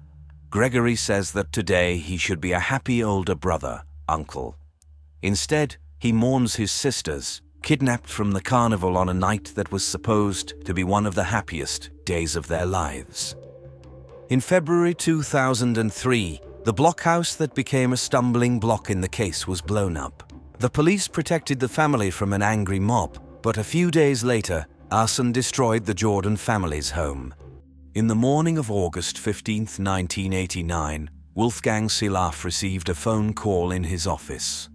Gregory says that today he should be a happy older brother, uncle. Instead, he mourns his sisters, kidnapped from the carnival on a night that was supposed to be one of the happiest days of their lives. In February 2003, the blockhouse that became a stumbling block in the case was blown up. The police protected the family from an angry mob, but a few days later, arson destroyed the Jordan family's home. In the morning of August 15, 1989, Wolfgang Silaf received a phone call in his office.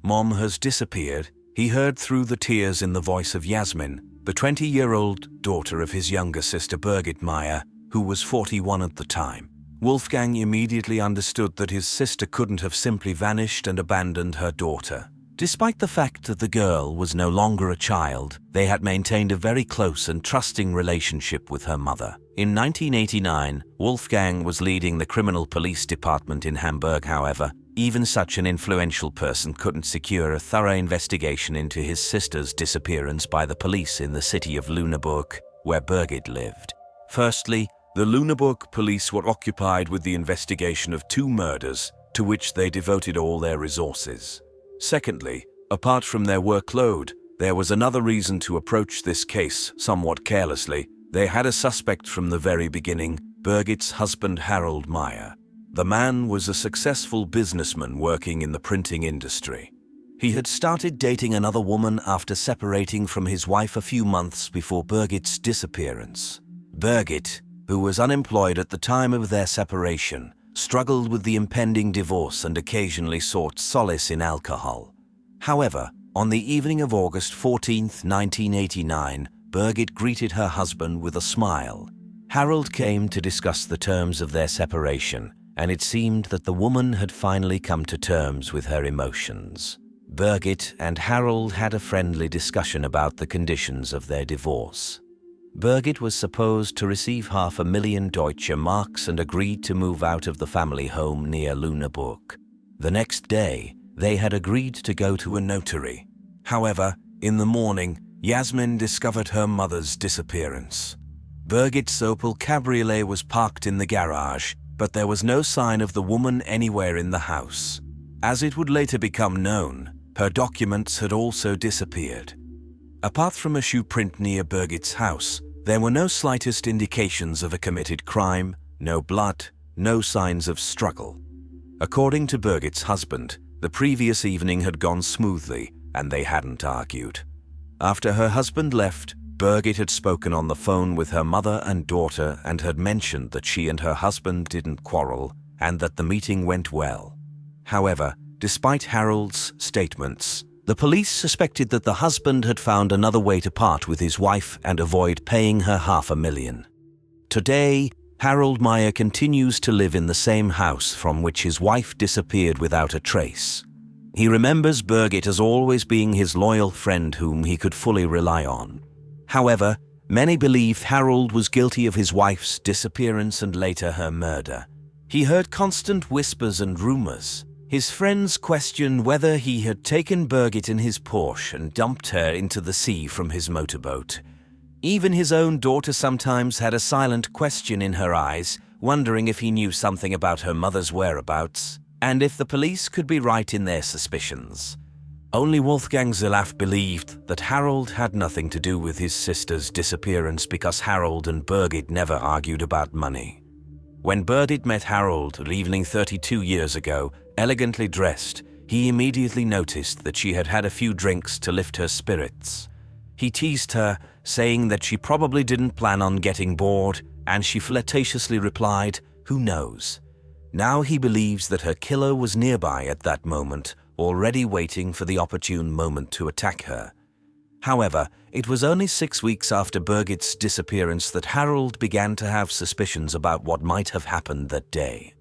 "Mom has disappeared," he heard through the tears in the voice of Yasmin, the 20-year-old daughter of his younger sister Birgit Meyer, who was 41 at the time. Wolfgang immediately understood that his sister couldn't have simply vanished and abandoned her daughter. Despite the fact that the girl was no longer a child, they had maintained a very close and trusting relationship with her mother. In 1989, Wolfgang was leading the criminal police department in Hamburg. However, even such an influential person couldn't secure a thorough investigation into his sister's disappearance by the police in the city of Lüneburg, where Birgit lived. Firstly, the Lüneburg police were occupied with the investigation of 2 murders, to which they devoted all their resources. Secondly, apart from their workload, there was another reason to approach this case somewhat carelessly. They had a suspect from the very beginning, Birgit's husband Harold Meyer. The man was a successful businessman working in the printing industry. He had started dating another woman after separating from his wife a few months before Birgit's disappearance. Birgit, who was unemployed at the time of their separation, struggled with the impending divorce and occasionally sought solace in alcohol. However, on the evening of August 14, 1989, Birgit greeted her husband with a smile. Harold came to discuss the terms of their separation, and it seemed that the woman had finally come to terms with her emotions. Birgit and Harold had a friendly discussion about the conditions of their divorce. Birgit was supposed to receive 500,000 Deutsche Marks and agreed to move out of the family home near Lüneburg. The next day, they had agreed to go to a notary. However, in the morning, Yasmin discovered her mother's disappearance. Birgit's Opel Cabriolet was parked in the garage, but there was no sign of the woman anywhere in the house. As it would later become known, her documents had also disappeared. Apart from a shoe print near Birgit's house, there were no slightest indications of a committed crime, no blood, no signs of struggle. According to Birgit's husband, the previous evening had gone smoothly, and they hadn't argued. After her husband left, Birgit had spoken on the phone with her mother and daughter and had mentioned that she and her husband didn't quarrel and that the meeting went well. However, despite Harold's statements, the police suspected that the husband had found another way to part with his wife and avoid paying her 500,000. Today, Harold Meyer continues to live in the same house from which his wife disappeared without a trace. He remembers Birgit as always being his loyal friend whom he could fully rely on. However, many believe Harold was guilty of his wife's disappearance and later her murder. He heard constant whispers and rumors. His friends questioned whether he had taken Birgit in his Porsche and dumped her into the sea from his motorboat. Even his own daughter sometimes had a silent question in her eyes, wondering if he knew something about her mother's whereabouts, and if the police could be right in their suspicions. Only Wolfgang Silaf believed that Harold had nothing to do with his sister's disappearance because Harold and Birgit never argued about money. When Birgit met Harold that evening 32 years ago, elegantly dressed, he immediately noticed that she had had a few drinks to lift her spirits. He teased her, saying that she probably didn't plan on getting bored, and she flirtatiously replied, "Who knows?" Now he believes that her killer was nearby at that moment, already waiting for the opportune moment to attack her. However, it was only 6 weeks after Birgit's disappearance that Harold began to have suspicions about what might have happened that day.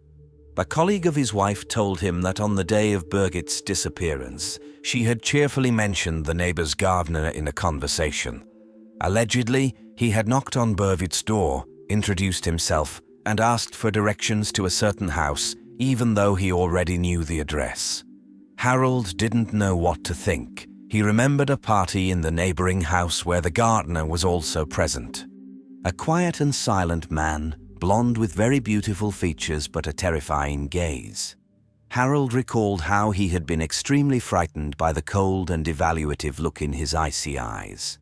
A colleague of his wife told him that on the day of Birgit's disappearance, she had cheerfully mentioned the neighbor's gardener in a conversation. Allegedly, he had knocked on Birgit's door, introduced himself, and asked for directions to a certain house, even though he already knew the address. Harold didn't know what to think. He remembered a party in the neighboring house where the gardener was also present. A quiet and silent man, blonde with very beautiful features but a terrifying gaze. Harold recalled how he had been extremely frightened by the cold and evaluative look in his icy eyes.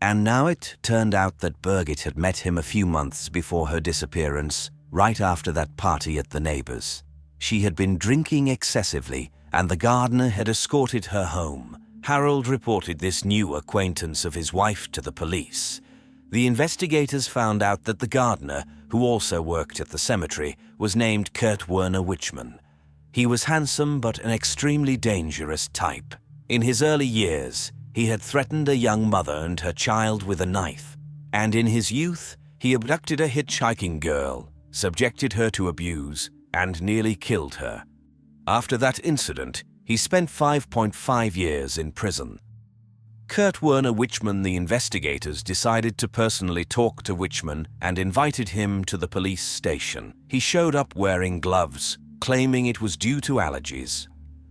And now it turned out that Birgit had met him a few months before her disappearance, right after that party at the neighbor's. She had been drinking excessively, and the gardener had escorted her home. Harold reported this new acquaintance of his wife to the police. The investigators found out that the gardener, who also worked at the cemetery, was named Kurt Werner Wichmann. He was handsome but an extremely dangerous type. In his early years, he had threatened a young mother and her child with a knife, and in his youth, he abducted a hitchhiking girl, subjected her to abuse, and nearly killed her. After that incident, he spent 5.5 years in prison. Kurt Werner Wichmann, the investigators decided to personally talk to Wichmann and invited him to the police station. He showed up wearing gloves, claiming it was due to allergies.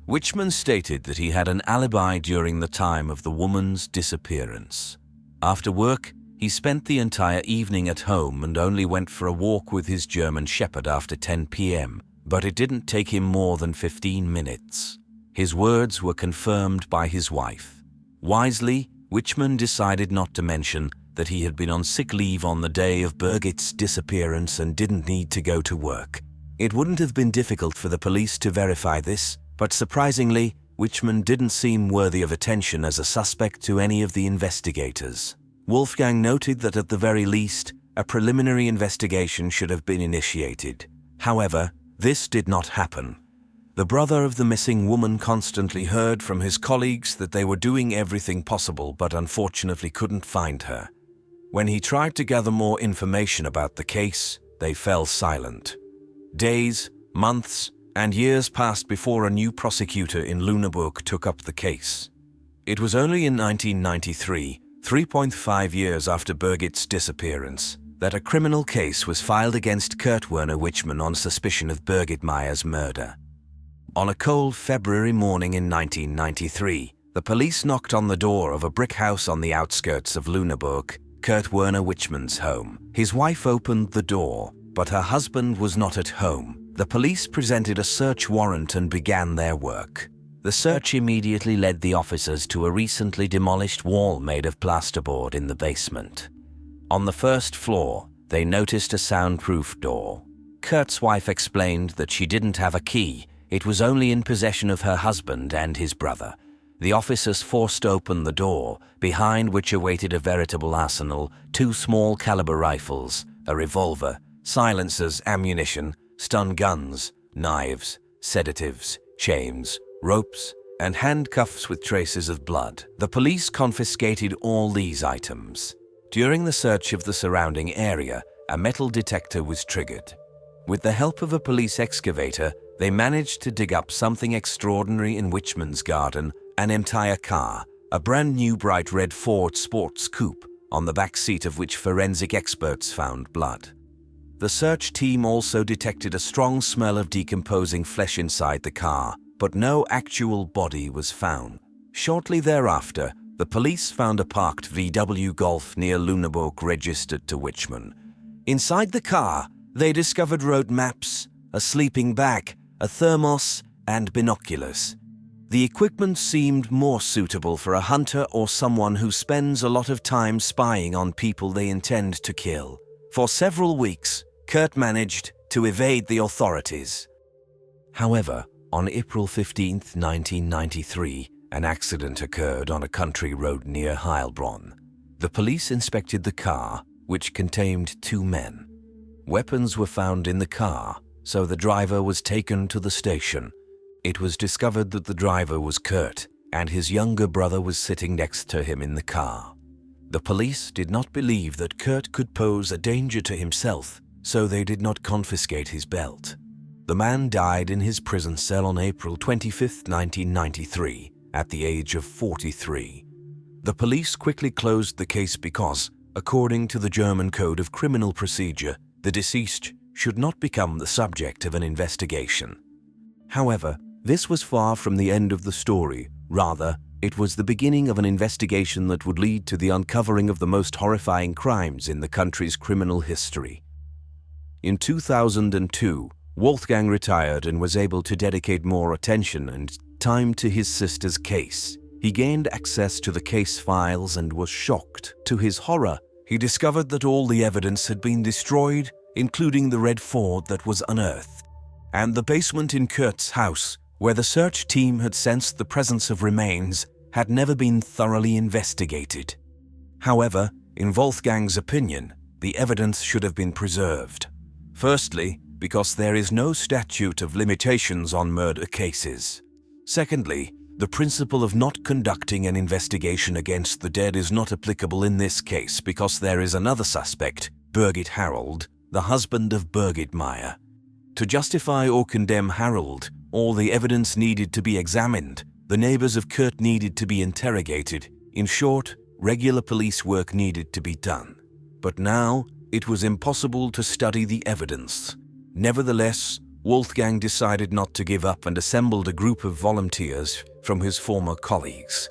Wichmann stated that he had an alibi during the time of the woman's disappearance. After work, he spent the entire evening at home and only went for a walk with his German Shepherd after 10 p.m., but it didn't take him more than 15 minutes. His words were confirmed by his wife. Wisely, Wichmann decided not to mention that he had been on sick leave on the day of Birgit's disappearance and didn't need to go to work. It wouldn't have been difficult for the police to verify this, but surprisingly, Wichmann didn't seem worthy of attention as a suspect to any of the investigators. Wolfgang noted that at the very least, a preliminary investigation should have been initiated. However, this did not happen. The brother of the missing woman constantly heard from his colleagues that they were doing everything possible but unfortunately couldn't find her. When he tried to gather more information about the case, they fell silent. Days, months, and years passed before a new prosecutor in Lüneburg took up the case. It was only in 1993, 3.5 years after Birgit's disappearance, that a criminal case was filed against Kurt Werner Wichmann on suspicion of Birgit Meyer's murder. On a cold February morning in 1993, the police knocked on the door of a brick house on the outskirts of Lüneburg, Kurt Werner Wichmann's home. His wife opened the door, but her husband was not at home. The police presented a search warrant and began their work. The search immediately led the officers to a recently demolished wall made of plasterboard in the basement. On the first floor, they noticed a soundproof door. Kurt's wife explained that she didn't have a key. It was only in possession of her husband and his brother. The officers forced open the door, behind which awaited a veritable arsenal, 2 small-caliber rifles, a revolver, silencers, ammunition, stun guns, knives, sedatives, chains, ropes, and handcuffs with traces of blood. The police confiscated all these items. During the search of the surrounding area, a metal detector was triggered. With the help of a police excavator, they managed to dig up something extraordinary in Wichmann's garden, an entire car, a brand new bright red Ford sports coupe, on the back seat of which forensic experts found blood. The search team also detected a strong smell of decomposing flesh inside the car, but no actual body was found. Shortly thereafter, the police found a parked VW Golf near Lüneburg registered to Wichmann. Inside the car, they discovered road maps, a sleeping bag, a thermos, and binoculars. The equipment seemed more suitable for a hunter or someone who spends a lot of time spying on people they intend to kill. For several weeks, Kurt managed to evade the authorities. However, on April 15, 1993, an accident occurred on a country road near Heilbronn. The police inspected the car, which contained 2 men. Weapons were found in the car, so the driver was taken to the station. It was discovered that the driver was Kurt, and his younger brother was sitting next to him in the car. The police did not believe that Kurt could pose a danger to himself, so they did not confiscate his belt. The man died in his prison cell on April 25, 1993, at the age of 43. The police quickly closed the case because, According to the German Code of Criminal Procedure, the deceased should not become the subject of an investigation. However, this was far from the end of the story. Rather, it was the beginning of an investigation that would lead to the uncovering of the most horrifying crimes in the country's criminal history. In 2002, Wolfgang retired and was able to dedicate more attention and time to his sister's case. He gained access to the case files and was shocked. To his horror, he discovered that all the evidence had been destroyed, including the red Ford that was unearthed, and the basement in Kurt's house, where the search team had sensed the presence of remains, had never been thoroughly investigated. However, in Wolfgang's opinion, the evidence should have been preserved. Firstly, because there is no statute of limitations on murder cases. Secondly, the principle of not conducting an investigation against the dead is not applicable in this case because there is another suspect, Birgit Harold, the husband of Birgit Meyer. To justify or condemn Harold, all the evidence needed to be examined, the neighbors of Kurt needed to be interrogated. In short, regular police work needed to be done. But now, it was impossible to study the evidence. Nevertheless, Wolfgang decided not to give up and assembled a group of volunteers from his former colleagues.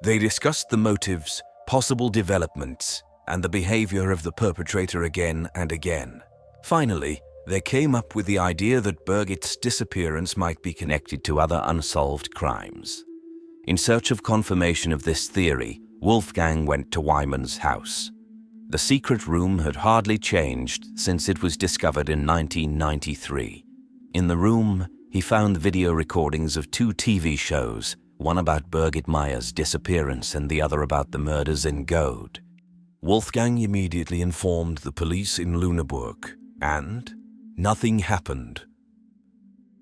They discussed the motives, possible developments, and the behavior of the perpetrator again and again. Finally, they came up with the idea that Birgit's disappearance might be connected to other unsolved crimes. In search of confirmation of this theory, Wolfgang went to Wyman's house. The secret room had hardly changed since it was discovered in 1993. In the room, he found video recordings of 2 TV shows, one about Birgit Meyer's disappearance and the other about the murders in Gode. Wolfgang immediately informed the police in Lüneburg, and nothing happened.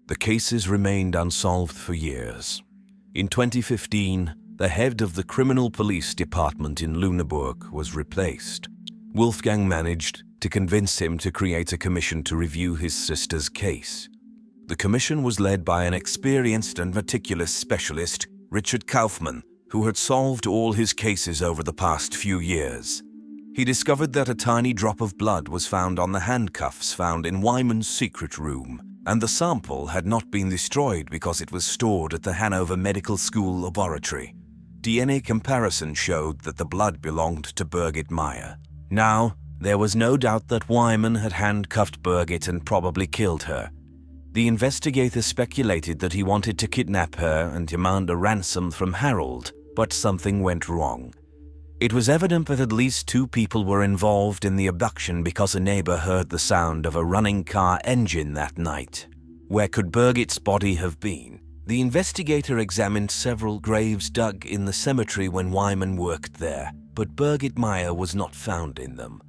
The cases remained unsolved for years. In 2015, the head of the criminal police department in Lüneburg was replaced. Wolfgang managed to convince him to create a commission to review his sister's case. The commission was led by an experienced and meticulous specialist, Richard Kaufmann, who had solved all his cases over the past few years. He discovered that a tiny drop of blood was found on the handcuffs found in Wyman's secret room, and the sample had not been destroyed because it was stored at the Hanover Medical School laboratory. DNA comparison showed that the blood belonged to Birgit Meyer. Now, there was no doubt that Wyman had handcuffed Birgit and probably killed her. The investigator speculated that he wanted to kidnap her and demand a ransom from Harold, but something went wrong. It was evident that at least 2 people were involved in the abduction because a neighbor heard the sound of a running car engine that night. Where could Birgit's body have been? The investigator examined several graves dug in the cemetery when Wyman worked there, but Birgit Meyer was not found in them.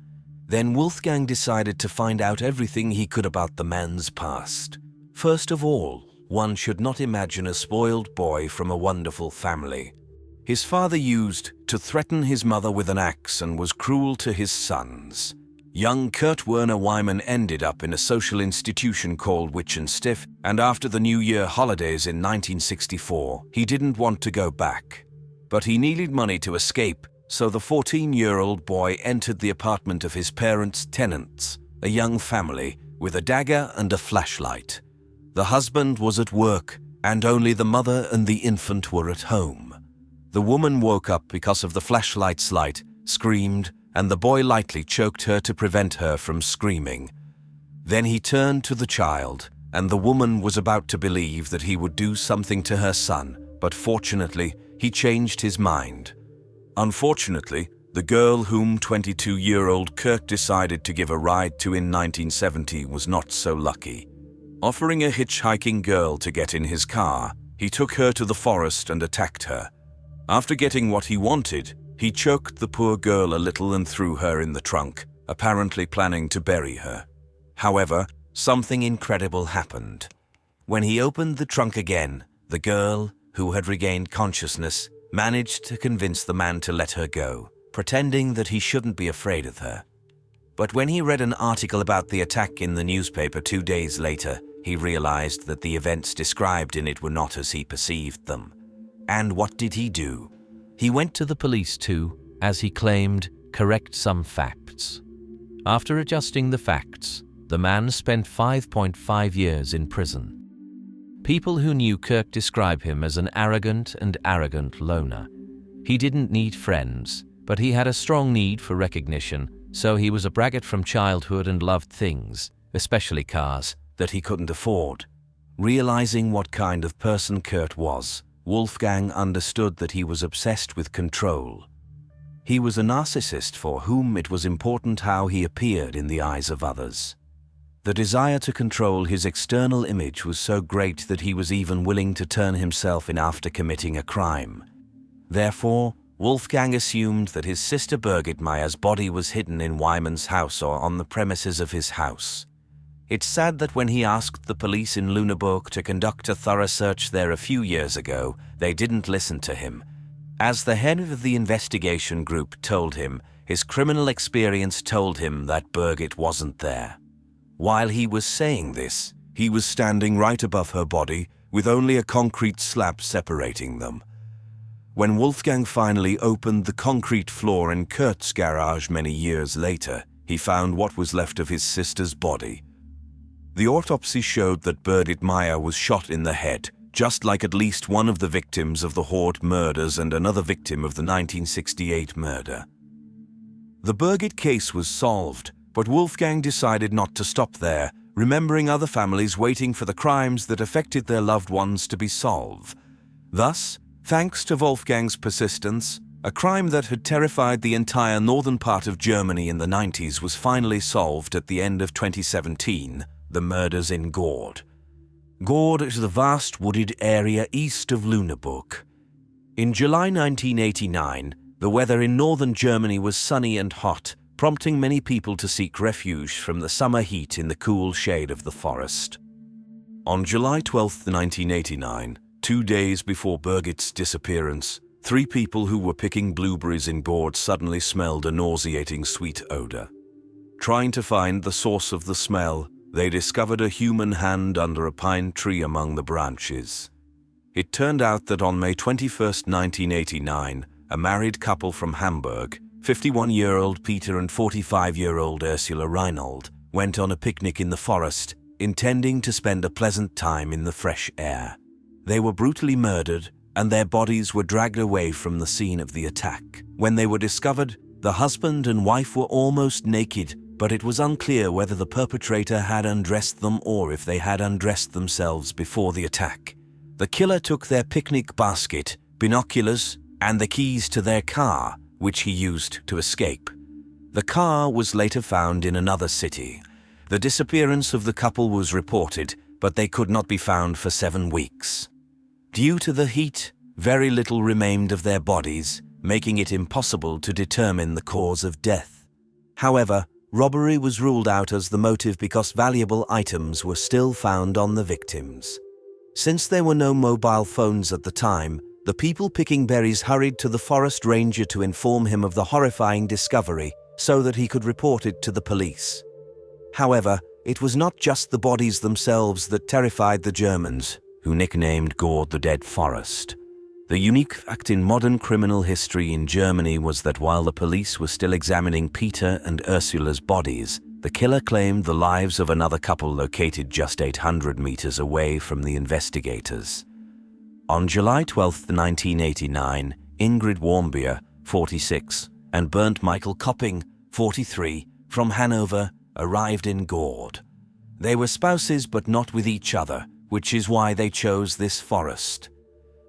Then Wolfgang decided to find out everything he could about the man's past. First of all, one should not imagine a spoiled boy from a wonderful family. His father used to threaten his mother with an axe and was cruel to his sons. Young Kurt Werner Wyman ended up in a social institution called Witchenstift, and after the New Year holidays in 1964, he didn't want to go back. But he needed money to escape, so the 14-year-old boy entered the apartment of his parents' tenants, a young family, with a dagger and a flashlight. The husband was at work, and only the mother and the infant were at home. The woman woke up because of the flashlight's light, screamed, and the boy lightly choked her to prevent her from screaming. Then he turned to the child, and the woman was about to believe that he would do something to her son, but fortunately, he changed his mind. Unfortunately, the girl whom 22-year-old Kirk decided to give a ride to in 1970 was not so lucky. Offering a hitchhiking girl to get in his car, he took her to the forest and attacked her. After getting what he wanted, he choked the poor girl a little and threw her in the trunk, apparently planning to bury her. However, something incredible happened. When he opened the trunk again, the girl, who had regained consciousness, managed to convince the man to let her go, pretending that he shouldn't be afraid of her. But when he read an article about the attack in the newspaper 2 days later, he realized that the events described in it were not as he perceived them. And what did he do? He went to the police to, as he claimed, correct some facts. After adjusting the facts, the man spent 5.5 years in prison. People who knew Kirk describe him as an arrogant loner. He didn't need friends, but he had a strong need for recognition, so he was a braggart from childhood and loved things, especially cars, that he couldn't afford. Realizing what kind of person Kurt was, Wolfgang understood that he was obsessed with control. He was a narcissist for whom it was important how he appeared in the eyes of others. The desire to control his external image was so great that he was even willing to turn himself in after committing a crime. Therefore, Wolfgang assumed that his sister Birgit Meyer's body was hidden in Wyman's house or on the premises of his house. It's sad that when he asked the police in Lüneburg to conduct a thorough search there a few years ago, they didn't listen to him. As the head of the investigation group told him, his criminal experience told him that Birgit wasn't there. While he was saying this, he was standing right above her body, with only a concrete slab separating them. When Wolfgang finally opened the concrete floor in Kurt's garage many years later, he found what was left of his sister's body. The autopsy showed that Birgit Meyer was shot in the head, just like at least one of the victims of the Hort murders and another victim of the 1968 murder. The Birgit case was solved, but Wolfgang decided not to stop there, remembering other families waiting for the crimes that affected their loved ones to be solved. Thus, thanks to Wolfgang's persistence, a crime that had terrified the entire northern part of Germany in the 90s was finally solved at the end of 2017, the murders in Gord. Gord is the vast wooded area east of Lüneburg. In July 1989, the weather in northern Germany was sunny and hot, prompting many people to seek refuge from the summer heat in the cool shade of the forest. On July 12, 1989, 2 days before Birgit's disappearance, 3 people who were picking blueberries in Gord suddenly smelled a nauseating sweet odor. Trying to find the source of the smell, they discovered a human hand under a pine tree among the branches. It turned out that on May 21, 1989, a married couple from Hamburg, 51-year-old Peter and 45-year-old Ursula Reinhold, went on a picnic in the forest, intending to spend a pleasant time in the fresh air. They were brutally murdered, and their bodies were dragged away from the scene of the attack. When they were discovered, the husband and wife were almost naked, but it was unclear whether the perpetrator had undressed them or if they had undressed themselves before the attack. The killer took their picnic basket, binoculars, and the keys to their car, which he used to escape. The car was later found in another city. The disappearance of the couple was reported, but they could not be found for 7 weeks. Due to the heat, very little remained of their bodies, making it impossible to determine the cause of death. However, robbery was ruled out as the motive because valuable items were still found on the victims. Since there were no mobile phones at the time, the people picking berries hurried to the forest ranger to inform him of the horrifying discovery so that he could report it to the police. However, it was not just the bodies themselves that terrified the Germans, who nicknamed Gord the Dead Forest. The unique fact in modern criminal history in Germany was that while the police were still examining Peter and Ursula's bodies, the killer claimed the lives of another couple located just 800 meters away from the investigators. On July 12, 1989, Ingrid Warmbier, 46, and Bernd Michael Kopping, 43, from Hanover, arrived in Gord. They were spouses but not with each other, which is why they chose this forest.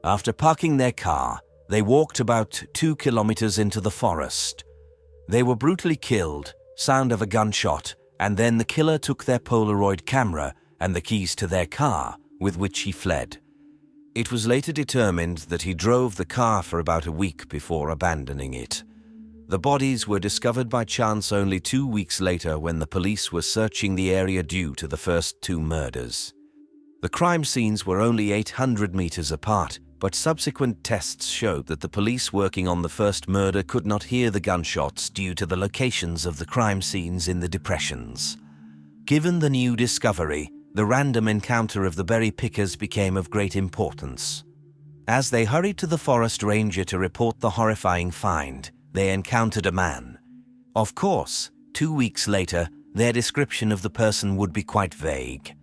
After parking their car, they walked about 2 kilometers into the forest. They were brutally killed, sound of a gunshot, and then the killer took their Polaroid camera and the keys to their car, with which he fled. It was later determined that he drove the car for about a week before abandoning it. The bodies were discovered by chance only 2 weeks later when the police were searching the area due to the first 2 murders. The crime scenes were only 800 meters apart, but subsequent tests showed that the police working on the first murder could not hear the gunshots due to the locations of the crime scenes in the depressions. Given the new discovery, the random encounter of the berry pickers became of great importance. As they hurried to the forest ranger to report the horrifying find, they encountered a man. Of course, 2 weeks later, their description of the person would be quite vague.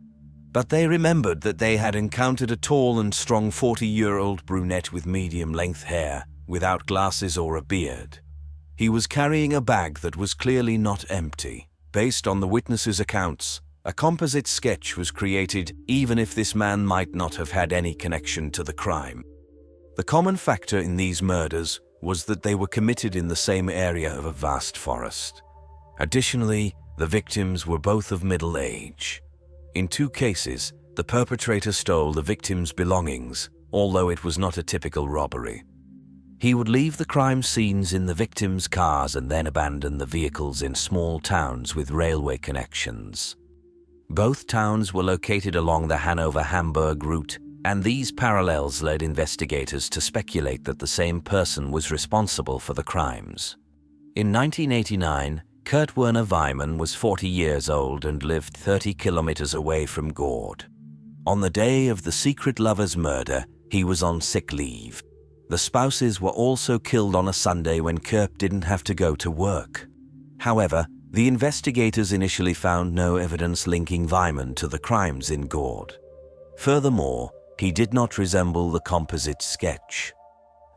But they remembered that they had encountered a tall and strong 40-year-old brunette with medium-length hair, without glasses or a beard. He was carrying a bag that was clearly not empty. Based on the witnesses' accounts, a composite sketch was created even if this man might not have had any connection to the crime. The common factor in these murders was that they were committed in the same area of a vast forest. Additionally, the victims were both of middle age. In 2 cases, the perpetrator stole the victim's belongings, although it was not a typical robbery. He would leave the crime scenes in the victims' cars and then abandon the vehicles in small towns with railway connections. Both towns were located along the Hanover-Hamburg route, and these parallels led investigators to speculate that the same person was responsible for the crimes. In 1989, Kurt Werner Weimann was 40 years old and lived 30 kilometers away from Gord. On the day of the secret lover's murder, he was on sick leave. The spouses were also killed on a Sunday when Kurt didn't have to go to work. However, the investigators initially found no evidence linking Weimann to the crimes in Gord. Furthermore, he did not resemble the composite sketch.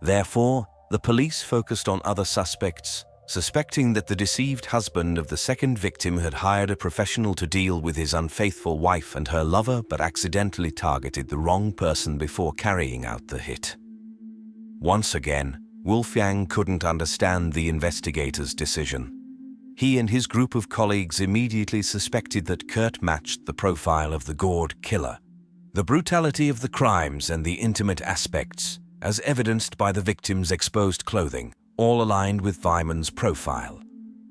Therefore, the police focused on other suspects, suspecting that the deceived husband of the second victim had hired a professional to deal with his unfaithful wife and her lover but accidentally targeted the wrong person before carrying out the hit. Once again, Wolfgang couldn't understand the investigators' decision. He and his group of colleagues immediately suspected that Kurt matched the profile of the Gord killer. The brutality of the crimes and the intimate aspects, as evidenced by the victim's exposed clothing, all aligned with Weimann's profile.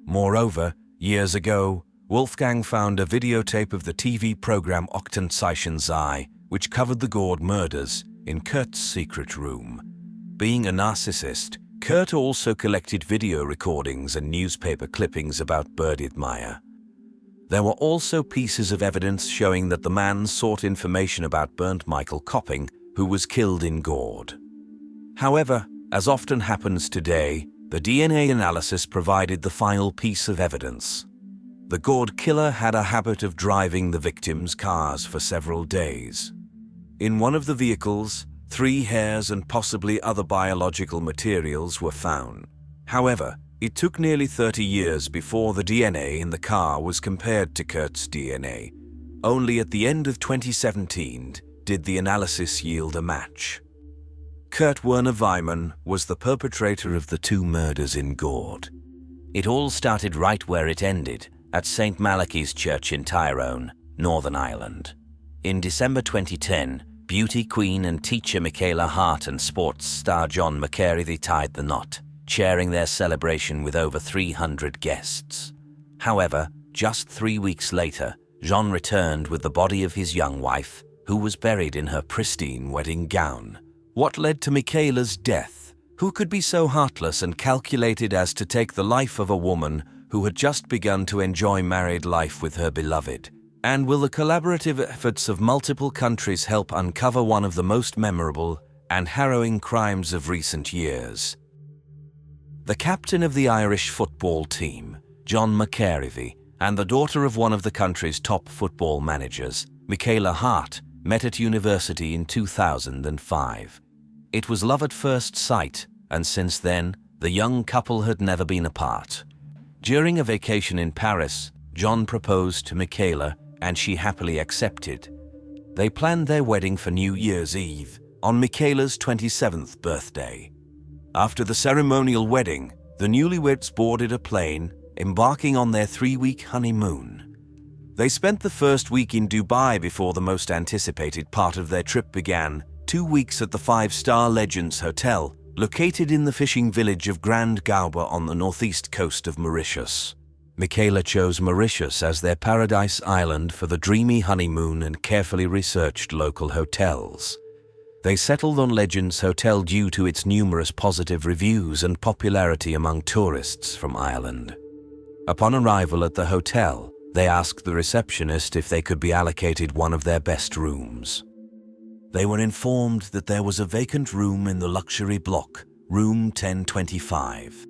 Moreover, years ago, Wolfgang found a videotape of the TV program Aktenzeichen, which covered the Gord murders, in Kurt's secret room. Being a narcissist, Kurt also collected video recordings and newspaper clippings about Birgit Meyer. There were also pieces of evidence showing that the man sought information about Bernd Michael Kopping, who was killed in Gord. However, as often happens today, the DNA analysis provided the final piece of evidence. The Gord killer had a habit of driving the victims' cars for several days. In one of the vehicles, 3 hairs and possibly other biological materials were found. However, it took nearly 30 years before the DNA in the car was compared to Kurt's DNA. Only at the end of 2017 did the analysis yield a match. Kurt Werner Weimann was the perpetrator of the 2 murders in Gord. It all started right where it ended, at St. Malachy's Church in Tyrone, Northern Ireland. In December 2010, beauty queen and teacher Michaela Hart and sports star John McCrime tied the knot, sharing their celebration with over 300 guests. However, just 3 weeks later, John returned with the body of his young wife, who was buried in her pristine wedding gown. What led to Michaela's death? Who could be so heartless and calculated as to take the life of a woman who had just begun to enjoy married life with her beloved? And will the collaborative efforts of multiple countries help uncover one of the most memorable and harrowing crimes of recent years? The captain of the Irish football team, John McCrime, and the daughter of one of the country's top football managers, Michaela Hart, met at university in 2005. It was love at first sight, and since then, the young couple had never been apart. During a vacation in Paris, John proposed to Michaela, and she happily accepted. They planned their wedding for New Year's Eve, on Michaela's 27th birthday. After the ceremonial wedding, the newlyweds boarded a plane, embarking on their 3-week honeymoon. They spent the first week in Dubai before the most anticipated part of their trip began, 2 weeks at the 5-star Legends Hotel, located in the fishing village of Grand Gauba on the northeast coast of Mauritius. Michaela chose Mauritius as their paradise island for the dreamy honeymoon and carefully researched local hotels. They settled on Legends Hotel due to its numerous positive reviews and popularity among tourists from Ireland. Upon arrival at the hotel, they asked the receptionist if they could be allocated one of their best rooms. They were informed that there was a vacant room in the luxury block, room 1025.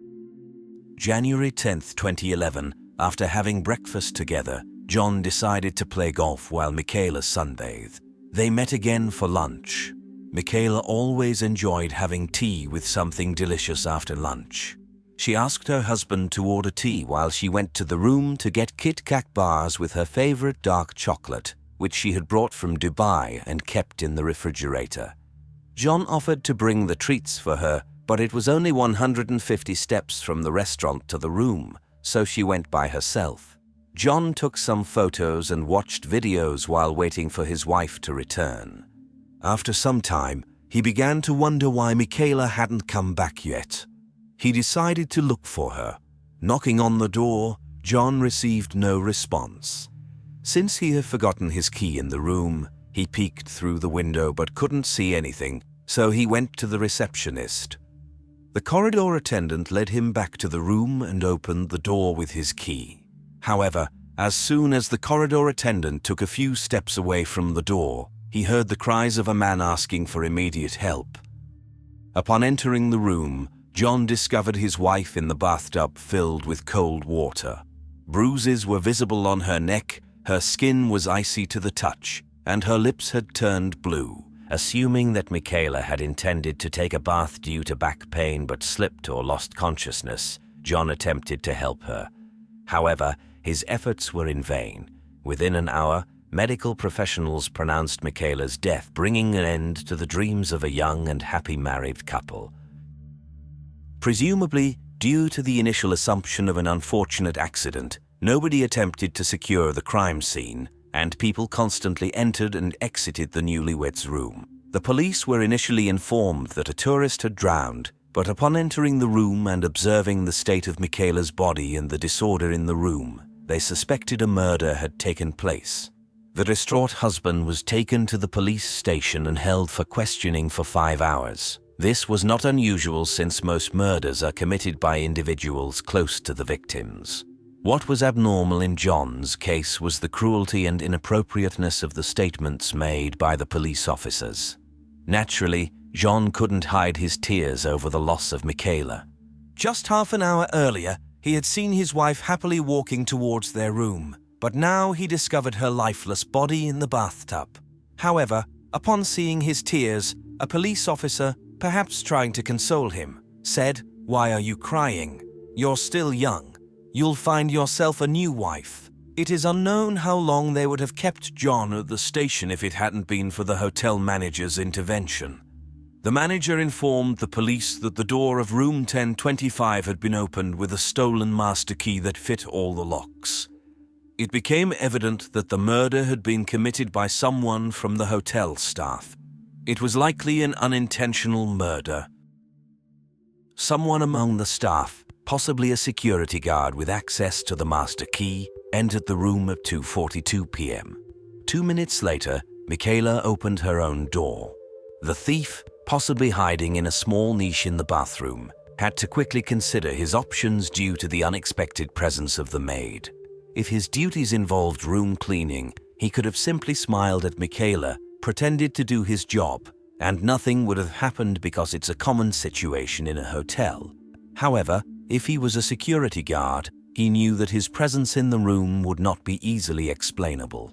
January 10, 2011, after having breakfast together, John decided to play golf while Michaela sunbathed. They met again for lunch. Michaela always enjoyed having tea with something delicious after lunch. She asked her husband to order tea while she went to the room to get Kit Kat bars with her favorite dark chocolate, which she had brought from Dubai and kept in the refrigerator. John offered to bring the treats for her, but it was only 150 steps from the restaurant to the room, so she went by herself. John took some photos and watched videos while waiting for his wife to return. After some time, he began to wonder why Michaela hadn't come back yet. He decided to look for her. Knocking on the door, John received no response. Since he had forgotten his key in the room, he peeked through the window but couldn't see anything, so he went to the receptionist. The corridor attendant led him back to the room and opened the door with his key. However, as soon as the corridor attendant took a few steps away from the door, he heard the cries of a man asking for immediate help. Upon entering the room, John discovered his wife in the bathtub filled with cold water. Bruises were visible on her neck, her skin was icy to the touch, and her lips had turned blue. Assuming that Michaela had intended to take a bath due to back pain but slipped or lost consciousness, John attempted to help her. However, his efforts were in vain. Within an hour, medical professionals pronounced Michaela's death, bringing an end to the dreams of a young and happy married couple. Presumably, due to the initial assumption of an unfortunate accident, nobody attempted to secure the crime scene, and people constantly entered and exited the newlyweds' room. The police were initially informed that a tourist had drowned, but upon entering the room and observing the state of Michaela's body and the disorder in the room, they suspected a murder had taken place. The distraught husband was taken to the police station and held for questioning for 5 hours. This was not unusual since most murders are committed by individuals close to the victims. What was abnormal in John's case was the cruelty and inappropriateness of the statements made by the police officers. Naturally, John couldn't hide his tears over the loss of Michaela. Just half an hour earlier, he had seen his wife happily walking towards their room, but now he discovered her lifeless body in the bathtub. However, upon seeing his tears, a police officer, perhaps trying to console him, said, "Why are you crying? You're still young. You'll find yourself a new wife." It is unknown how long they would have kept John at the station if it hadn't been for the hotel manager's intervention. The manager informed the police that the door of room 1025 had been opened with a stolen master key that fit all the locks. It became evident that the murder had been committed by someone from the hotel staff. It was likely an unintentional murder. Someone among the staff, possibly a security guard with access to the master key, entered the room at 2:42 p.m. 2 minutes later, Michaela opened her own door. The thief, possibly hiding in a small niche in the bathroom, had to quickly consider his options due to the unexpected presence of the maid. If his duties involved room cleaning, he could have simply smiled at Michaela, pretended to do his job, and nothing would have happened because it's a common situation in a hotel. However, if he was a security guard, he knew that his presence in the room would not be easily explainable.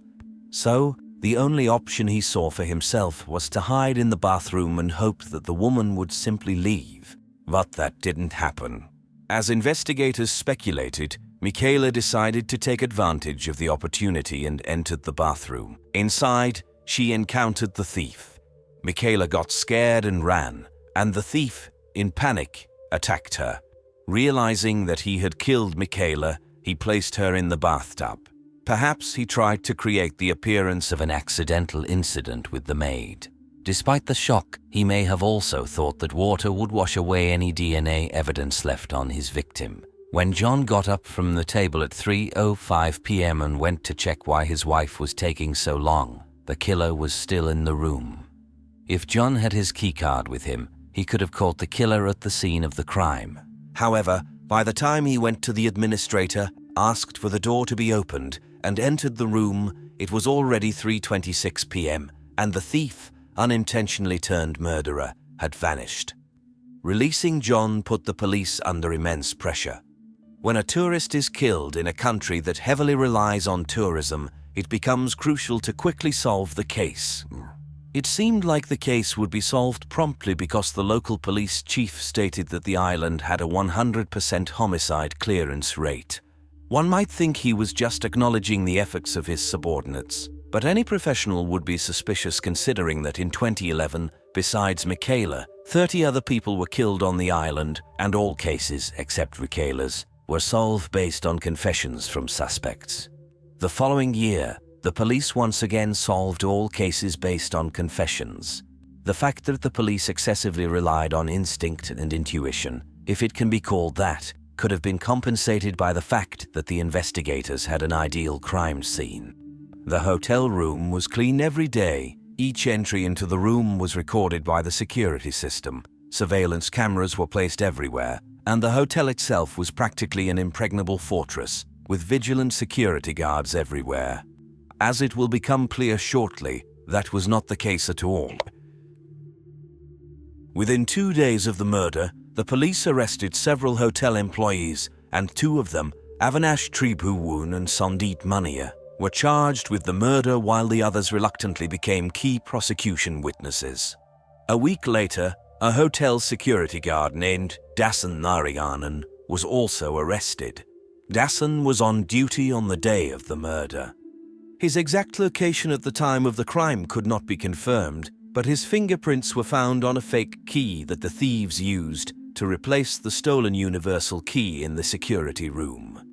So, the only option he saw for himself was to hide in the bathroom and hope that the woman would simply leave. But that didn't happen. As investigators speculated, Michaela decided to take advantage of the opportunity and entered the bathroom. Inside, she encountered the thief. Michaela got scared and ran, and the thief, in panic, attacked her. Realizing that he had killed Michaela, he placed her in the bathtub. Perhaps he tried to create the appearance of an accidental incident with the maid. Despite the shock, he may have also thought that water would wash away any DNA evidence left on his victim. When John got up from the table at 3:05 p.m. and went to check why his wife was taking so long, the killer was still in the room. If John had his keycard with him, he could have caught the killer at the scene of the crime. However, by the time he went to the administrator, asked for the door to be opened, and entered the room, it was already 3:26 p.m., and the thief, unintentionally turned murderer, had vanished. Releasing John put the police under immense pressure. When a tourist is killed in a country that heavily relies on tourism, it becomes crucial to quickly solve the case. It seemed like the case would be solved promptly because the local police chief stated that the island had a 100% homicide clearance rate. One might think he was just acknowledging the efforts of his subordinates, but any professional would be suspicious considering that in 2011, besides Michaela, 30 other people were killed on the island, and all cases, except Michaela's, were solved based on confessions from suspects. The following year, the police once again solved all cases based on confessions. The fact that the police excessively relied on instinct and intuition, if it can be called that, could have been compensated by the fact that the investigators had an ideal crime scene. The hotel room was clean every day. Each entry into the room was recorded by the security system. Surveillance cameras were placed everywhere, and the hotel itself was practically an impregnable fortress, with vigilant security guards everywhere. As it will become clear shortly, that was not the case at all. Within 2 days of the murder, the police arrested several hotel employees, and 2 of them, Avinash Tribhuwoon and Sandeep Mania, were charged with the murder while the others reluctantly became key prosecution witnesses. A week later, a hotel security guard named Dasan Narayanan was also arrested. Dasan was on duty on the day of the murder. His exact location at the time of the crime could not be confirmed, but his fingerprints were found on a fake key that the thieves used to replace the stolen universal key in the security room.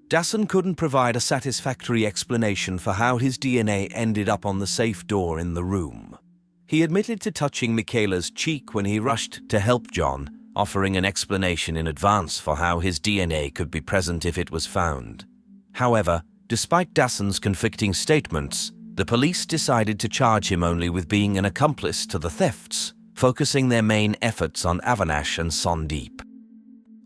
Dasan couldn't provide a satisfactory explanation for how his DNA ended up on the safe door in the room. He admitted to touching Michaela's cheek when he rushed to help John, offering an explanation in advance for how his DNA could be present if it was found. However, despite Dasan's conflicting statements, the police decided to charge him only with being an accomplice to the thefts, focusing their main efforts on Avinash and Sandeep.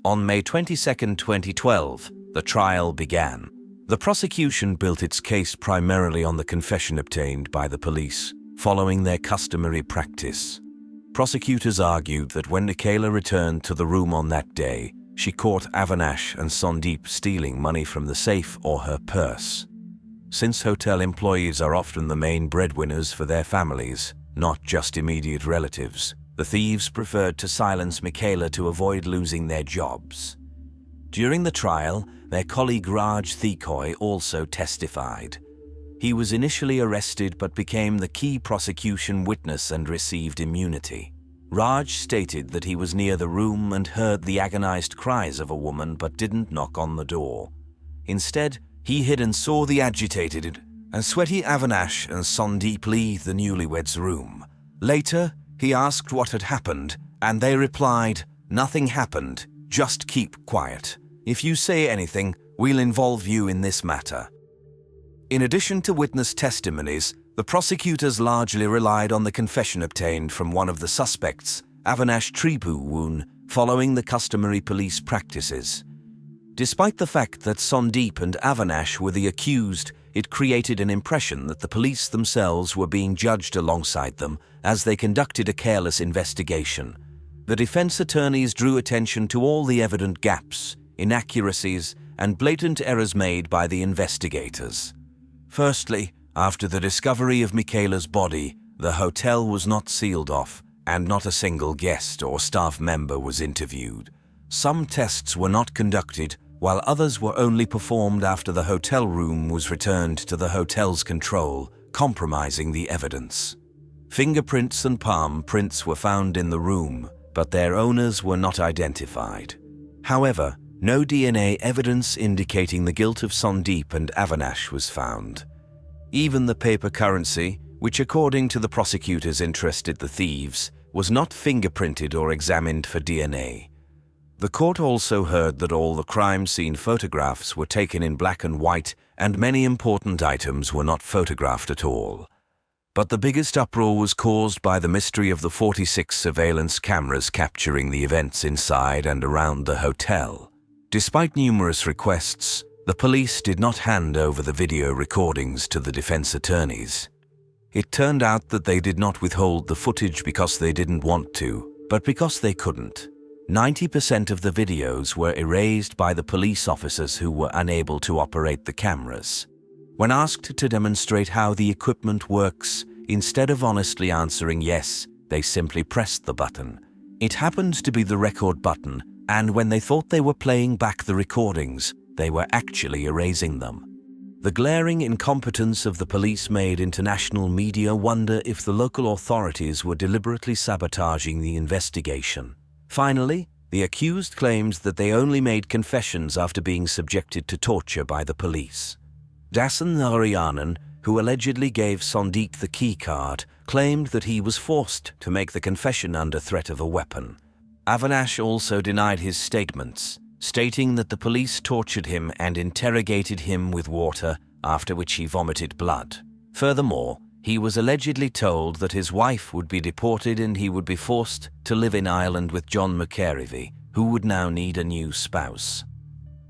On May 22, 2012, the trial began. The prosecution built its case primarily on the confession obtained by the police, following their customary practice. Prosecutors argued that when Michaela returned to the room on that day, she caught Avinash and Sandeep stealing money from the safe or her purse. Since hotel employees are often the main breadwinners for their families, not just immediate relatives, the thieves preferred to silence Michaela to avoid losing their jobs. During the trial, their colleague Raj Thikoy also testified. He was initially arrested but became the key prosecution witness and received immunity. Raj stated that he was near the room and heard the agonized cries of a woman but didn't knock on the door. Instead, he hid and saw the agitated and sweaty Avinash and Sandeep leave the newlyweds' room. Later, he asked what had happened, and they replied, "Nothing happened, just keep quiet. If you say anything, we'll involve you in this matter." In addition to witness testimonies, the prosecutors largely relied on the confession obtained from one of the suspects, Avinash Tribhuwoon, following the customary police practices. Despite the fact that Sandeep and Avinash were the accused, it created an impression that the police themselves were being judged alongside them as they conducted a careless investigation. The defense attorneys drew attention to all the evident gaps, inaccuracies, and blatant errors made by the investigators. Firstly, after the discovery of Michaela's body, the hotel was not sealed off, and not a single guest or staff member was interviewed. Some tests were not conducted, while others were only performed after the hotel room was returned to the hotel's control, compromising the evidence. Fingerprints and palm prints were found in the room, but their owners were not identified. However, no DNA evidence indicating the guilt of Sandeep and Avinash was found. Even the paper currency, which according to the prosecutors interested the thieves, was not fingerprinted or examined for DNA. The court also heard that all the crime scene photographs were taken in black and white, and many important items were not photographed at all. But the biggest uproar was caused by the mystery of the 46 surveillance cameras capturing the events inside and around the hotel. Despite numerous requests, the police did not hand over the video recordings to the defense attorneys. It turned out that they did not withhold the footage because they didn't want to, but because they couldn't. 90% of the videos were erased by the police officers who were unable to operate the cameras. When asked to demonstrate how the equipment works, instead of honestly answering yes, they simply pressed the button. It happened to be the record button, and when they thought they were playing back the recordings, they were actually erasing them. The glaring incompetence of the police made international media wonder if the local authorities were deliberately sabotaging the investigation. Finally, the accused claimed that they only made confessions after being subjected to torture by the police. Dasan Narayanan, who allegedly gave Sandeep the key card, claimed that he was forced to make the confession under threat of a weapon. Avinash also denied his statements, stating that the police tortured him and interrogated him with water, after which he vomited blood. Furthermore, he was allegedly told that his wife would be deported and he would be forced to live in Ireland with John McCrime, who would now need a new spouse.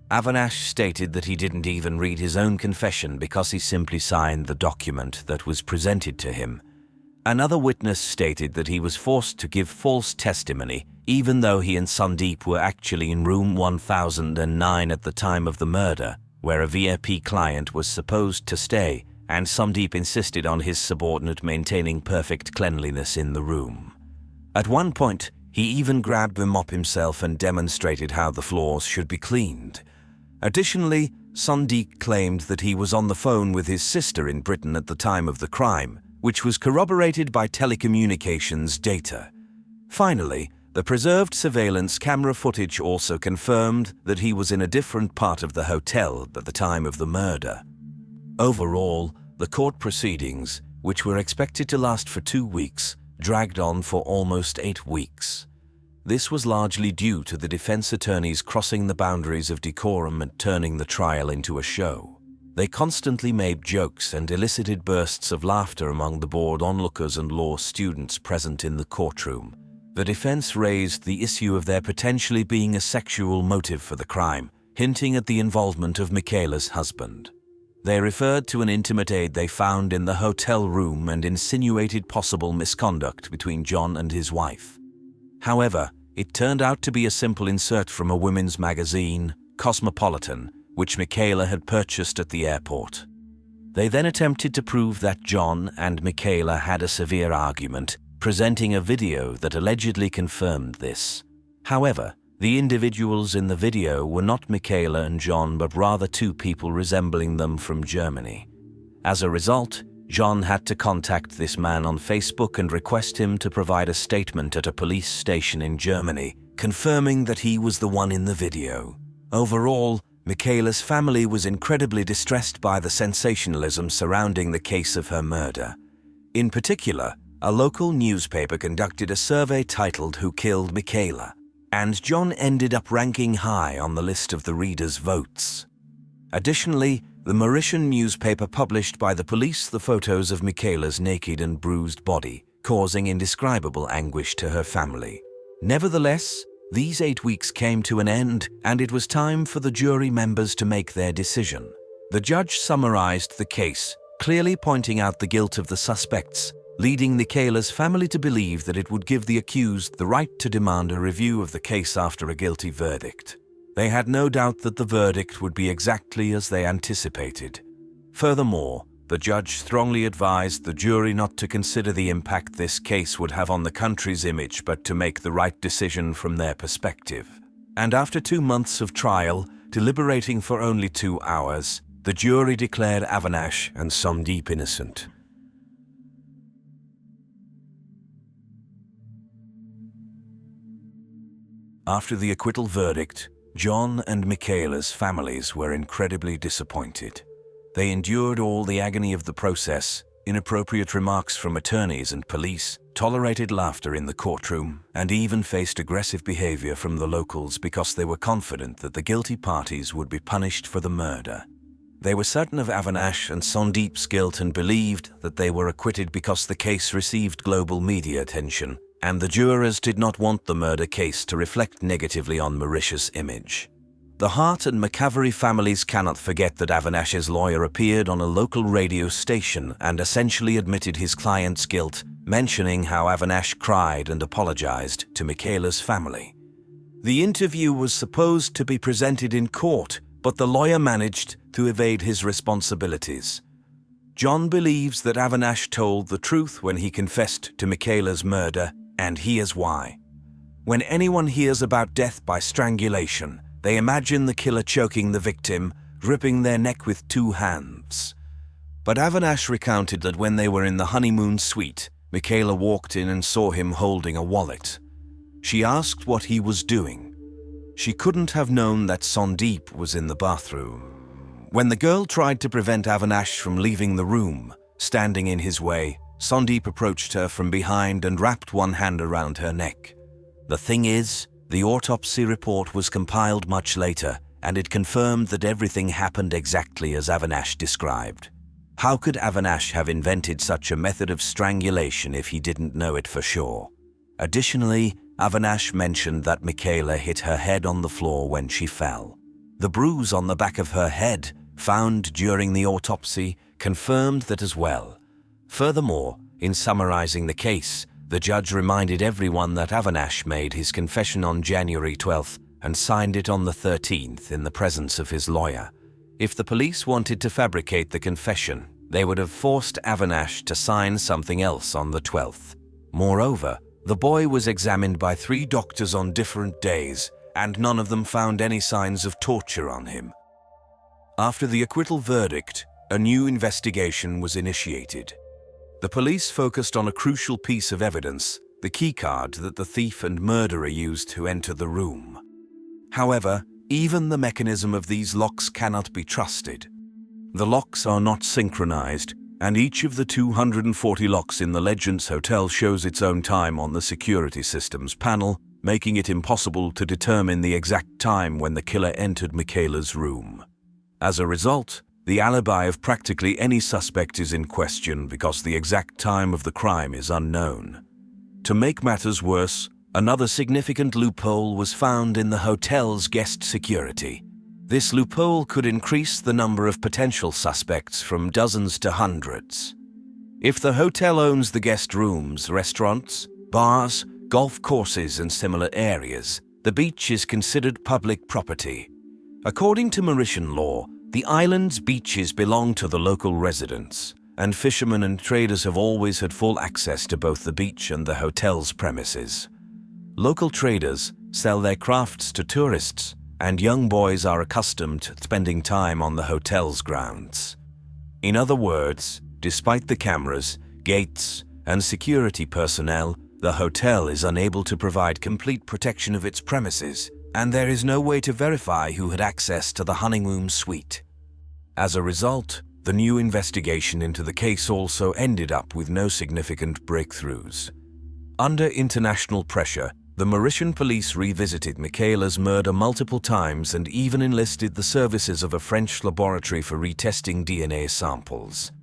Avinash stated that he didn't even read his own confession because he simply signed the document that was presented to him. Another witness stated that he was forced to give false testimony, even though he and Sandeep were actually in room 1009 at the time of the murder, where a VIP client was supposed to stay, and Sandeep insisted on his subordinate maintaining perfect cleanliness in the room. At one point, he even grabbed the mop himself and demonstrated how the floors should be cleaned. Additionally, Sandeep claimed that he was on the phone with his sister in Britain at the time of the crime, which was corroborated by telecommunications data. Finally, the preserved surveillance camera footage also confirmed that he was in a different part of the hotel at the time of the murder. Overall, the court proceedings, which were expected to last for 2 weeks, dragged on for almost 8 weeks. This was largely due to the defense attorneys crossing the boundaries of decorum and turning the trial into a show. They constantly made jokes and elicited bursts of laughter among the bored onlookers and law students present in the courtroom. The defense raised the issue of there potentially being a sexual motive for the crime, hinting at the involvement of Michaela's husband. They referred to an intimate aid they found in the hotel room and insinuated possible misconduct between John and his wife. However, it turned out to be a simple insert from a women's magazine, Cosmopolitan, which Michaela had purchased at the airport. They then attempted to prove that John and Michaela had a severe argument, presenting a video that allegedly confirmed this. However, the individuals in the video were not Michaela and John, but rather 2 people resembling them from Germany. As a result, John had to contact this man on Facebook and request him to provide a statement at a police station in Germany, confirming that he was the one in the video. Overall, Michaela's family was incredibly distressed by the sensationalism surrounding the case of her murder. In particular, a local newspaper conducted a survey titled "Who Killed Michaela?" and John ended up ranking high on the list of the readers' votes. Additionally, the Mauritian newspaper published by the police the photos of Michaela's naked and bruised body, causing indescribable anguish to her family. Nevertheless, these 8 weeks came to an end, and it was time for the jury members to make their decision. The judge summarized the case, clearly pointing out the guilt of the suspects, leading Michaela's family to believe that it would give the accused the right to demand a review of the case after a guilty verdict. They had no doubt that the verdict would be exactly as they anticipated. Furthermore, the judge strongly advised the jury not to consider the impact this case would have on the country's image, but to make the right decision from their perspective. And after 2 months of trial, deliberating for only 2 hours, the jury declared Avinash and Sandeep innocent. After the acquittal verdict, John and Michaela's families were incredibly disappointed. They endured all the agony of the process, inappropriate remarks from attorneys and police, tolerated laughter in the courtroom, and even faced aggressive behavior from the locals because they were confident that the guilty parties would be punished for the murder. They were certain of Avinash and Sandeep's guilt and believed that they were acquitted because the case received global media attention, and the jurors did not want the murder case to reflect negatively on Mauritius' image. The Hart and McCrime families cannot forget that Avinash's lawyer appeared on a local radio station and essentially admitted his client's guilt, mentioning how Avinash cried and apologized to Michaela's family. The interview was supposed to be presented in court, but the lawyer managed to evade his responsibilities. John believes that Avinash told the truth when he confessed to Michaela's murder, and here's why. When anyone hears about death by strangulation, they imagine the killer choking the victim, gripping their neck with 2 hands. But Avinash recounted that when they were in the honeymoon suite, Michaela walked in and saw him holding a wallet. She asked what he was doing. She couldn't have known that Sandeep was in the bathroom. When the girl tried to prevent Avinash from leaving the room, standing in his way, Sandeep approached her from behind and wrapped one hand around her neck. The thing is, the autopsy report was compiled much later, and it confirmed that everything happened exactly as Avinash described. How could Avinash have invented such a method of strangulation if he didn't know it for sure? Additionally, Avinash mentioned that Michaela hit her head on the floor when she fell. The bruise on the back of her head, found during the autopsy, confirmed that as well. Furthermore, in summarizing the case, the judge reminded everyone that Avinash made his confession on January 12th and signed it on the 13th in the presence of his lawyer. If the police wanted to fabricate the confession, they would have forced Avinash to sign something else on the 12th. Moreover, the boy was examined by 3 doctors on different days, and none of them found any signs of torture on him. After the acquittal verdict, a new investigation was initiated. The police focused on a crucial piece of evidence, the keycard that the thief and murderer used to enter the room. However, even the mechanism of these locks cannot be trusted. The locks are not synchronized, and each of the 240 locks in the Legends Hotel shows its own time on the security systems panel, making it impossible to determine the exact time when the killer entered Michaela's room. As a result, the alibi of practically any suspect is in question because the exact time of the crime is unknown. To make matters worse, another significant loophole was found in the hotel's guest security. This loophole could increase the number of potential suspects from dozens to hundreds. If the hotel owns the guest rooms, restaurants, bars, golf courses and similar areas, the beach is considered public property. According to Mauritian law, the island's beaches belong to the local residents, and fishermen and traders have always had full access to both the beach and the hotel's premises. Local traders sell their crafts to tourists, and young boys are accustomed to spending time on the hotel's grounds. In other words, despite the cameras, gates, and security personnel, the hotel is unable to provide complete protection of its premises, and there is no way to verify who had access to the honeymoon suite. As a result, the new investigation into the case also ended up with no significant breakthroughs. Under international pressure, the Mauritian police revisited Michaela's murder multiple times and even enlisted the services of a French laboratory for retesting DNA samples.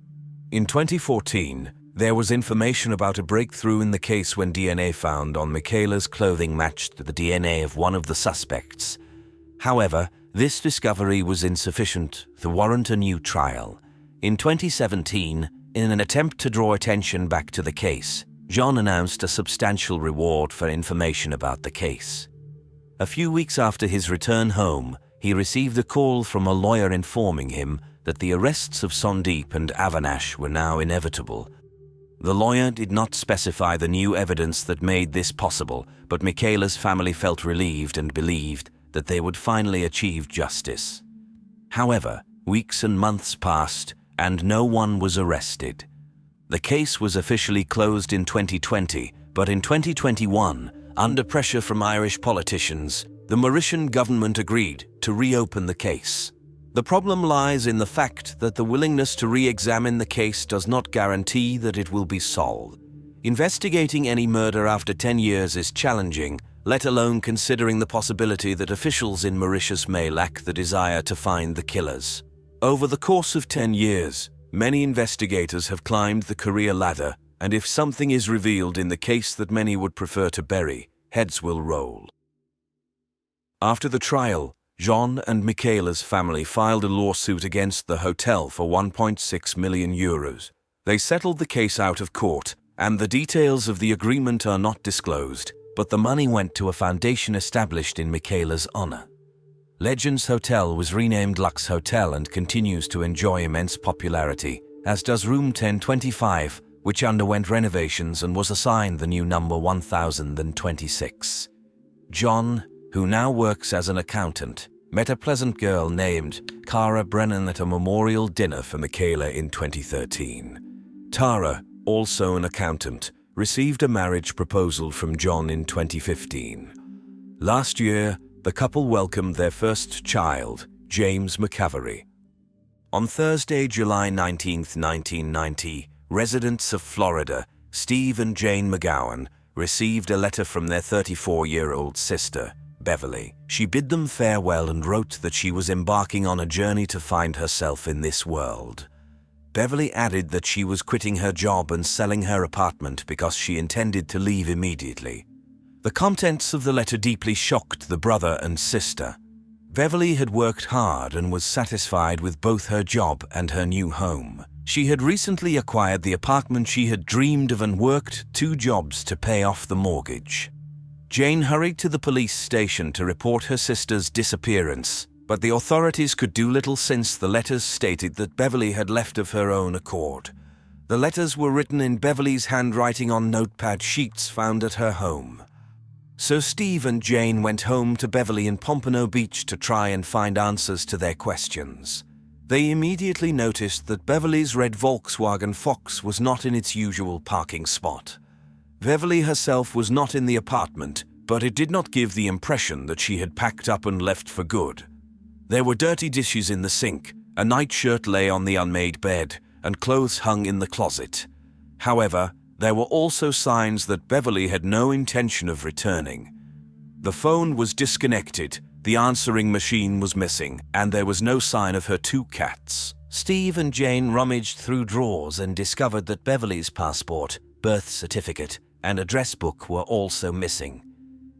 In 2014, there was information about a breakthrough in the case when DNA found on Michaela's clothing matched the DNA of one of the suspects. However, this discovery was insufficient to warrant a new trial. In 2017, in an attempt to draw attention back to the case, John announced a substantial reward for information about the case. A few weeks after his return home, he received a call from a lawyer informing him that the arrests of Sandeep and Avinash were now inevitable. The lawyer did not specify the new evidence that made this possible, but Michaela's family felt relieved and believed that they would finally achieve justice. However, weeks and months passed, and no one was arrested. The case was officially closed in 2020, but in 2021, under pressure from Irish politicians, the Mauritian government agreed to reopen the case. The problem lies in the fact that the willingness to re-examine the case does not guarantee that it will be solved. Investigating any murder after 10 years is challenging, let alone considering the possibility that officials in Mauritius may lack the desire to find the killers. Over the course of 10 years, many investigators have climbed the career ladder, and if something is revealed in the case that many would prefer to bury, heads will roll. After the trial, Jean and Michaela's family filed a lawsuit against the hotel for €1.6 million. They settled the case out of court, and the details of the agreement are not disclosed, but the money went to a foundation established in Michaela's honor. Legends Hotel was renamed Lux Hotel and continues to enjoy immense popularity, as does Room 1025, which underwent renovations and was assigned the new number 1026. John, who now works as an accountant, met a pleasant girl named Cara Brennan at a memorial dinner for Michaela in 2013. Tara, also an accountant, received a marriage proposal from John in 2015. Last year, the couple welcomed their first child, James McCavery. On Thursday, July 19, 1990, residents of Florida, Steve and Jane McGowan, received a letter from their 34-year-old sister, Beverly. She bid them farewell and wrote that she was embarking on a journey to find herself in this world. Beverly added that she was quitting her job and selling her apartment because she intended to leave immediately. The contents of the letter deeply shocked the brother and sister. Beverly had worked hard and was satisfied with both her job and her new home. She had recently acquired the apartment she had dreamed of and worked 2 jobs to pay off the mortgage. Jane hurried to the police station to report her sister's disappearance, but the authorities could do little since the letters stated that Beverly had left of her own accord. The letters were written in Beverly's handwriting on notepad sheets found at her home. So Steve and Jane went home to Beverly in Pompano Beach to try and find answers to their questions. They immediately noticed that Beverly's red Volkswagen Fox was not in its usual parking spot. Beverly herself was not in the apartment, but it did not give the impression that she had packed up and left for good. There were dirty dishes in the sink, a nightshirt lay on the unmade bed, and clothes hung in the closet. However, there were also signs that Beverly had no intention of returning. The phone was disconnected, the answering machine was missing, and there was no sign of her 2 cats. Steve and Jane rummaged through drawers and discovered that Beverly's passport, birth certificate, and address book were also missing.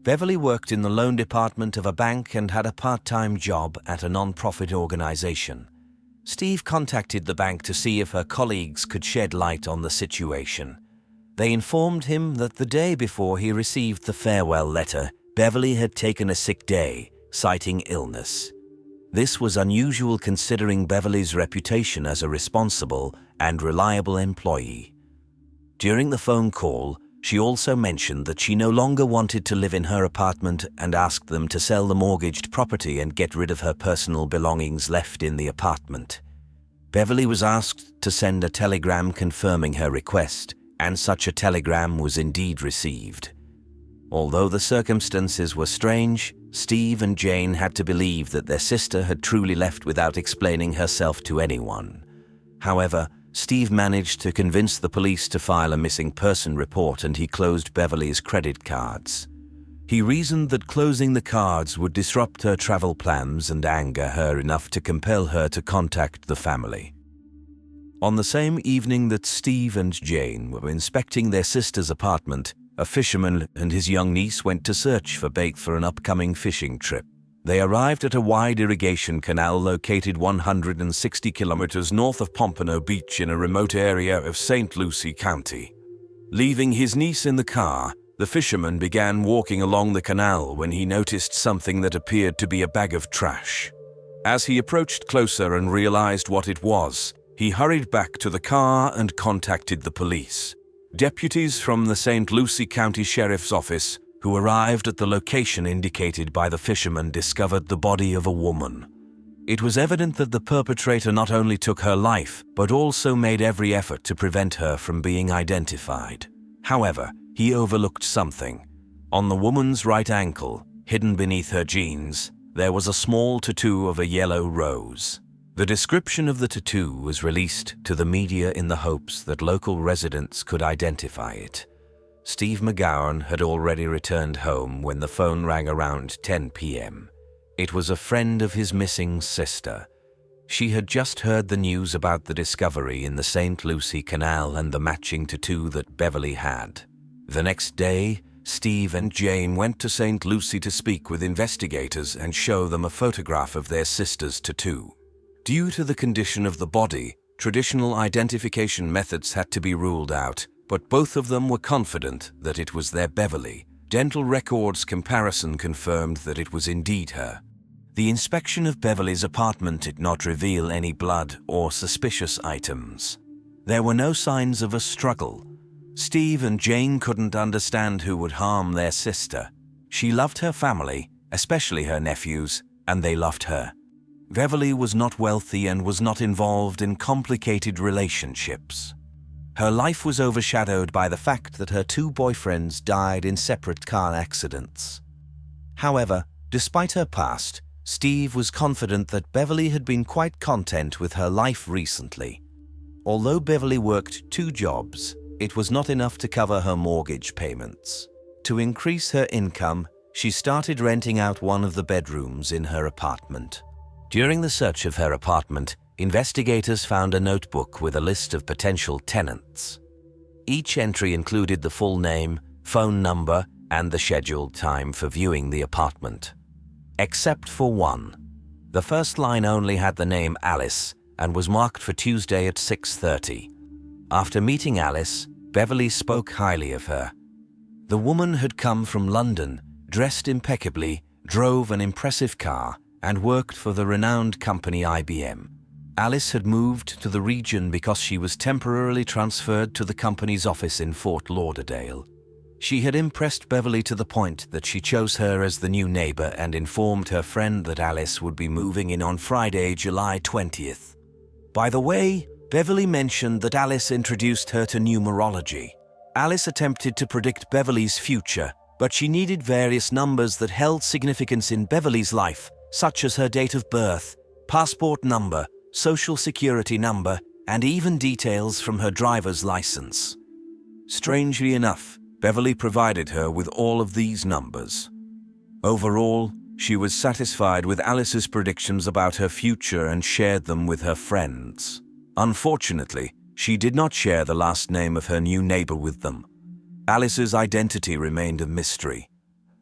Beverly worked in the loan department of a bank and had a part-time job at a non-profit organization. Steve contacted the bank to see if her colleagues could shed light on the situation. They informed him that the day before he received the farewell letter, Beverly had taken a sick day, citing illness. This was unusual considering Beverly's reputation as a responsible and reliable employee. During the phone call, she also mentioned that she no longer wanted to live in her apartment and asked them to sell the mortgaged property and get rid of her personal belongings left in the apartment. Beverly was asked to send a telegram confirming her request, and such a telegram was indeed received. Although the circumstances were strange, Steve and Jane had to believe that their sister had truly left without explaining herself to anyone. However, Steve managed to convince the police to file a missing person report, and he closed Beverly's credit cards. He reasoned that closing the cards would disrupt her travel plans and anger her enough to compel her to contact the family. On the same evening that Steve and Jane were inspecting their sister's apartment, a fisherman and his young niece went to search for bait for an upcoming fishing trip. They arrived at a wide irrigation canal located 160 kilometers north of Pompano Beach in a remote area of St. Lucie County. Leaving his niece in the car, the fisherman began walking along the canal when he noticed something that appeared to be a bag of trash. As he approached closer and realized what it was, he hurried back to the car and contacted the police. Deputies from the St. Lucie County Sheriff's Office, who arrived at the location indicated by the fisherman, discovered the body of a woman. It was evident that the perpetrator not only took her life, but also made every effort to prevent her from being identified. However, he overlooked something. On the woman's right ankle, hidden beneath her jeans, there was a small tattoo of a yellow rose. The description of the tattoo was released to the media in the hopes that local residents could identify it. Steve McGowan had already returned home when the phone rang around 10 p.m. It was a friend of his missing sister. She had just heard the news about the discovery in the St. Lucie Canal and the matching tattoo that Beverly had. The next day, Steve and Jane went to St. Lucie to speak with investigators and show them a photograph of their sister's tattoo. Due to the condition of the body, traditional identification methods had to be ruled out, but both of them were confident that it was their Beverly. Dental records comparison confirmed that it was indeed her. The inspection of Beverly's apartment did not reveal any blood or suspicious items. There were no signs of a struggle. Steve and Jane couldn't understand who would harm their sister. She loved her family, especially her nephews, and they loved her. Beverly was not wealthy and was not involved in complicated relationships. Her life was overshadowed by the fact that her two boyfriends died in separate car accidents. However, despite her past, Steve was confident that Beverly had been quite content with her life recently. Although Beverly worked 2 jobs, it was not enough to cover her mortgage payments. To increase her income, she started renting out one of the bedrooms in her apartment. During the search of her apartment, investigators found a notebook with a list of potential tenants. Each entry included the full name, phone number, and the scheduled time for viewing the apartment. Except for one. The first line only had the name Alice and was marked for Tuesday at 6:30. After meeting Alice, Beverly spoke highly of her. The woman had come from London, dressed impeccably, drove an impressive car, and worked for the renowned company IBM. Alice had moved to the region because she was temporarily transferred to the company's office in Fort Lauderdale. She had impressed Beverly to the point that she chose her as the new neighbor and informed her friend that Alice would be moving in on Friday, July 20th. By the way, Beverly mentioned that Alice introduced her to numerology. Alice attempted to predict Beverly's future, but she needed various numbers that held significance in Beverly's life, such as her date of birth, passport number, social security number, and even details from her driver's license. Strangely enough, Beverly provided her with all of these numbers. Overall, she was satisfied with Alice's predictions about her future and shared them with her friends. Unfortunately, she did not share the last name of her new neighbor with them. Alice's identity remained a mystery.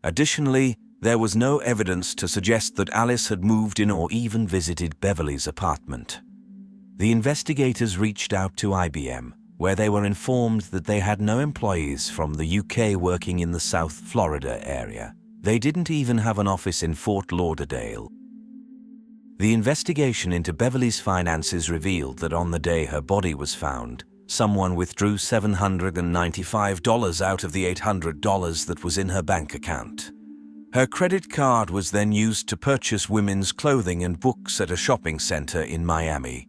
Additionally, there was no evidence to suggest that Alice had moved in or even visited Beverly's apartment. The investigators reached out to IBM, where they were informed that they had no employees from the UK working in the South Florida area. They didn't even have an office in Fort Lauderdale. The investigation into Beverly's finances revealed that on the day her body was found, someone withdrew $795 out of the $800 that was in her bank account. Her credit card was then used to purchase women's clothing and books at a shopping center in Miami.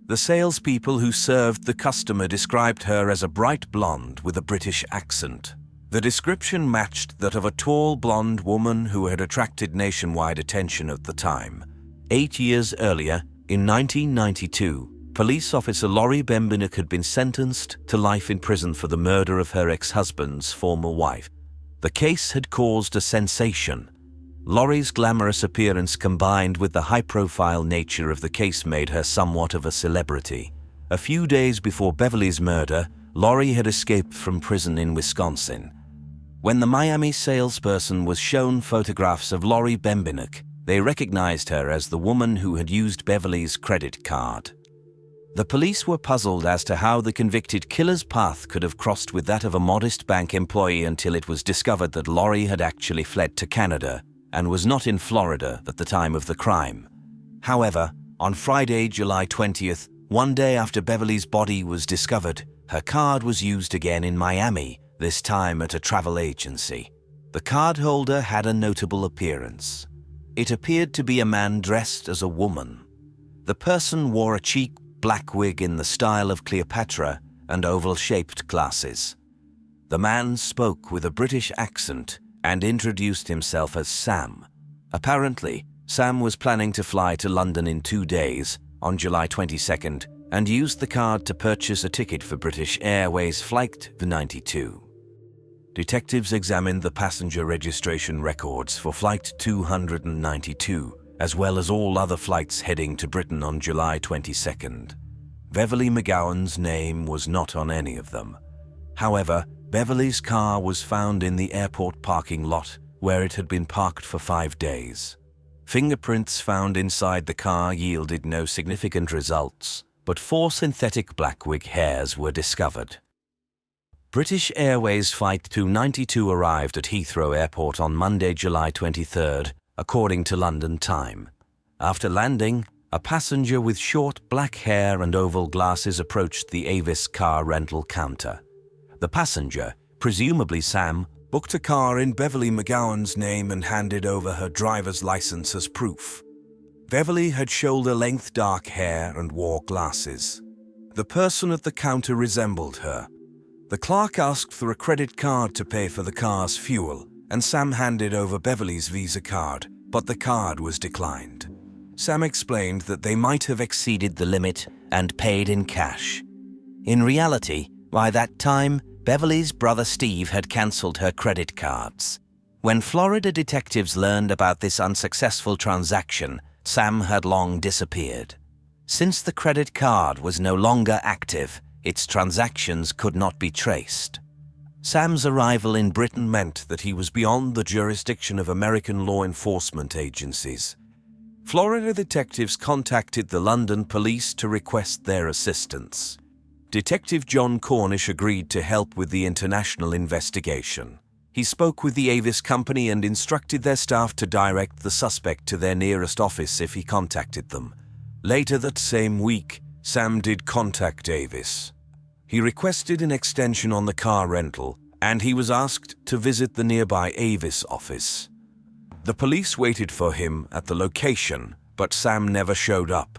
The salespeople who served the customer described her as a bright blonde with a British accent. The description matched that of a tall blonde woman who had attracted nationwide attention at the time. 8 years earlier, in 1992, police officer Lori Bembinek had been sentenced to life in prison for the murder of her ex-husband's former wife. The case had caused a sensation. Lori's glamorous appearance combined with the high-profile nature of the case made her somewhat of a celebrity. A few days before Beverly's murder, Lori had escaped from prison in Wisconsin. When the Miami salesperson was shown photographs of Lori Bembinek, they recognized her as the woman who had used Beverly's credit card. The police were puzzled as to how the convicted killer's path could have crossed with that of a modest bank employee until it was discovered that Lori had actually fled to Canada and was not in Florida at the time of the crime. However, on Friday, July 20th, one day after Beverly's body was discovered, her card was used again in Miami, this time at a travel agency. The cardholder had a notable appearance. It appeared to be a man dressed as a woman. The person wore a cheap black wig in the style of Cleopatra and oval-shaped glasses. The man spoke with a British accent and introduced himself as Sam. Apparently, Sam was planning to fly to London in 2 days, on July 22nd, and used the card to purchase a ticket for British Airways Flight 92. Detectives examined the passenger registration records for Flight 292, as well as all other flights heading to Britain on July 22nd. Beverly McGowan's name was not on any of them. However, Beverly's car was found in the airport parking lot, where it had been parked for 5 days. Fingerprints found inside the car yielded no significant results, but 4 synthetic black wig hairs were discovered. British Airways Flight 292 arrived at Heathrow Airport on Monday, July 23rd, according to London time. After landing, a passenger with short black hair and oval glasses approached the Avis car rental counter. The passenger, presumably Sam, booked a car in Beverly McGowan's name and handed over her driver's license as proof. Beverly had shoulder-length dark hair and wore glasses. The person at the counter resembled her. The clerk asked for a credit card to pay for the car's fuel, and Sam handed over Beverly's Visa card, but the card was declined. Sam explained that they might have exceeded the limit and paid in cash. In reality, by that time, Beverly's brother Steve had cancelled her credit cards. When Florida detectives learned about this unsuccessful transaction, Sam had long disappeared. Since the credit card was no longer active, its transactions could not be traced. Sam's arrival in Britain meant that he was beyond the jurisdiction of American law enforcement agencies. Florida detectives contacted the London police to request their assistance. Detective John Cornish agreed to help with the international investigation. He spoke with the Avis company and instructed their staff to direct the suspect to their nearest office if he contacted them. Later that same week, Sam did contact Avis. He requested an extension on the car rental, and he was asked to visit the nearby Avis office. The police waited for him at the location, but Sam never showed up.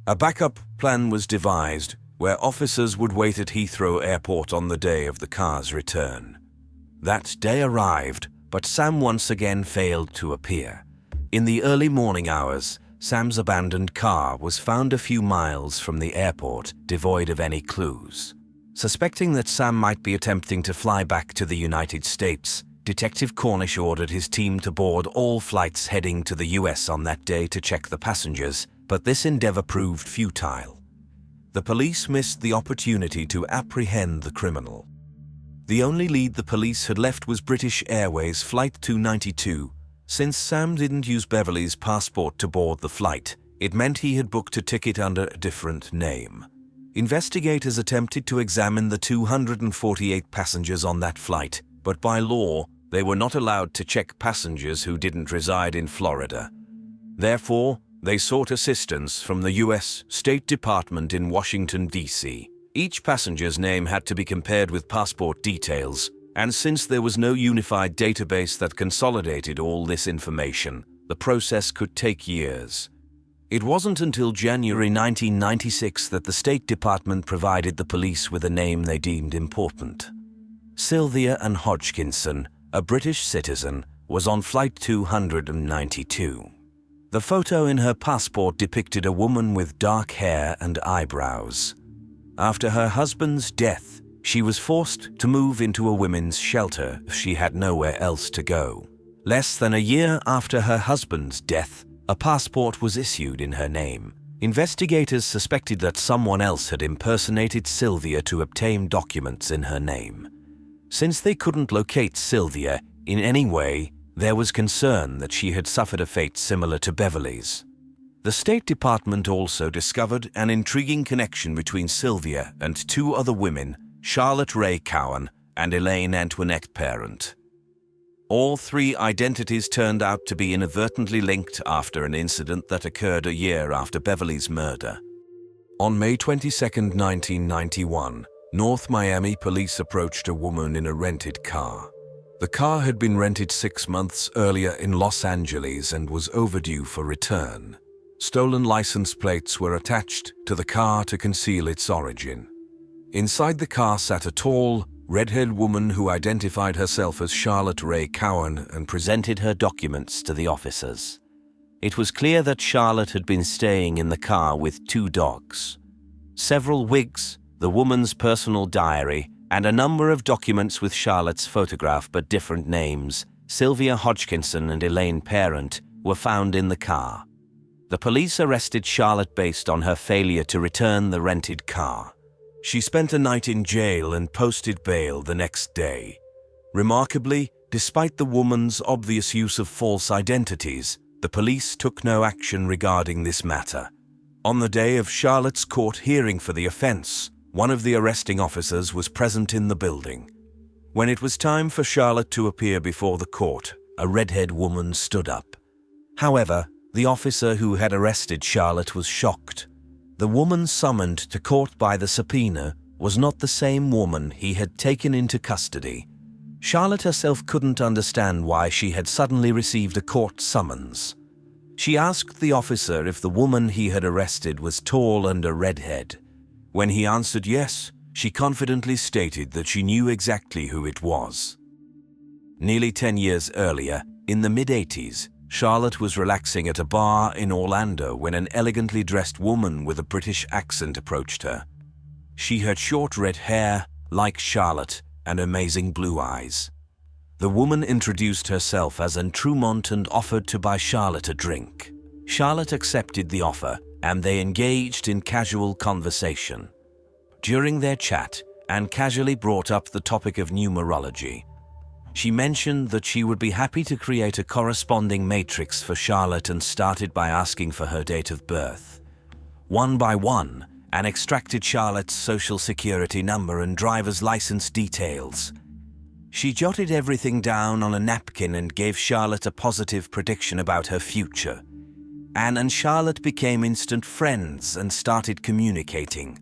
A backup plan was devised, where officers would wait at Heathrow Airport on the day of the car's return. That day arrived, but Sam once again failed to appear. In the early morning hours, Sam's abandoned car was found a few miles from the airport, devoid of any clues. Suspecting that Sam might be attempting to fly back to the United States, Detective Cornish ordered his team to board all flights heading to the US on that day to check the passengers, but this endeavor proved futile. The police missed the opportunity to apprehend the criminal. The only lead the police had left was British Airways Flight 292. Since Sam didn't use Beverly's passport to board the flight, it meant he had booked a ticket under a different name. Investigators attempted to examine the 248 passengers on that flight, but by law, they were not allowed to check passengers who didn't reside in Florida. Therefore, they sought assistance from the U.S. State Department in Washington, D.C. Each passenger's name had to be compared with passport details, and since there was no unified database that consolidated all this information, the process could take years. It wasn't until January 1996 that the State Department provided the police with a name they deemed important. Sylvia Ann Hodgkinson, a British citizen, was on Flight 292. The photo in her passport depicted a woman with dark hair and eyebrows. After her husband's death, she was forced to move into a women's shelter if she had nowhere else to go. Less than a year after her husband's death, a passport was issued in her name. Investigators suspected that someone else had impersonated Sylvia to obtain documents in her name. Since they couldn't locate Sylvia in any way, there was concern that she had suffered a fate similar to Beverly's. The State Department also discovered an intriguing connection between Sylvia and two other women, Charlotte Ray Cowan and Elaine Parent. All three identities turned out to be inadvertently linked after an incident that occurred a year after Beverly's murder. On May 22, 1991, North Miami police approached a woman in a rented car. The car had been rented 6 months earlier in Los Angeles and was overdue for return. Stolen license plates were attached to the car to conceal its origin. Inside the car sat a tall, red-haired woman who identified herself as Charlotte Ray Cowan and presented her documents to the officers. It was clear that Charlotte had been staying in the car with 2 dogs. Several wigs, the woman's personal diary, and a number of documents with Charlotte's photograph but different names, Sylvia Hodgkinson and Elaine Parent, were found in the car. The police arrested Charlotte based on her failure to return the rented car. She spent a night in jail and posted bail the next day. Remarkably, despite the woman's obvious use of false identities, the police took no action regarding this matter. On the day of Charlotte's court hearing for the offense, one of the arresting officers was present in the building. When it was time for Charlotte to appear before the court, a redhead woman stood up. However, the officer who had arrested Charlotte was shocked. The woman summoned to court by the subpoena was not the same woman he had taken into custody. Charlotte herself couldn't understand why she had suddenly received a court summons. She asked the officer if the woman he had arrested was tall and a redhead. When he answered yes, she confidently stated that she knew exactly who it was. Nearly 10 years earlier, in the mid-80s, Charlotte was relaxing at a bar in Orlando when an elegantly dressed woman with a British accent approached her. She had short red hair, like Charlotte, and amazing blue eyes. The woman introduced herself as Anne Trumont and offered to buy Charlotte a drink. Charlotte accepted the offer, and they engaged in casual conversation. During their chat, Anne casually brought up the topic of numerology. She mentioned that she would be happy to create a corresponding matrix for Charlotte and started by asking for her date of birth. One by one, Anne extracted Charlotte's social security number and driver's license details. She jotted everything down on a napkin and gave Charlotte a positive prediction about her future. Anne and Charlotte became instant friends and started communicating.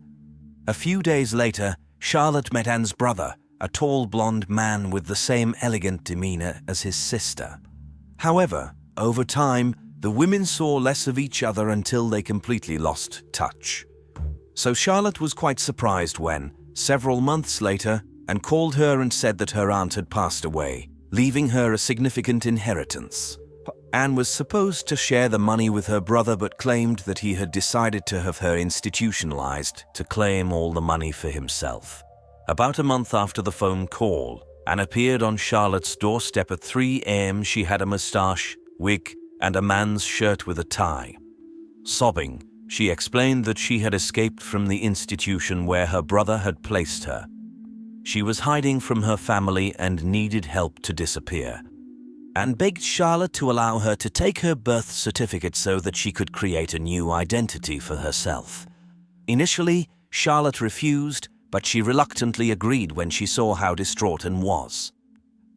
A few days later, Charlotte met Anne's brother, a tall blonde man with the same elegant demeanor as his sister. However, over time, the women saw less of each other until they completely lost touch. So Charlotte was quite surprised when, several months later, Anne called her and said that her aunt had passed away, leaving her a significant inheritance. Anne was supposed to share the money with her brother but claimed that he had decided to have her institutionalized to claim all the money for himself. About a month after the phone call, Anne appeared on Charlotte's doorstep at 3 a.m. She had a moustache, wig, and a man's shirt with a tie. Sobbing, she explained that she had escaped from the institution where her brother had placed her. She was hiding from her family and needed help to disappear. Anne begged Charlotte to allow her to take her birth certificate so that she could create a new identity for herself. Initially, Charlotte refused, but she reluctantly agreed when she saw how distraught Anne was.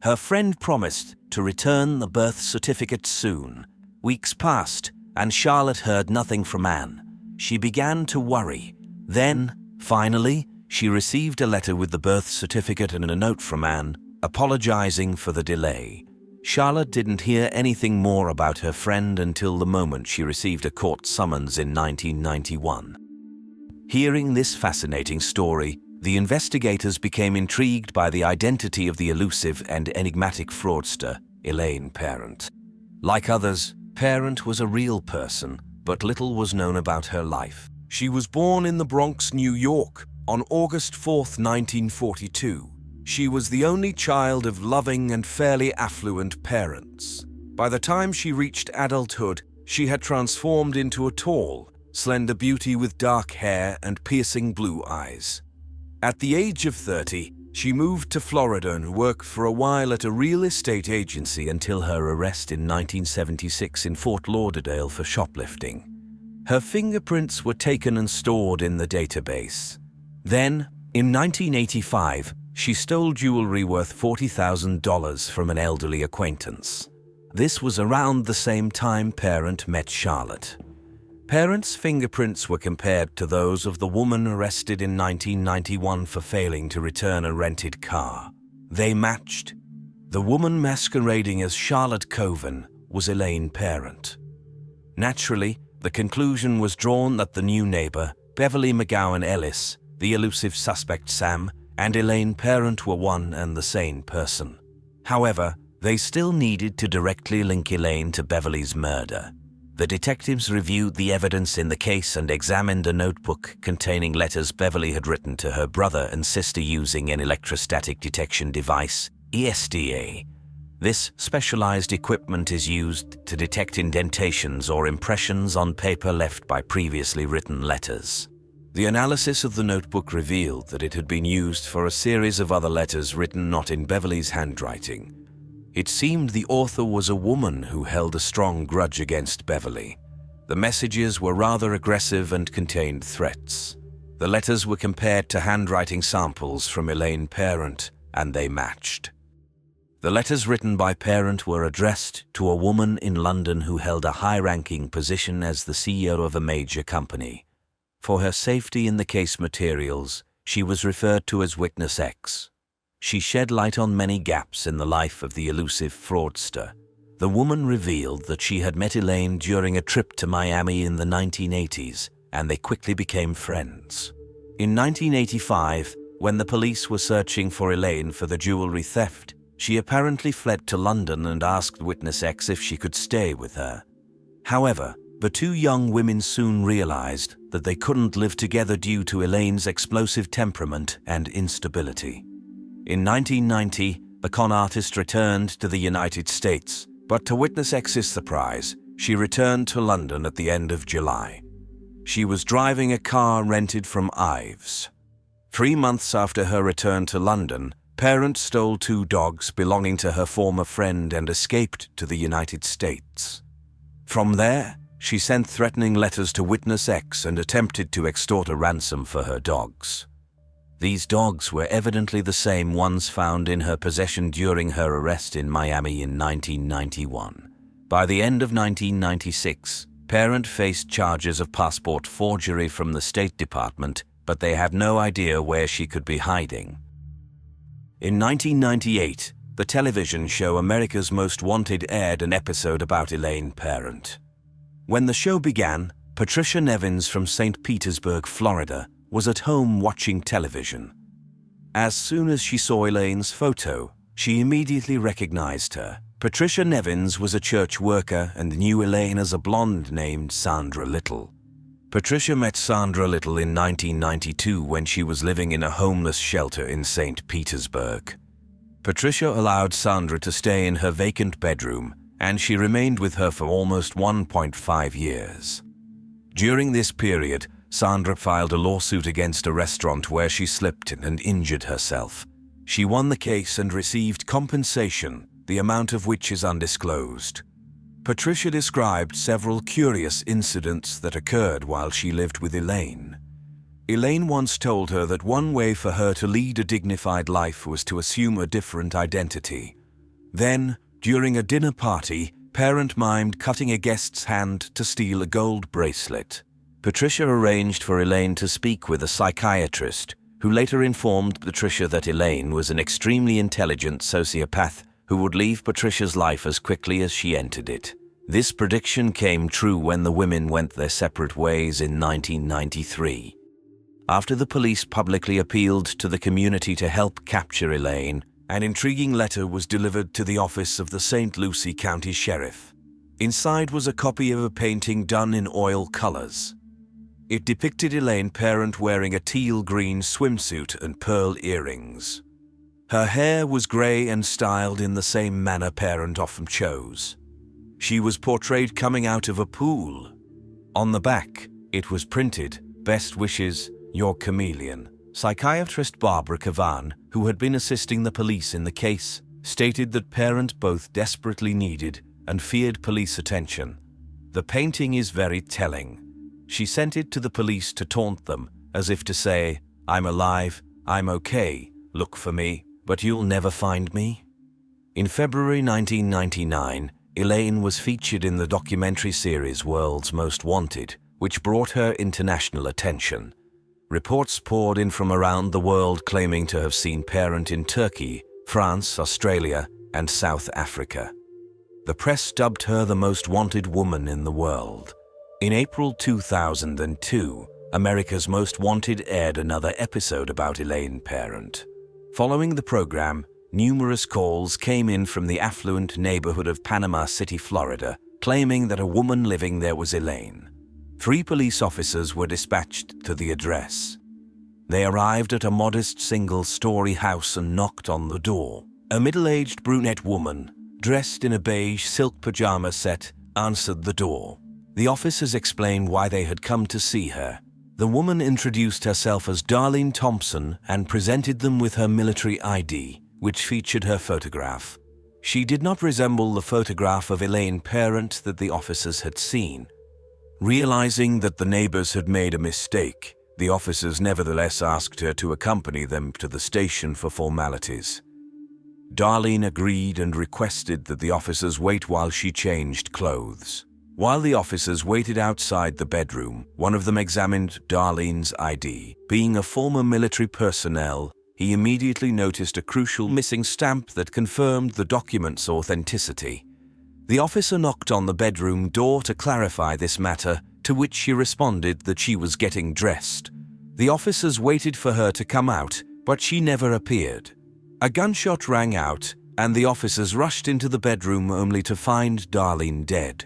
Her friend promised to return the birth certificate soon. Weeks passed, and Charlotte heard nothing from Anne. She began to worry. Then, finally, she received a letter with the birth certificate and a note from Anne, apologizing for the delay. Charlotte didn't hear anything more about her friend until the moment she received a court summons in 1991. Hearing this fascinating story, the investigators became intrigued by the identity of the elusive and enigmatic fraudster, Elaine Parent. Like others, Parent was a real person, but little was known about her life. She was born in the Bronx, New York, on August 4, 1942. She was the only child of loving and fairly affluent parents. By the time she reached adulthood, she had transformed into a tall, slender beauty with dark hair and piercing blue eyes. At the age of 30, she moved to Florida and worked for a while at a real estate agency until her arrest in 1976 in Fort Lauderdale for shoplifting. Her fingerprints were taken and stored in the database. Then, in 1985, she stole jewelry worth $40,000 from an elderly acquaintance. This was around the same time Parent met Charlotte. Parent's fingerprints were compared to those of the woman arrested in 1991 for failing to return a rented car. They matched. The woman masquerading as Charlotte Coven was Elaine Parent. Naturally, the conclusion was drawn that the new neighbor, Beverly McGowan Ellis, the elusive suspect Sam, and Elaine Parent were one and the same person. However, they still needed to directly link Elaine to Beverly's murder. The detectives reviewed the evidence in the case and examined a notebook containing letters Beverly had written to her brother and sister using an electrostatic detection device, ESDA. This specialized equipment is used to detect indentations or impressions on paper left by previously written letters. The analysis of the notebook revealed that it had been used for a series of other letters written not in Beverly's handwriting. It seemed the author was a woman who held a strong grudge against Beverly. The messages were rather aggressive and contained threats. The letters were compared to handwriting samples from Elaine Parent, and they matched. The letters written by Parent were addressed to a woman in London who held a high-ranking position as the CEO of a major company. For her safety in the case materials, she was referred to as Witness X. She shed light on many gaps in the life of the elusive fraudster. The woman revealed that she had met Elaine during a trip to Miami in the 1980s, and they quickly became friends. In 1985, when the police were searching for Elaine for the jewelry theft, she apparently fled to London and asked Witness X if she could stay with her. However, the two young women soon realized that they couldn't live together due to Elaine's explosive temperament and instability. In 1990, the con artist returned to the United States, but to Witness X's surprise, she returned to London at the end of July. She was driving a car rented from Ives. 3 months after her return to London, Parent stole 2 dogs belonging to her former friend and escaped to the United States. From there, she sent threatening letters to Witness X and attempted to extort a ransom for her dogs. These dogs were evidently the same ones found in her possession during her arrest in Miami in 1991. By the end of 1996, Parent faced charges of passport forgery from the State Department, but they had no idea where she could be hiding. In 1998, the television show America's Most Wanted aired an episode about Elaine Parent. When the show began, Patricia Nevins from St. Petersburg, Florida, was at home watching television. As soon as she saw Elaine's photo, she immediately recognized her. Patricia Nevins was a church worker and knew Elaine as a blonde named Sandra Little. Patricia met Sandra Little in 1992 when she was living in a homeless shelter in St. Petersburg. Patricia allowed Sandra to stay in her vacant bedroom, and she remained with her for almost 1.5 years. During this period, Sandra filed a lawsuit against a restaurant where she slipped and injured herself. She won the case and received compensation, the amount of which is undisclosed. Patricia described several curious incidents that occurred while she lived with Elaine. Elaine once told her that one way for her to lead a dignified life was to assume a different identity. Then, during a dinner party, Parent mimed cutting a guest's hand to steal a gold bracelet. Patricia arranged for Elaine to speak with a psychiatrist, who later informed Patricia that Elaine was an extremely intelligent sociopath who would leave Patricia's life as quickly as she entered it. This prediction came true when the women went their separate ways in 1993. After the police publicly appealed to the community to help capture Elaine, an intriguing letter was delivered to the office of the St. Lucie County Sheriff. Inside was a copy of a painting done in oil colors. It depicted Elaine Parent wearing a teal-green swimsuit and pearl earrings. Her hair was grey and styled in the same manner Parent often chose. She was portrayed coming out of a pool. On the back, it was printed, "Best wishes, your chameleon." Psychiatrist Barbara Cavan, who had been assisting the police in the case, stated that Parent both desperately needed and feared police attention. The painting is very telling. She sent it to the police to taunt them, as if to say, "I'm alive, I'm okay, look for me, but you'll never find me." In February 1999, Elaine was featured in the documentary series World's Most Wanted, which brought her international attention. Reports poured in from around the world claiming to have seen Parent in Turkey, France, Australia, and South Africa. The press dubbed her the most wanted woman in the world. In April 2002, America's Most Wanted aired another episode about Elaine Parent. Following the program, numerous calls came in from the affluent neighborhood of Panama City, Florida, claiming that a woman living there was Elaine. 3 police officers were dispatched to the address. They arrived at a modest single-story house and knocked on the door. A middle-aged brunette woman, dressed in a beige silk pajama set, answered the door. The officers explained why they had come to see her. The woman introduced herself as Darlene Thompson and presented them with her military ID, which featured her photograph. She did not resemble the photograph of Elaine Parent that the officers had seen. Realizing that the neighbors had made a mistake, The officers nevertheless asked her to accompany them to the station for formalities. Darlene agreed and requested that the officers wait while she changed clothes. While the officers waited outside the bedroom, one of them examined Darlene's ID. Being a former military personnel, he immediately noticed a crucial missing stamp that confirmed the document's authenticity. The officer knocked on the bedroom door to clarify this matter, to which she responded that she was getting dressed. The officers waited for her to come out, but she never appeared. A gunshot rang out, and the officers rushed into the bedroom only to find Darlene dead.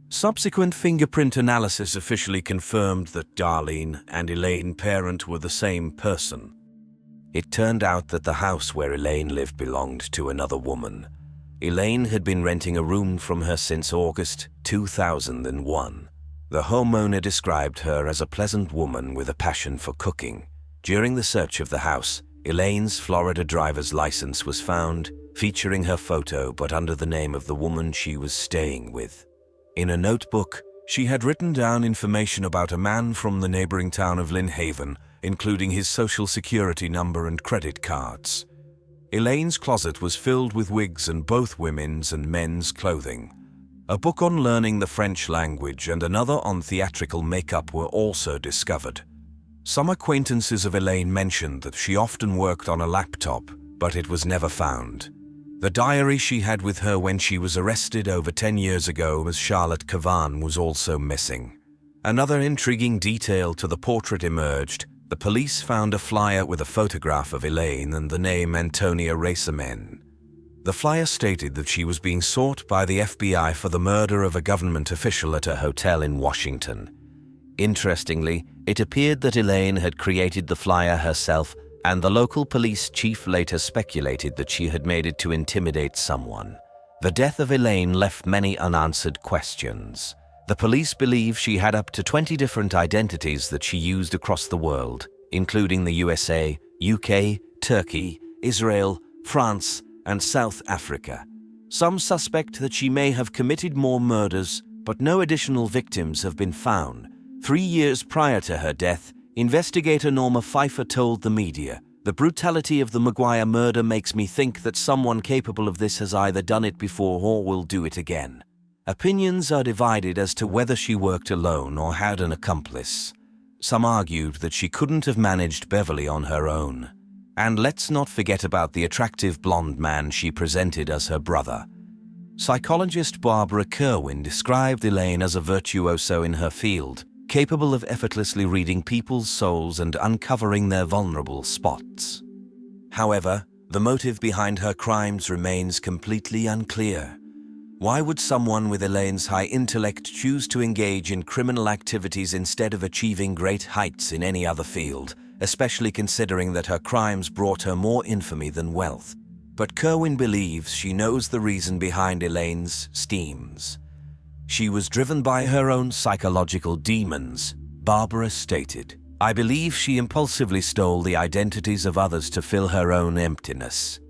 Subsequent fingerprint analysis officially confirmed that Darlene and Elaine Parent were the same person. It turned out that the house where Elaine lived belonged to another woman. Elaine had been renting a room from her since August 2001. The homeowner described her as a pleasant woman with a passion for cooking. During the search of the house, Elaine's Florida driver's license was found, featuring her photo but under the name of the woman she was staying with. In a notebook, she had written down information about a man from the neighboring town of Lynn Haven, including his social security number and credit cards. Elaine's closet was filled with wigs and both women's and men's clothing. A book on learning the French language and another on theatrical makeup were also discovered. Some acquaintances of Elaine mentioned that she often worked on a laptop, but it was never found. The diary she had with her when she was arrested over 10 years ago as Charlotte Cavan was also missing. Another intriguing detail to the portrait emerged. The police found a flyer with a photograph of Elaine and the name Antonia Racemen. The flyer stated that she was being sought by the FBI for the murder of a government official at a hotel in Washington. Interestingly, it appeared that Elaine had created the flyer herself, and the local police chief later speculated that she had made it to intimidate someone. The death of Elaine left many unanswered questions. The police believe she had up to 20 different identities that she used across the world, including the USA, UK, Turkey, Israel, France, and South Africa. Some suspect that she may have committed more murders, but no additional victims have been found. 3 years prior to her death, investigator Norma Pfeiffer told the media, "The brutality of the Maguire murder makes me think that someone capable of this has either done it before or will do it again." Opinions are divided as to whether she worked alone or had an accomplice. Some argued that she couldn't have managed Beverly on her own. And let's not forget about the attractive blonde man she presented as her brother. Psychologist Barbara Kerwin described Elaine as a virtuoso in her field, capable of effortlessly reading people's souls and uncovering their vulnerable spots. However, the motive behind her crimes remains completely unclear. Why would someone with Elaine's high intellect choose to engage in criminal activities instead of achieving great heights in any other field, especially considering that her crimes brought her more infamy than wealth? But Kerwin believes she knows the reason behind Elaine's schemes. She was driven by her own psychological demons, Barbara stated. "I believe she impulsively stole the identities of others to fill her own emptiness.